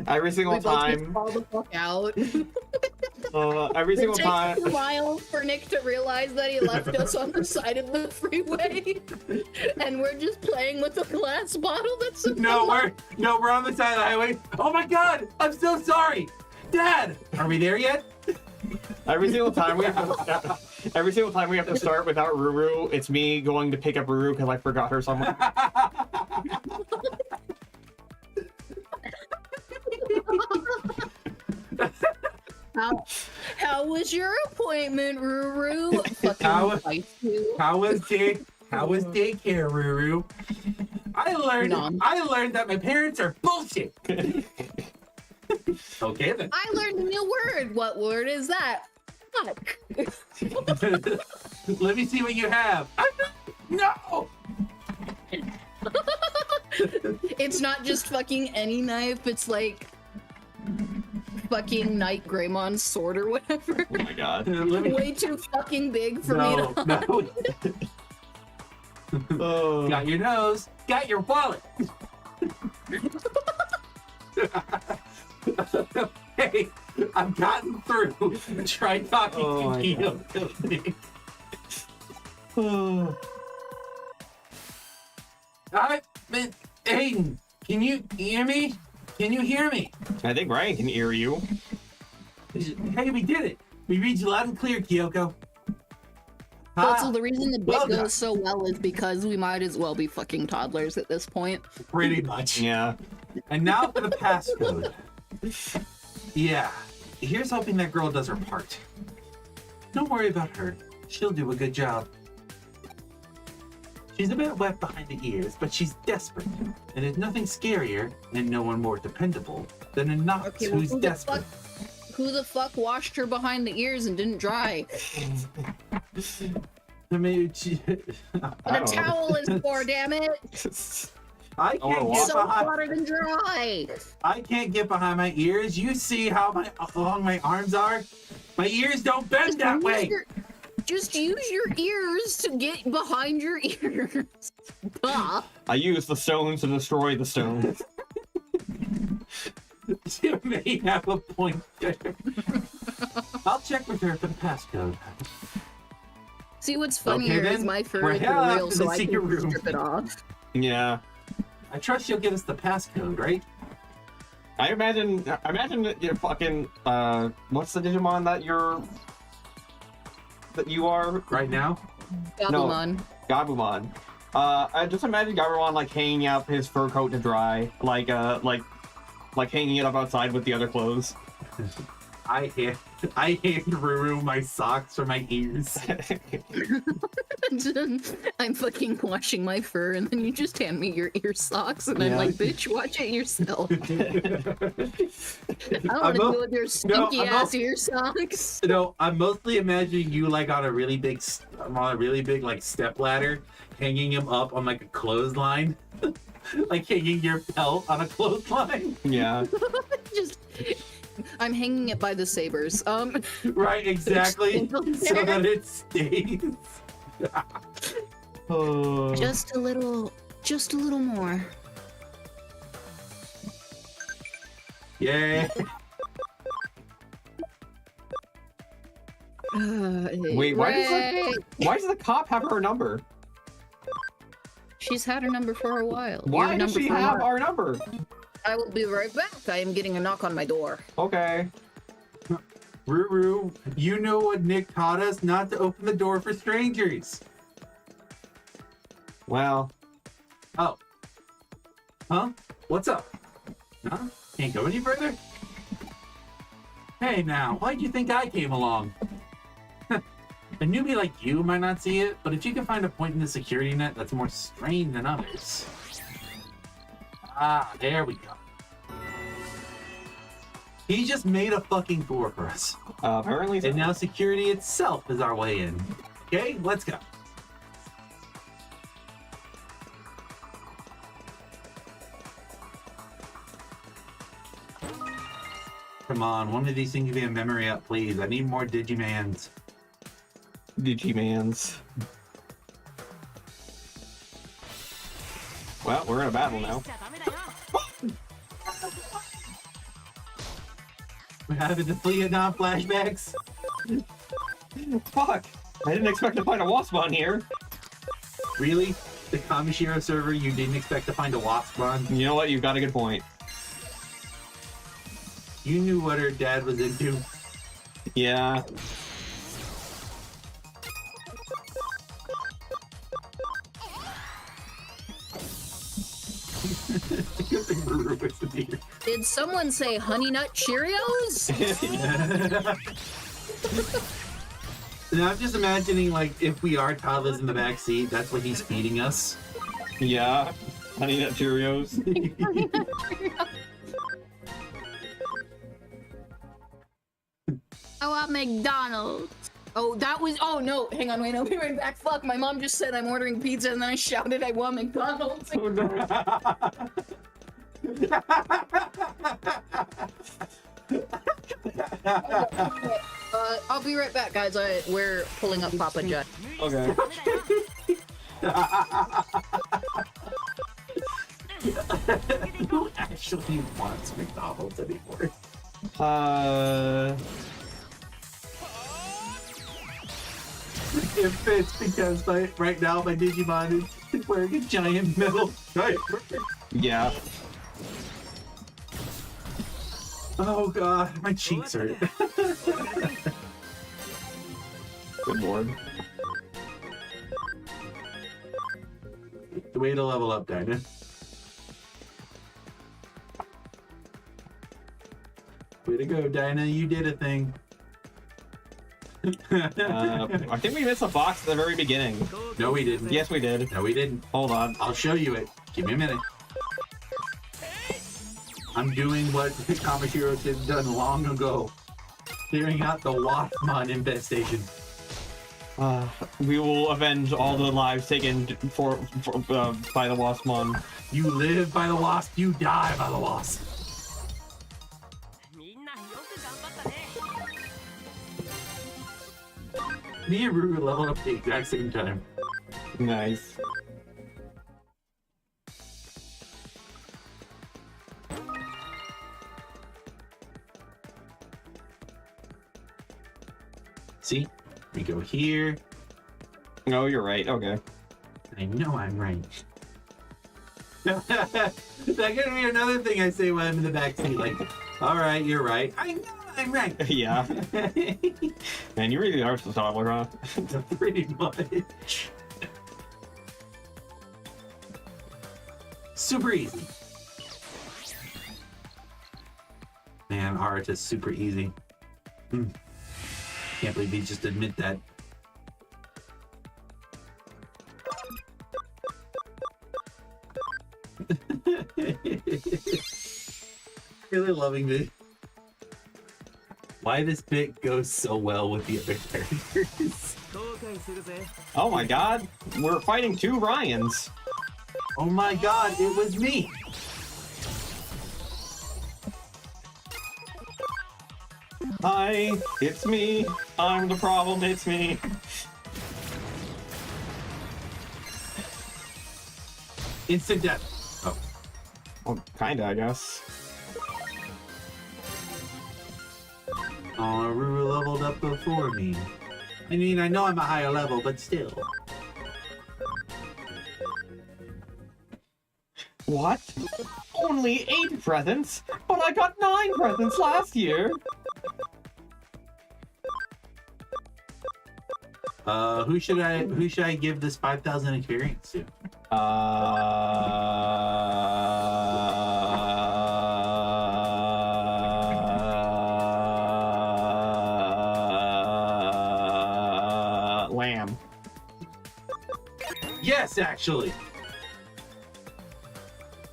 every single we both just time. fall the fuck out. Every It single takes time. a while for Nick to realize that he left us on the side of the freeway, and we're just playing with a glass bottle that's in No, the we're on the side of the highway. Oh my god, I'm so sorry. Dad, are we there yet? Every single time we have to start without Ruru, it's me going to pick up Ruru because I forgot her somewhere. How was your appointment, Ruru? Fucking How- fight you. How was daycare, Ruru? I learned that my parents are bullshit. Okay then. I learned a new word. What word is that? Fuck. Let me see what you have. No. It's not just fucking any knife, it's like fucking Knight Greymon's sword or whatever. Oh my god. Let me. Way too fucking big for me No, to. no. Oh. Got your nose. Got your wallet. Hey, I've gotten through. Try talking Oh my to God. Kyo. Oh. Aiden, can you hear me? Can you hear me? I think Ryan can hear you. Hey, we did it. We read you loud and clear, Kyoko. Also, the reason the bit well done. goes so well is because we might as well be fucking toddlers at this point. Pretty much. Yeah. And now for the passcode. Yeah, here's hoping that girl does her part. Don't worry about her. She'll do a good job. She's a bit wet behind the ears, but she's desperate. And there's nothing scarier and no one more dependable than a Nox Okay, well, who's desperate. Who the fuck washed her behind the ears and didn't dry? I mean, The towel is for, damn it! I wanna can't walk. get So behind. water than dry. I can't get behind my ears. You see how long my arms are? My ears don't bend that way. Just use your ears to get behind your ears. Duh. I use the stones to destroy the stones. You may have a point there. I'll check with her for the passcode. See, what's funnier Okay, is then, my fur we're is heading out real, to so the I secret can room. strip it off. Yeah. I trust you'll give us the passcode, right? I imagine that you're fucking what's the Digimon that you are Right now? Gabumon. Gabumon. I just imagine Gabumon like hanging up his fur coat to dry, like hanging it up outside with the other clothes. I hand Ruru my socks for my ears. I'm fucking washing my fur, and then you just hand me your ear socks, and I'm Yeah. like, bitch, watch it yourself. I don't I'm want to mo- deal with your stinky I'm ass mo- ear socks. No, I'm mostly imagining you like on a really big like step ladder, hanging him up on like a clothesline, like hanging your pelt on a clothesline. Yeah. Just, I'm hanging it by the sabers. Right, exactly. So that it stays. Oh. just a little more. Yeah. Wait, why does the cop have her number? She's had her number for a while. Why Your does number she for a have while. our number? I will be right back. I am getting a knock on my door. Okay. Ruru, you know what Nick taught us? Not to open the door for strangers. Well, Oh. Huh? What's up? Huh? Can't go any further? Hey now, why'd you think I came along? A newbie like you might not see it, but if you can find a point in the security net that's more strained than others. Ah, there we go. He just made a fucking door for us. apparently. And now security itself is our way in. Okay, let's go. Come on, one of these things be a memory up, please. I need more Digimans. Digimans. Well, we're in a battle now. We're having the Vietnam flashbacks. Fuck! I didn't expect to find a wasp on here. Really? The Kamishiro server, you didn't expect to find a wasp on? You know what? You've got a good point. You knew what her dad was into. Yeah. Did someone say Honey Nut Cheerios? And I'm just imagining, like, if we are toddlers in the back seat, that's what he's feeding us. Yeah. Honey Nut Cheerios. I want McDonald's. Oh, that was. Oh no! Hang on, wait, I'll be right back. Fuck! My mom just said I'm ordering pizza, and then I shouted I want McDonald's. Oh, no. I'll be right back, guys. We're pulling up Papa Judd. Okay. Who actually wants McDonald's anymore? If it's because right now my Digimon is wearing a giant metal diaper. Yeah. Oh god, my cheeks hurt. Good lord. The way to level up, Dinah. Way to go, Dinah. You did a thing. I think we missed a box at the very beginning. No, we didn't. Yes, we did. No, we didn't. Hold on. I'll show you it. Give me a minute. I'm doing what Kamishiro had done long ago. Clearing out the Waspmon infestation. We will avenge all the lives taken by the Waspmon. You live by the wasp, you die by the wasp. Me and Ruru leveled up at the exact same time. Nice. See? We go here. No, you're right. Okay. I know I'm right. That's gonna be another thing I say when I'm in the back seat. Like, alright, you're right. I know I'm right. Yeah. Man, you really are the toddler, huh? Pretty much. Super easy. Man, art is super easy. Can't believe he just admit that. Really loving me. Why this bit goes so well with the other characters. Oh my god, we're fighting two Ryans. Oh my god, it was me! Hi, it's me. I'm the problem, it's me. Instant death. Oh. Well, kinda, I guess. Oh, Ruru leveled up before me. I mean, I know I'm a higher level, but still. What? Only 8 presents? But I got 9 presents last year! Who should I give this 5,000 experience to? Lamb. Yes, actually!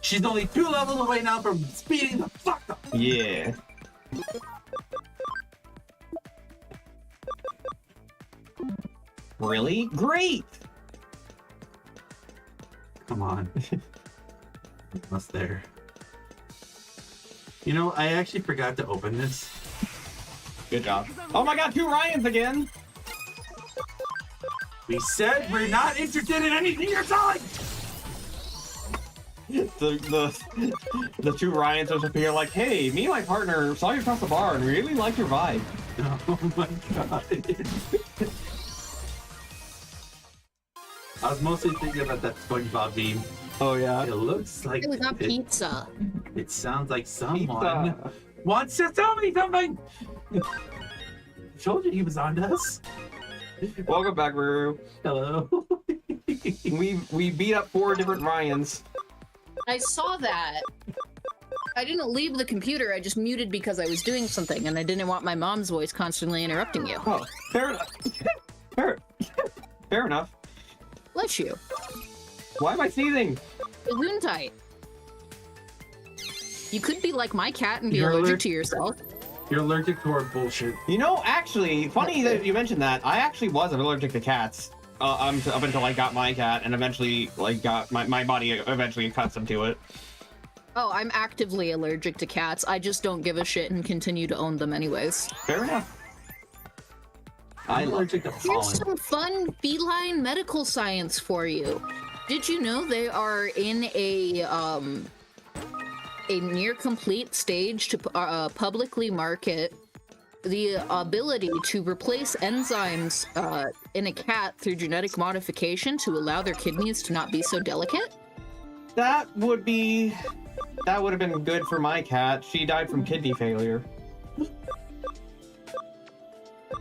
She's only 2 levels away now from speeding the fuck up! Yeah. Really? Great! Come on. Almost there. You know, I actually forgot to open this. Good job. Oh my god, 2 Ryans again! We said we're not interested in anything you're selling! The 2 Ryans just appear like, hey, me and my partner saw you across the bar and really liked your vibe. Oh my god. I was mostly thinking about that SpongeBob meme. Oh yeah. It looks like Hey, we got pizza. It sounds like someone Pizza. wants to tell me something. I told you he was on to us. Welcome back, Ruru. Hello. We beat up 4 different Ryans. I saw that. I didn't leave the computer, I just muted because I was doing something and I didn't want my mom's voice constantly interrupting you. Oh, fair enough. Fair enough. Bless you. Why am I sneezing? Gesundheit. You could be like my cat and be You're allergic allergic- to yourself. You're allergic to our bullshit. You know, actually, funny that you mentioned that. I actually was allergic to cats. Up until I got my cat, and eventually, like, got my body eventually accustomed to it. Oh, I'm actively allergic to cats. I just don't give a shit and continue to own them anyways. Fair enough. I'm allergic to Here's pollen. some fun feline medical science for you. Did you know they are in a near complete stage to publicly market the ability to replace enzymes in a cat through genetic modification to allow their kidneys to not be so delicate? That would have been good for my cat. She died from kidney failure.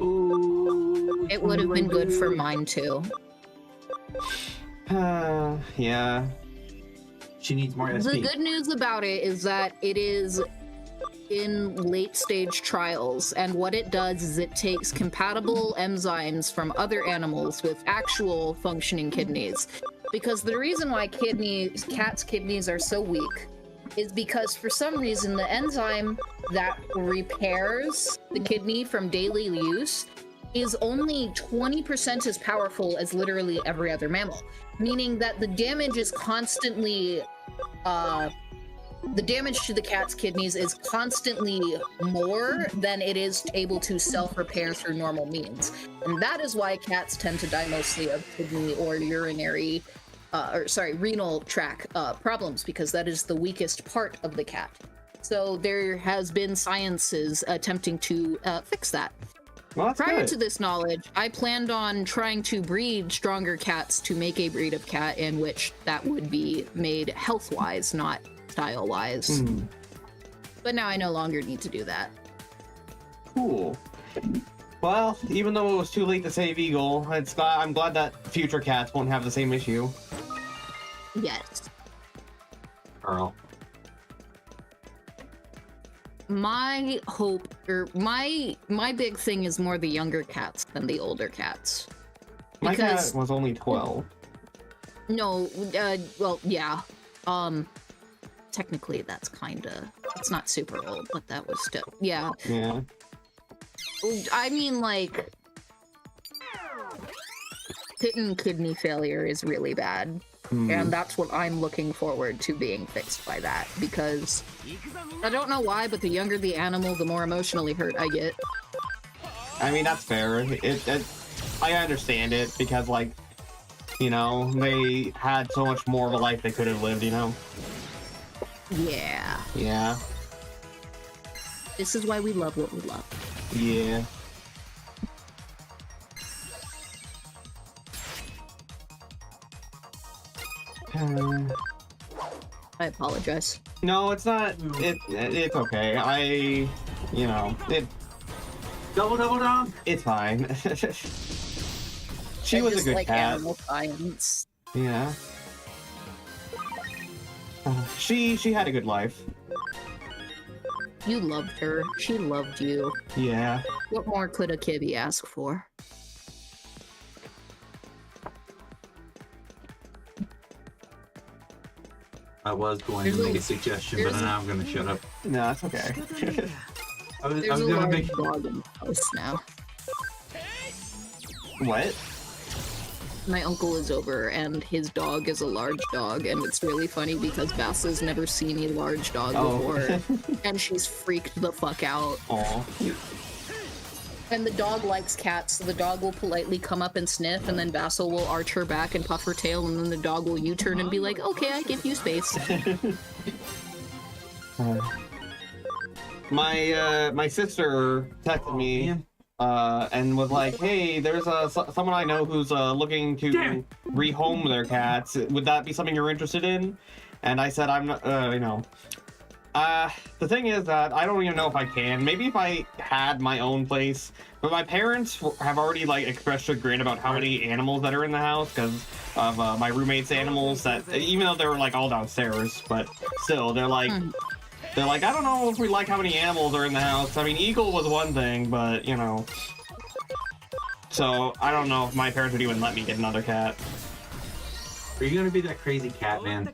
Ooh, It would have been good for mine too. Yeah. She needs more The SP. good news about it is that it is in late stage trials, and what it does is it takes compatible enzymes from other animals with actual functioning kidneys. Because the reason why cats' kidneys are so weak is because for some reason the enzyme that repairs the kidney from daily use is only 20% as powerful as literally every other mammal, meaning that the damage is constantly the damage to the cat's kidneys is constantly more than it is able to self-repair through normal means. And that is why cats tend to die mostly of kidney or urinary, renal tract problems, because that is the weakest part of the cat. So there has been sciences attempting to fix that. Well, that's Prior good. to this knowledge, I planned on trying to breed stronger cats to make a breed of cat in which that would be made health-wise, not style-wise. Hmm. But now I no longer need to do that. Cool. Well, even though it was too late to save Eagle, I'm glad that future cats won't have the same issue. Yes. Earl. My hope, or my big thing is more the younger cats than the older cats. My Because- cat was only 12. No, well, yeah. Technically that's it's not super old, but that was still, yeah. Yeah. I mean, like, kidney failure is really bad. Hmm. And that's what I'm looking forward to being fixed by that, because I don't know why, but the younger the animal, the more emotionally hurt I get. I mean, that's fair. I understand it because, like, you know, they had so much more of a life they could have lived, you know? Yeah. Yeah. This is why we love what we love. Yeah. I apologize. No, it's not. It's okay. Double down. It's fine. She I was a just good like cat. animal science. Yeah. She had a good life. You loved her. She loved you. Yeah. What more could a kibby ask for? I was going to make a suggestion, but now I'm going to shut up. No, that's okay. I was There's a going to large make. dog in the house now. What? my uncle is over, and his dog is a large dog, and it's really funny because Basil's never seen a large dog before, and she's freaked the fuck out. Aw. And the dog likes cats, so the dog will politely come up and sniff, and then Basil will arch her back and puff her tail, and then the dog will U-turn and be like, okay, I give you space. My sister texted me and was like, "Hey, there's someone I know who's looking to rehome their cats. Would that be something you're interested in?" And I said, "I'm not, you know." The thing is that I don't even know if I can. Maybe if I had my own place. But my parents have already like expressed chagrin about how many animals that are in the house because of my roommate's animals. That even though they were like all downstairs, but still they're like. They're like, I don't know if we like how many animals are in the house. I mean, Eagle was one thing, but, you know. So, I don't know if my parents would even let me get another cat. Are you gonna be that crazy cat, man?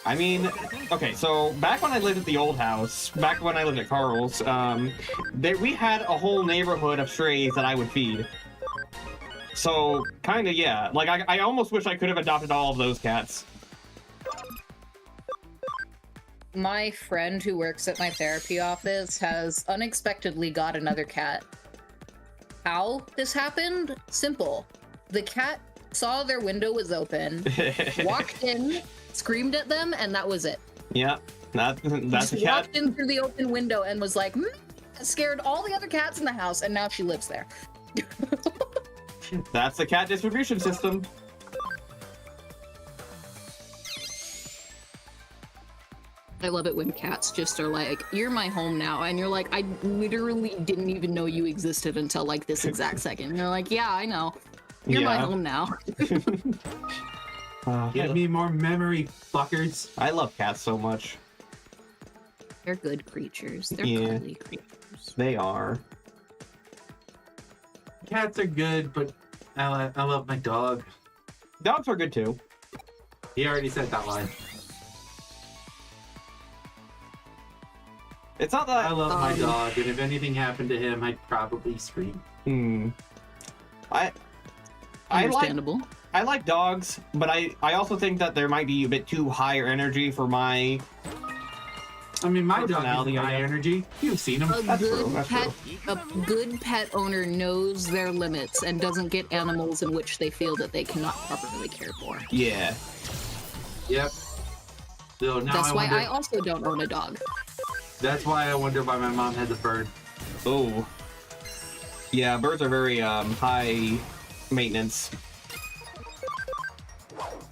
I mean, okay, so back when I lived at the old house, back when I lived at Carl's, we had a whole neighborhood of strays that I would feed. So, kinda, yeah. Like, I almost wish I could have adopted all of those cats. My friend who works at my therapy office has unexpectedly got another cat. How this happened? Simple. The cat saw their window was open, walked in, screamed at them, and that was it. Yeah, that's a Just cat. walked in through the open window and was like, scared all the other cats in the house, and now she lives there. That's the cat distribution system. I love it when cats just are like, you're my home now. And you're like, I literally didn't even know you existed until like this exact second. And you're like, yeah, I know. You're my home now. Give me more memory, fuckers. I love cats so much. They're good creatures. They're cuddly creatures. They are. Cats are good, but I love my dog. Dogs are good too. He already said that line. It's not that I love my dog, and if anything happened to him, I'd probably scream. Understandable. I like dogs, but I also think that there might be a bit too higher energy for my. I mean, my dog Personality, is I high guess. energy. You've seen him. A good pet owner knows their limits and doesn't get animals in which they feel that they cannot properly care for. Yeah. Yep. So now That's why wonder, I also don't own a dog. That's why I wonder why my mom has a bird. Oh. Yeah, birds are very high maintenance.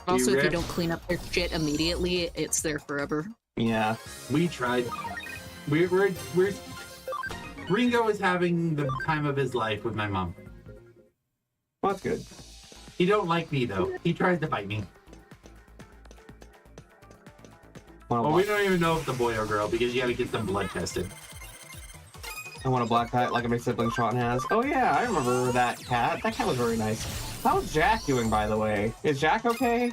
Also, if you rip? don't clean up their shit immediately, it's there forever. Yeah. We tried. We're Ringo is having the time of his life with my mom. Well, that's good. He don't like me though. He tries to bite me. Well, we don't even know if the boy or girl because you gotta get them blood tested. I want a black cat like my sibling Sean has. Oh yeah, I remember that cat. That cat was very nice. How's Jack doing, by the way? Is Jack okay?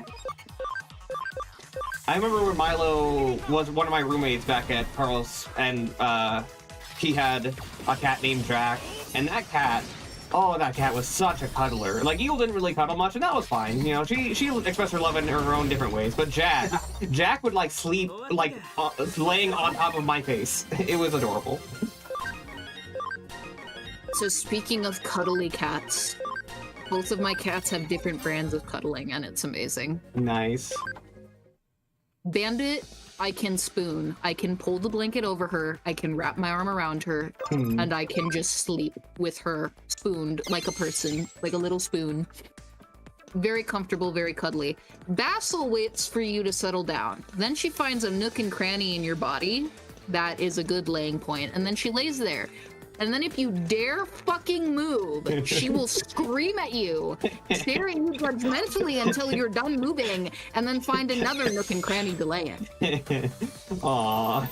I remember when Milo was one of my roommates back at Carl's, and he had a cat named Jack, and that cat was such a cuddler. Like, Eagle didn't really cuddle much, and that was fine. You know, she expressed her love in her own different ways. But Jack would like sleep like laying on top of my face. It was adorable. So speaking of cuddly cats, both of my cats have different brands of cuddling, and it's amazing. Nice. Bandit, I can spoon. I can pull the blanket over her, I can wrap my arm around her, and I can just sleep with her spooned like a person, like a little spoon. Very comfortable, very cuddly. Basil waits for you to settle down. Then she finds a nook and cranny in your body that is a good laying point, and then she lays there. And then if you dare fucking move, she will scream at you, stare at you judgmentally until you're done moving, and then find another nook and cranny to lay in. Aww.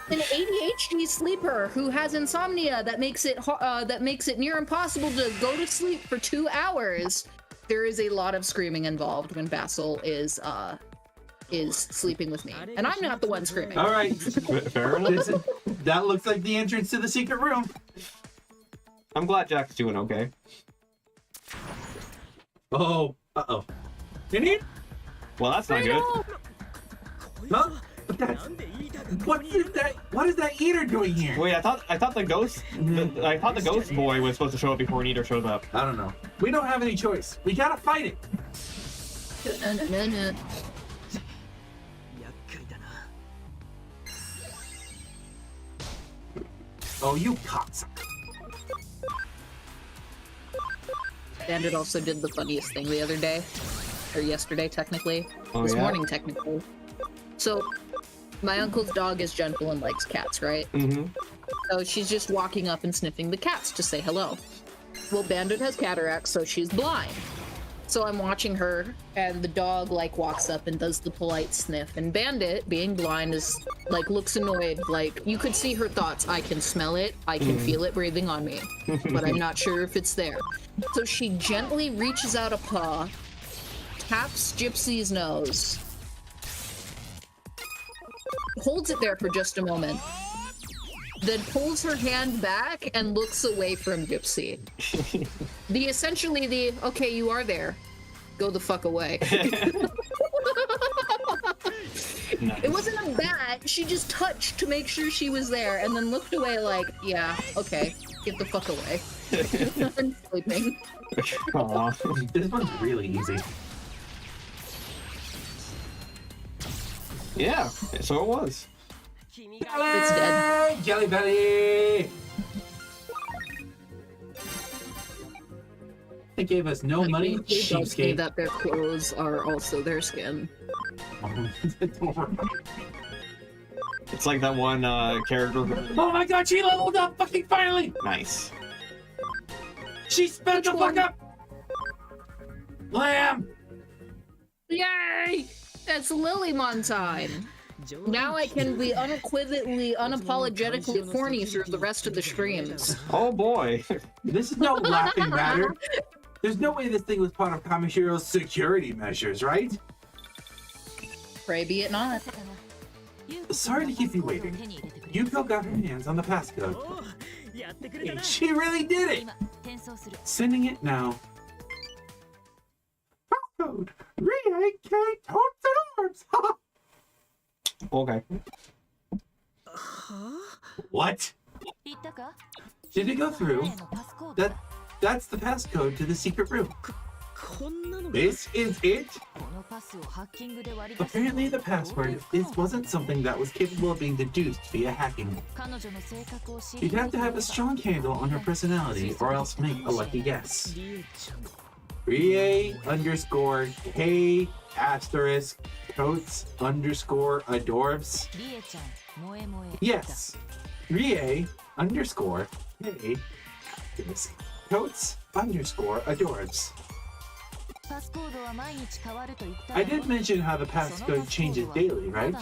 An ADHD sleeper who has insomnia that makes it near impossible to go to sleep for 2 hours. There is a lot of screaming involved when Basil is sleeping with me, and I'm not the one screaming. All right. Fair enough. That looks like the entrance to the secret room. I'm glad Jack's doing okay. Oh, Uh-oh. Idiot? Well, that's not good. Huh? But that's... What is that eater doing here? Wait, I thought the ghost I thought the ghost boy was supposed to show up before Nito shows up. I don't know. We don't have any choice. We gotta fight it. No. Oh, you cocksucker. Bandit also did the funniest thing the other day. Or yesterday, technically. This morning, technically. So, my uncle's dog is gentle and likes cats, right? Mm-hmm. So she's just walking up and sniffing the cats to say hello. Well, Bandit has cataracts, so she's blind. So I'm watching her, and the dog, like, walks up and does the polite sniff. And Bandit, being blind, is, like, looks annoyed. Like, you could see her thoughts. I can smell it. I can feel it breathing on me. But I'm not sure if it's there. So she gently reaches out a paw, taps Gypsy's nose, holds it there for just a moment, then pulls her hand back and looks away from Gypsy. Essentially the, okay, you are there. Go the fuck away. Nice. It wasn't a bat, she just touched to make sure she was there and then looked away like, yeah, okay, get the fuck away. I'm sleeping. Aww. This one's really easy. Yeah, so it was. It's dead. Jelly Belly! They gave us no money, They don't say cheapskate. that their clothes are also their skin. It's like that one character. Oh my god, she leveled up fucking finally! Nice. She sped the fuck up! Lamb! Yay! It's Lilymon time! Now I can be unequivocally, unapologetically horny through the rest of the streams. Oh boy. This is no laughing matter. There's no way this thing was part of Kamashiro's security measures, right? Pray be it not. Sorry to keep you waiting. Yuko got her hands on the passcode. She really did it! Sending it now. Passcode! Re-AK totes and arms! Okay. What? Did it go through? That's the passcode to the secret room. This is it? Apparently the password wasn't something that was capable of being deduced via hacking. You'd have to have a strong handle on her personality or else make a lucky guess. Rie_K asterisk coats underscore adorbs. Yes, Rie_K asterisk coats underscore adorbs. I did mention how the passcode changes daily, right?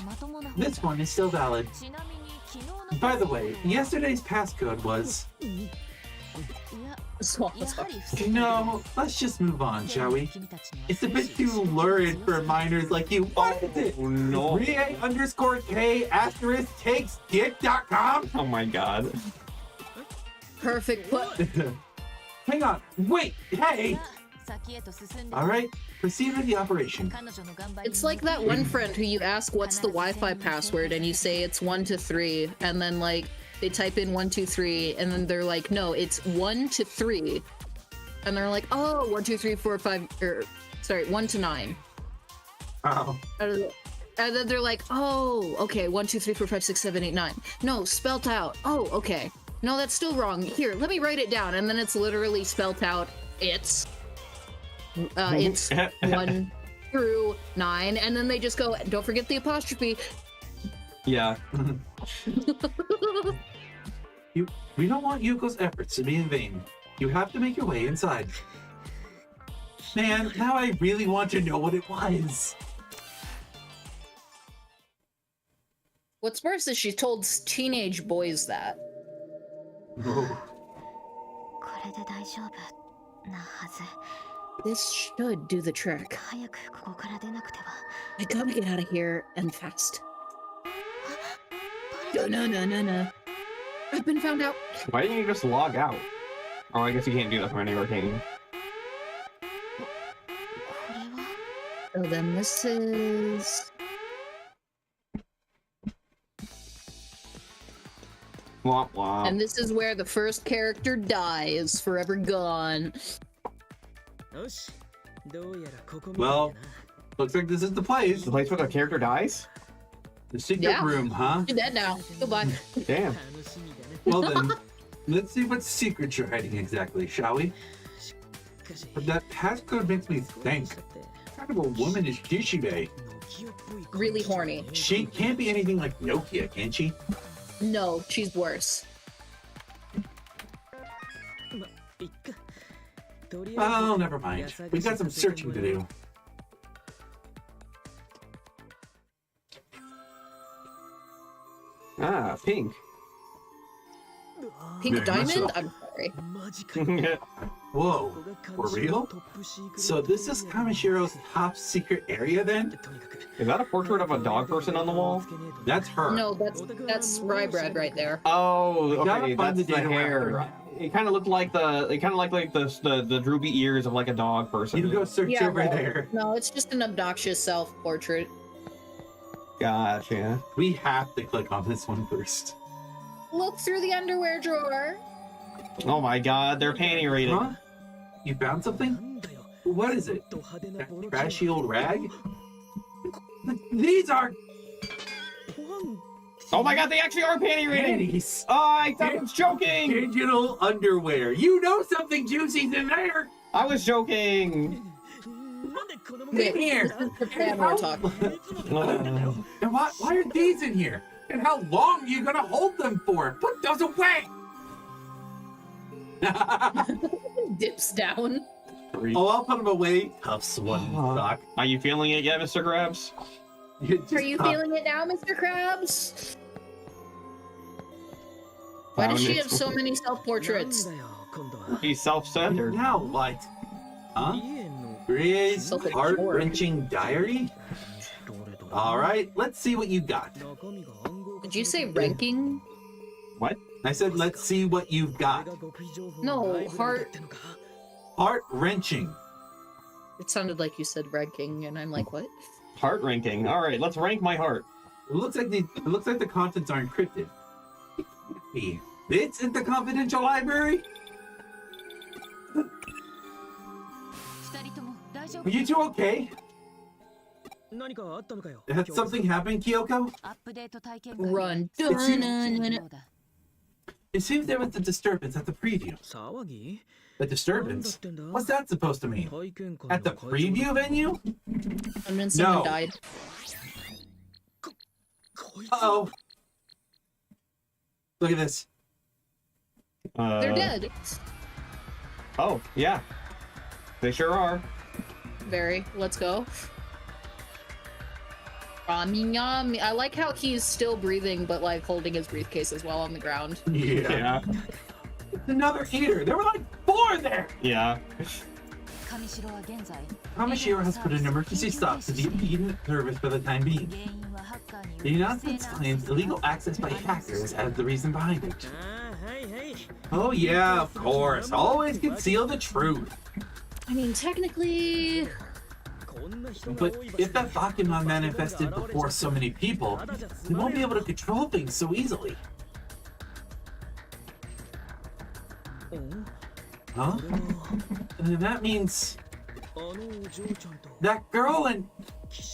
This one is still valid. By the way, yesterday's passcode was... No, let's just move on, shall we? It's a bit too lurid for minors like you. What is it? Oh no. Rie_K asterisk takes dick.com? Oh my god. Perfect put. Hang on, wait, hey! Alright, proceed with the operation. It's like that one friend who you ask what's the Wi-Fi password and you say it's 1 to 3 and then like they type in 1 2 3 and then they're like, no, it's 1 to 3. And they're like, oh, 1 2 3 4 5 or sorry, 1 to 9. Oh. And then they're like, oh, okay, 1 2 3 4 5 6 7 8 9. No, spelt out. Oh, okay. No, that's still wrong. Here, let me write it down. And then it's literally spelt out. It's 1 through 9, and then they just go, don't forget the apostrophe. Yeah. We don't want Yuko's efforts to be in vain. You have to make your way inside. Man, now I really want to know what it was. What's worse is she told teenage boys that. Oh. This should do the trick. I gotta get out of here and fast. No. I've been found out. Why didn't you just log out? Oh, I guess you can't do that from anywhere, can you? So then this is... Womp womp. And this is where the first character dies, forever gone. Well, looks like this is the place. The place where the character dies? The secret Yeah. room, huh? You're dead now. Goodbye. Damn. Well then, let's see what secrets you're hiding exactly, shall we? But that passcode makes me think. What kind of a woman is Kishibe? Really horny. She can't be anything like Nokia, can she? No, she's worse. Oh, never mind. We got some searching to do. Ah, pink. Pink Very much diamond? so. I'm sorry. Whoa, for real? So this is Kamashiro's top secret area then? Is that a portrait of a dog person on the wall? That's her. No, that's rye bread right there. Oh, gotta okay, find that's the the data hair. wrapper. It kind of looked like the droopy ears of like a dog person. You go search Yeah, over well, there. No, it's just an obnoxious self-portrait. Gotcha. We have to click on this one first. Look through the underwear drawer. Oh my god, they're panty rated. Huh? You found something? What is it? That trashy old rag? These are Oh my god, they actually are panty rated! panties. Oh, I thought I was joking! Digital underwear. You know something juicy's in there. I was joking! Wait, Here. this is the fan we're talking. And why are these in here? And how long are you gonna hold them for? Put those away! Dips down. Oh, I'll put them away. Tough swan sock. Are you feeling it yet, Mr. Krabs? Are you feeling it now, Mr. Krabs? Why does she have so many self-portraits? He's self-centered. Now what? Huh? Rie's Something heart-wrenching diary? Alright, let's see what you got. Did you say ranking? What? I said let's see what you've got. No, heart. Heart-wrenching. It sounded like you said ranking, and I'm like, what? Heart ranking. Alright, let's rank my heart. It looks like the contents are encrypted. Hey, this is the confidential library? Are you two okay? Has something happened, Kyoko? Run. It seems there was a disturbance at the preview. A disturbance? What's that supposed to mean? At the preview venue? And then someone No. died. Uh-oh. Look at this. They're dead. Oh, yeah. They sure are. Very. Let's go. I like how he's still breathing, but like holding his briefcase as well on the ground. Yeah. It's another eater. There were like 4 there. Yeah. Kamishiro has put an emergency stop to the immediate service for the time being. The announcement claims illegal access by hackers as the reason behind it. Oh yeah, of course. Always conceal the truth. I mean, technically... But if that Bakuman manifested before so many people, they won't be able to control things so easily. Huh? And that means that girl and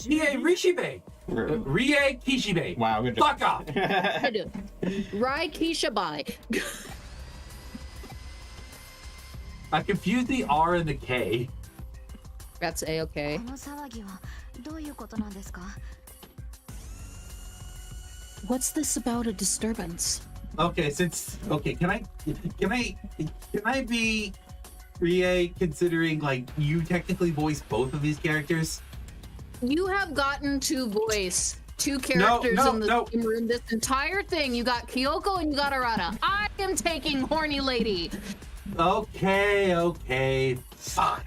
Rie Rishibe. Rie Kishibe. Wow, good job. Fuck off! I do. Rai Keisha bye. I confused the R and the K. That's A-okay. What's this about a disturbance? Okay, can I be Rie considering like you technically voice both of these characters? You have gotten to voice 2 characters in the same room this entire thing. You got Kyoko and you got Arata. I am taking horny lady. Okay, fine.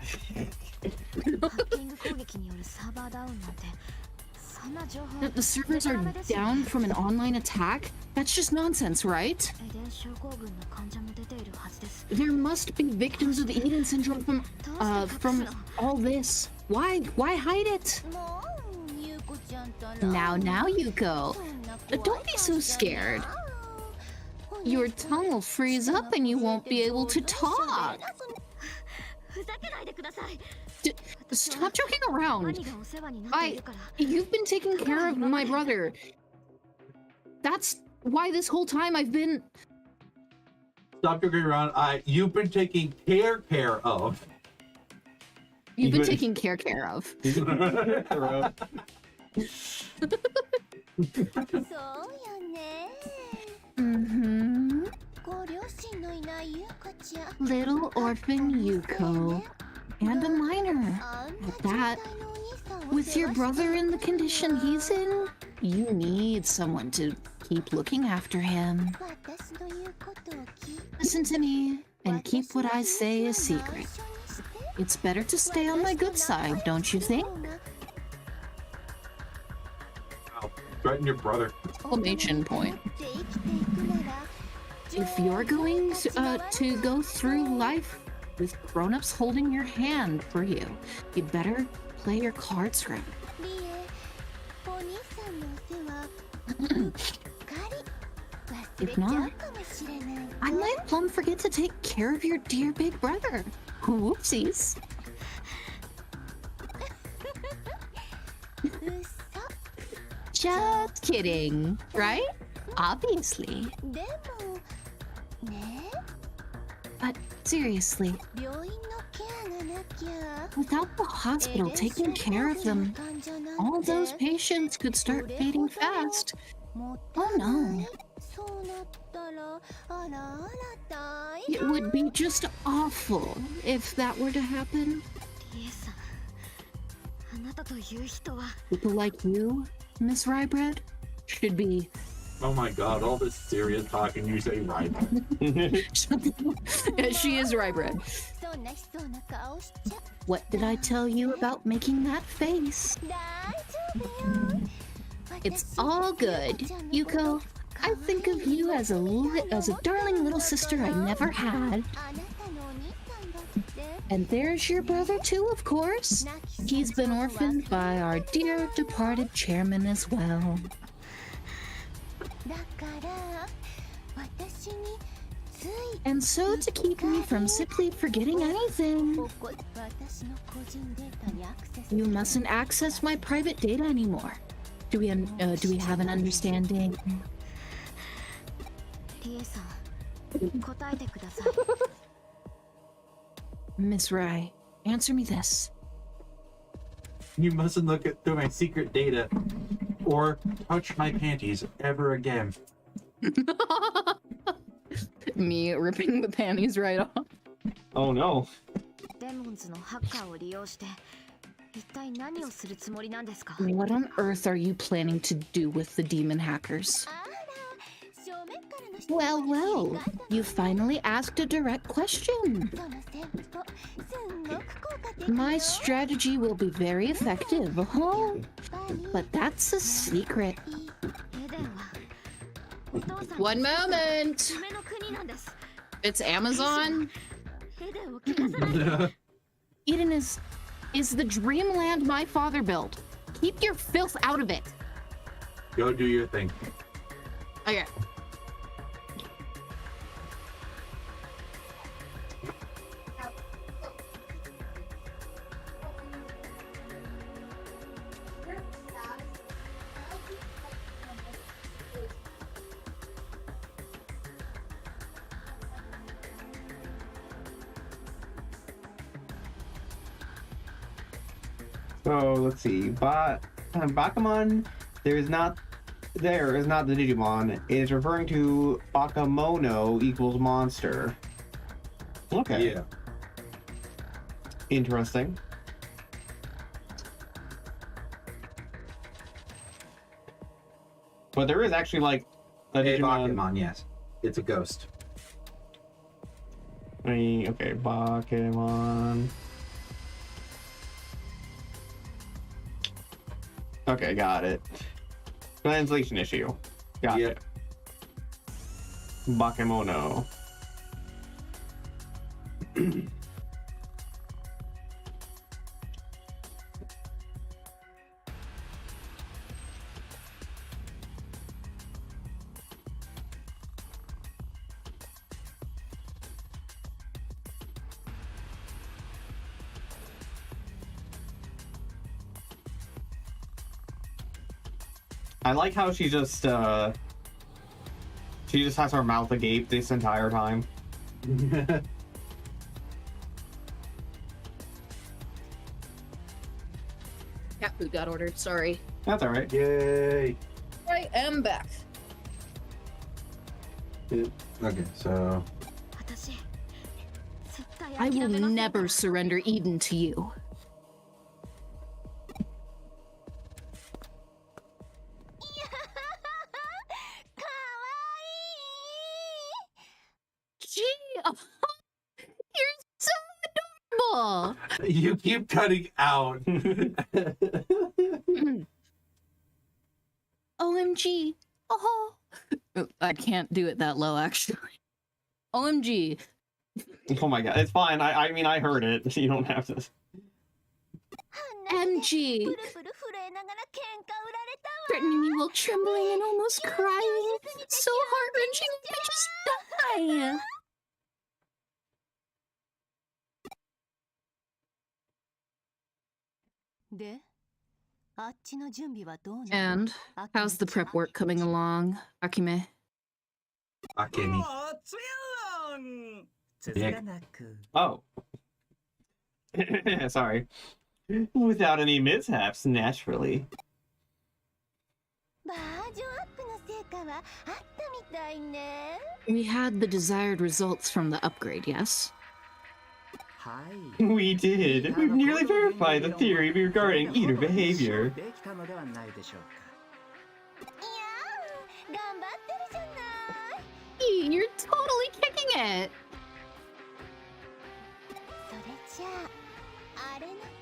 That the servers are down from an online attack? That's just nonsense, right? There must be victims of Eden syndrome from all this. Why hide it? Now, Yuko. Don't be so scared. Your tongue will freeze up and you won't be able to talk. Stop joking around. You've been taking care of my brother. That's why this whole time I've been... Stop joking around. You've been taking care of. You've been taking care of. Mm-hmm. Little orphan Yuko. And a minor. At that. With your brother in the condition he's in, you need someone to keep looking after him. Listen to me, and keep what I say a secret. It's better to stay on my good side, don't you think? Wow. Threaten your brother. Exclamation point. If you're going to go through life with grown-ups holding your hand for you, you better play your cards right. If not, I might plumb forget to take care of your dear big brother. Whoopsies. Just kidding, right? Obviously. But seriously, without the hospital taking care of them, all those patients could start fading fast. Oh no. It would be just awful if that were to happen. People like you, Miss Rybread, should be... Oh my god, all this serious talk and you say Rybread. Yeah, she is Rybread. What did I tell you about making that face? It's all good, Yuko. I think of you as a darling little sister I never had. And there's your brother too, of course. He's been orphaned by our dear departed chairman as well. And so to keep me from simply forgetting anything, you mustn't access my private data anymore. Do we have an understanding? Miss Rai, answer me this. You mustn't look through my secret data or touch my panties ever again. Me ripping the panties right off. Oh no. What on earth are you planning to do with the demon hackers? Well, you finally asked a direct question. My strategy will be very effective, huh? But that's a secret. One moment! It's Amazon? Eden is the dreamland my father built. Keep your filth out of it. Go do your thing. Okay. So let's see. Bakamon, there is not the Digimon. It is referring to Bakamono equals monster. Okay. Yeah. Interesting. But there is actually like a Digimon. Pokemon, yes. It's a ghost. Okay, Pokemon. Okay, got it. Translation issue. Got Yep. it. Bakemono. I like how she just has her mouth agape this entire time. Cat food got ordered. Sorry. That's all right. Yay! I am back. Okay, so I will never surrender Eden to you. Gee, you're so adorable. you keep cutting out. OMG. Oh. I can't do it that low, actually. OMG. Oh my god, it's fine. I mean, I heard it. You don't have to. MG. Threatening me while trembling and almost crying. So heart-wrenching, I could just die. And how's the prep work coming along, Akime? Akemi. Oh. Sorry. Without any mishaps, naturally. We had the desired results from the upgrade, yes? We did. We've nearly verified the theory regarding eater behavior. You're totally kicking it!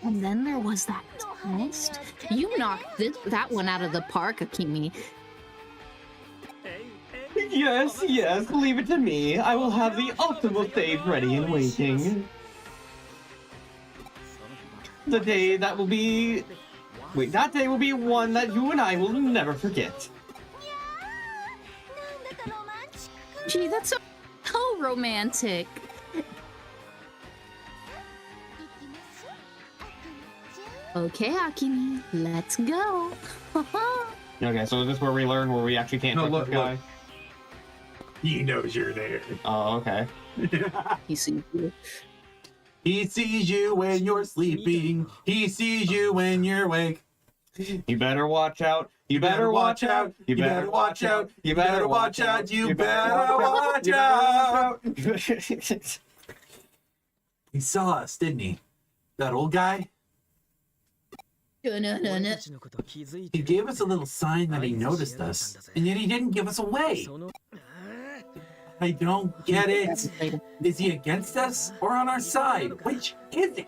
And then there was that test. You knocked that one out of the park, Akimi. Yes, yes, leave it to me. I will have the optimal stage ready and waiting. The day that will be... Wait, that day will be one that you and I will never forget. Gee, that's so romantic. Okay, Akimi, let's go. Okay, so is this where we learn where we actually can't touch this guy? He knows you're there. Oh, okay. He sees you. He sees you when you're sleeping. He sees you when you're awake. You better watch out. You better watch out. You better watch out. You better watch out. You better watch out. He saw us, didn't he? That old guy? He gave us a little sign that he noticed us, and yet he didn't give us away. I don't get it. Is he against us or on our side? Which is it?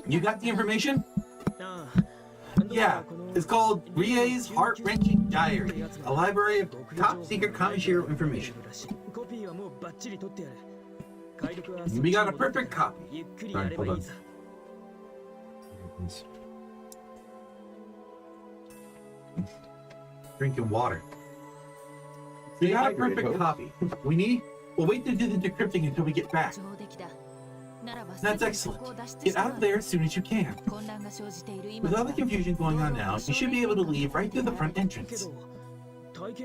You got the information? Yeah, it's called Rie's Heart-Wrenching Diary, a library of top-secret Kamishiro information. We got a perfect copy. Alright, hold on. Drinking water. We got a perfect copy. We'll wait to do the decrypting until we get back. That's excellent. Get out of there as soon as you can. With all the confusion going on now, you should be able to leave right through the front entrance.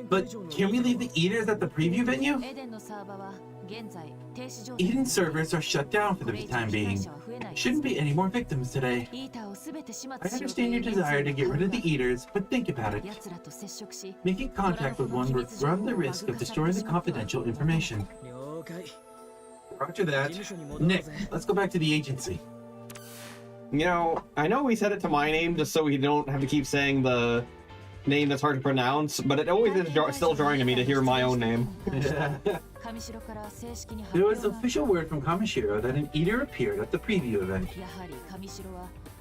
But can we leave the eaters at the preview venue? Eden servers are shut down for the time being. Shouldn't be any more victims today. I understand your desire to get rid of the eaters, but think about it. Making contact with one would run the risk of destroying the confidential information. Roger that. Nick, let's go back to the agency. You know, I know we set it to my name just so we don't have to keep saying the name that's hard to pronounce, but it always is still jarring to me to hear my own name. There was official word from Kamishiro that an eater appeared at the preview event.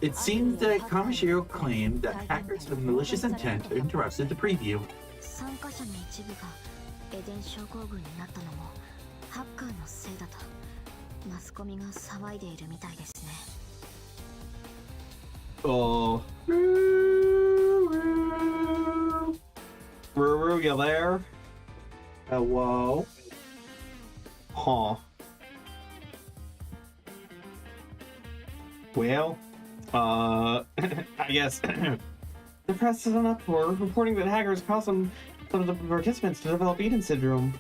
It seems that Kamishiro claimed that hackers with malicious intent interrupted the preview. 参加者の一部がエデン症候群になったのもハッカーのせいだとマスコミが騒いでいるみたいですね。Oh. Ruru, you there? Hello? Huh. Well, I guess the press is on uproar, reporting that hackers caused some of the participants to develop Eden syndrome.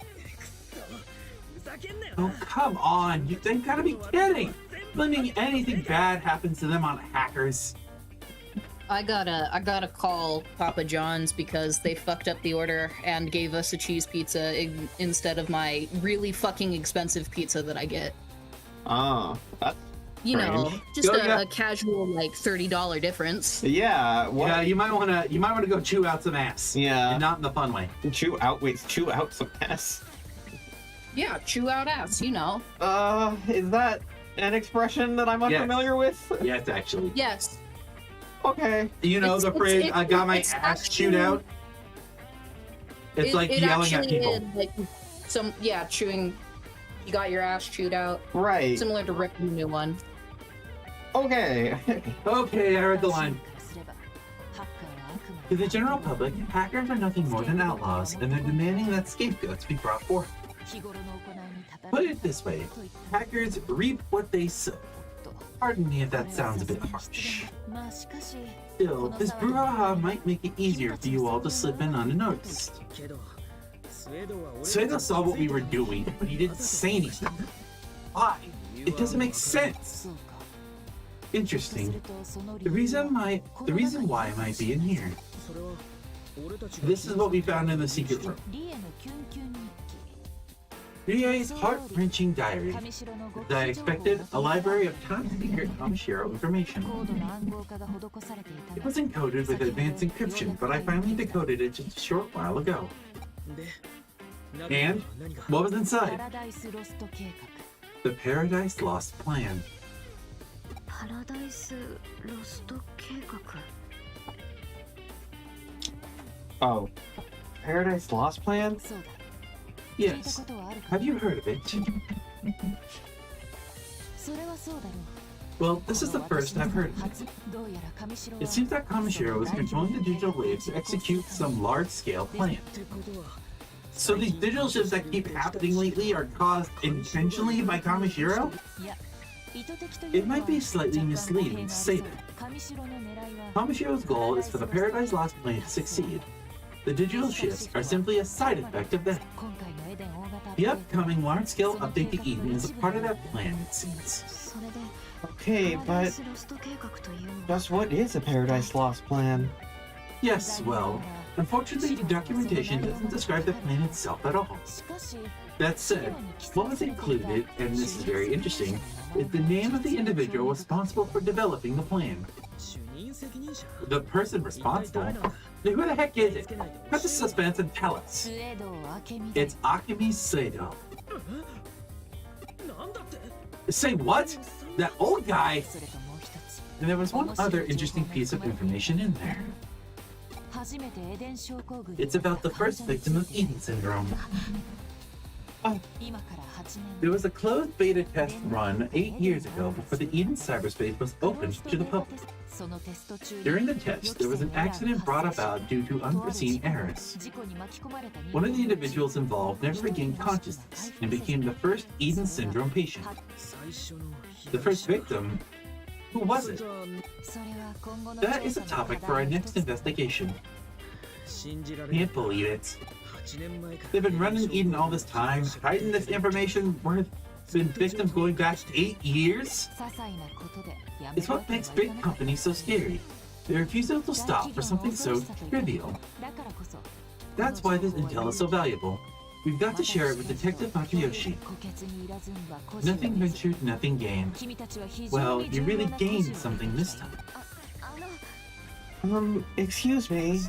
Oh, come on! They've gotta be kidding! Blaming anything bad happens to them on hackers. I gotta call Papa John's because they fucked up the order and gave us a cheese pizza instead of my really fucking expensive pizza that I get. Ah, that's You know, strange. just Yeah. a casual like $30 difference. Yeah. What? Yeah, you might wanna go chew out some ass. Yeah. And not in the fun way. Chew out. Wait, chew out some ass. Yeah, chew out ass, you know. Is that an expression that I'm Yes. unfamiliar with? Yes, actually. Yes. Okay. You know the phrase, I got my it's ass chewed actually- out? It's like it yelling at actually people. is, like chewing. You got your ass chewed out, Right. similar to ripping a new one. Okay. Okay, I read the line. To the general public, hackers are nothing more than outlaws, and they're demanding that scapegoats be brought forth. Put it this way, hackers reap what they sow. Pardon me if that sounds a bit harsh. Still, this brouhaha might make it easier for you all to slip in unnoticed. Sleuth saw what we were doing, but he didn't say anything. Why? It doesn't make sense. Interesting. The reason why I might be in here. This is what we found in the secret room. Rie's heart-wrenching diary. As I expected, a library of top-secret Kamishiro information. It was encoded with advanced encryption, but I finally decoded it just a short while ago. And what was inside? The Paradise Lost Plan. パラダイスロスト計画。 Oh. Paradise Lost Plan? Yes. Have you heard of it? Well, this is the first I've heard of it. It seems that Kamishiro is controlling the digital waves to execute some large-scale plan. So these digital shifts that keep happening lately are caused intentionally by Kamishiro? It might be slightly misleading to say that. Kamishiro's goal is for the Paradise Lost plan to succeed. The digital shifts are simply a side effect of that. The upcoming large-scale update to Eden is a part of that plan, it seems. Okay, but just what is a Paradise Lost plan? Yes, well, unfortunately the documentation doesn't describe the plan itself at all. That said, what was included, and this is very interesting, is the name of the individual responsible for developing the plan. The person responsible? Now, who the heck is it? Cut the suspense and tell us. It's Akemi Seido. Say what? That old guy? And there was one other interesting piece of information in there. It's about the first victim of Eden syndrome. There was a closed beta test run 8 years ago before the Eden cyberspace was opened to the public. During the test, there was an accident brought about due to unforeseen errors. One of the individuals involved never regained consciousness and became the first Eden syndrome patient. The first victim? Who was it? That is a topic for our next investigation. Can't believe it. They've been running Eden all this time, hiding this information worth been victims going back 8 years? It's what makes big companies so scary. Their refusal to stop for something so trivial. That's why this intel is so valuable. We've got to share it with Detective Matayoshi. Nothing ventured, nothing gained. Well, you really gained something this time. Excuse me.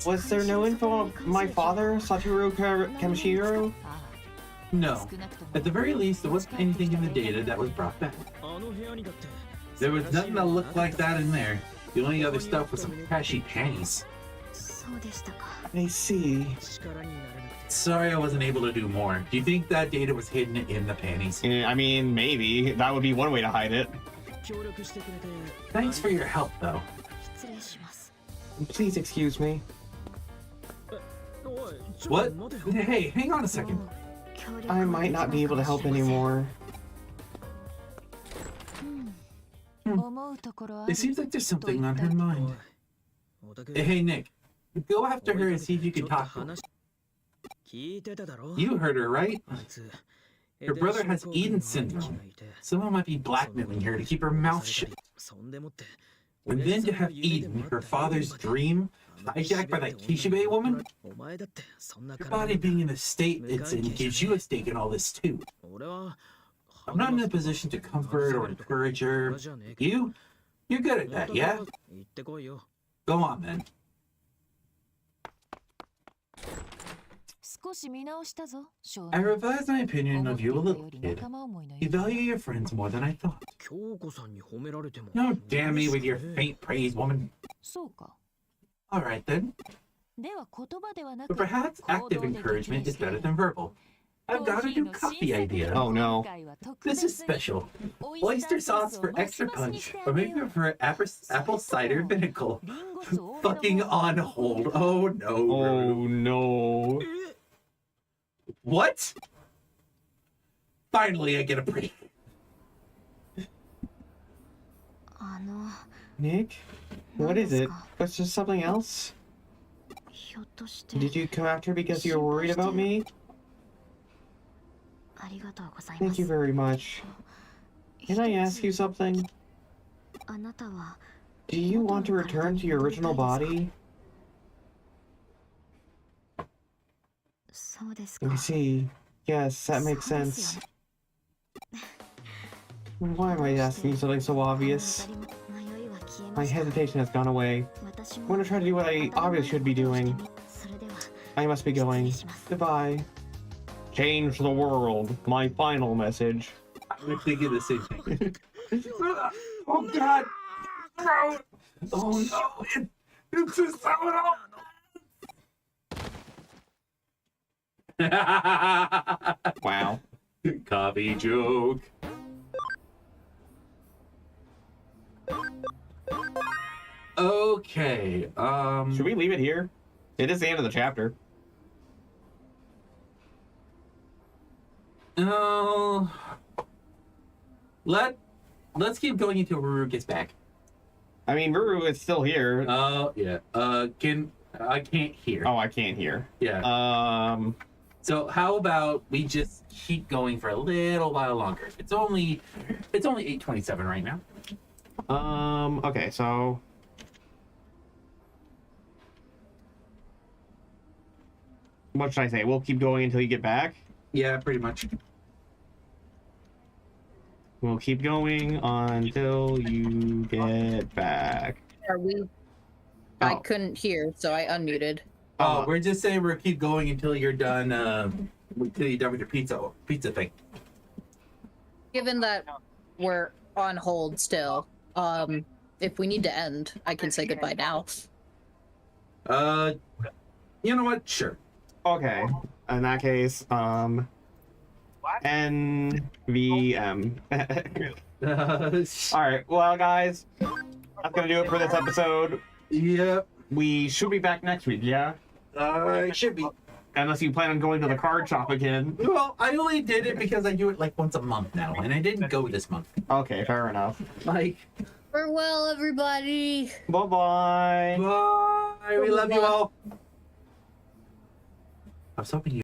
Was there no info on my father, Satoru Kamishiro? No. At the very least, there wasn't anything in the data that was brought back. There was nothing that looked like that in there. The only other stuff was some trashy panties. そうでしたか。 I see. Sorry I wasn't able to do more. Do you think that data was hidden in the panties? I mean, maybe. That would be one way to hide it. Thanks for your help, though. 失礼します。 Please excuse me. What? Hey, hang on a second. 協力を I might not be able to help できるかもしれません。 anymore. 思うところある It seems like there's something on her mind. Hey, Nick. Go after her and see if you can talk to her. You heard her, right? Her brother has Eden syndrome. Someone might be blackmailing her to keep her mouth shut. And then to have Eden, her father's dream, hijacked by that Kishibe woman? Your body being in the state it's in gives you a stake in all this too. I'm not in a position to comfort or encourage her. You're good at that, yeah? Go on, then. 少し見直したぞ、少 I 年。 revised my opinion of you a 思 little っていたより kid. 仲間思いの You よう value your friends more than I thought. 京子さんに褒められても No, damn me with your faint praise, woman. そうか。 Alright then. では言葉ではなく But perhaps 行動 active で激 encouragement 励 is して better than verbal. I've got a new coffee idea. Oh no. This is special. Oyster sauce for extra punch, or maybe for apple cider vinegar. Fucking on hold. Oh no. Oh no. What? Finally, I get a break. あの Nick? What is it? Was just something else? ひょっとして Did you come after because you were worried about me? ありがとうございま Thank you す。 very much. Can I ask you something? あなたは Do you want to return to your original body? そうですか。 I see. Yes, that makes そうです sense. よね Why am I asking you something so obvious? 迷いは消え My ました。 hesitation has gone away. 私 I'm も gonna try to do what I obviously should be doing. それでは I must be going. Goodbye. Change the world. My final message. I'm thinking the same thing. Oh god! No! Oh no! It's just so Wow. Coffee joke. Okay, Should we leave it here? It is the end of the chapter. Let's keep going until Ruru gets back. I mean, Ruru is still here. Oh yeah. I can't hear. Oh, I can't hear. Yeah. So how about we just keep going for a little while longer? It's only 8:27 right now. Okay, so what should I say? We'll keep going until you get back. Yeah, pretty much. We'll keep going until you get back. Are we? I Oh. couldn't hear, so I unmuted. Oh, we're just saying we'll keep going until you're done. Until you're done with your pizza thing. Given that we're on hold still, if we need to end, I can say goodbye now. You know what? Sure. Okay. In that case, NVM. Alright, well guys, that's gonna do it for this episode. Yep. We should be back next week, yeah? It should be. Unless you plan on going to the card shop again. Well, I only did it because I do it like once a month now, and I didn't go this month. Okay, fair enough. Like, Farewell, everybody. Bye-bye. bye. We love you all. I was hoping you.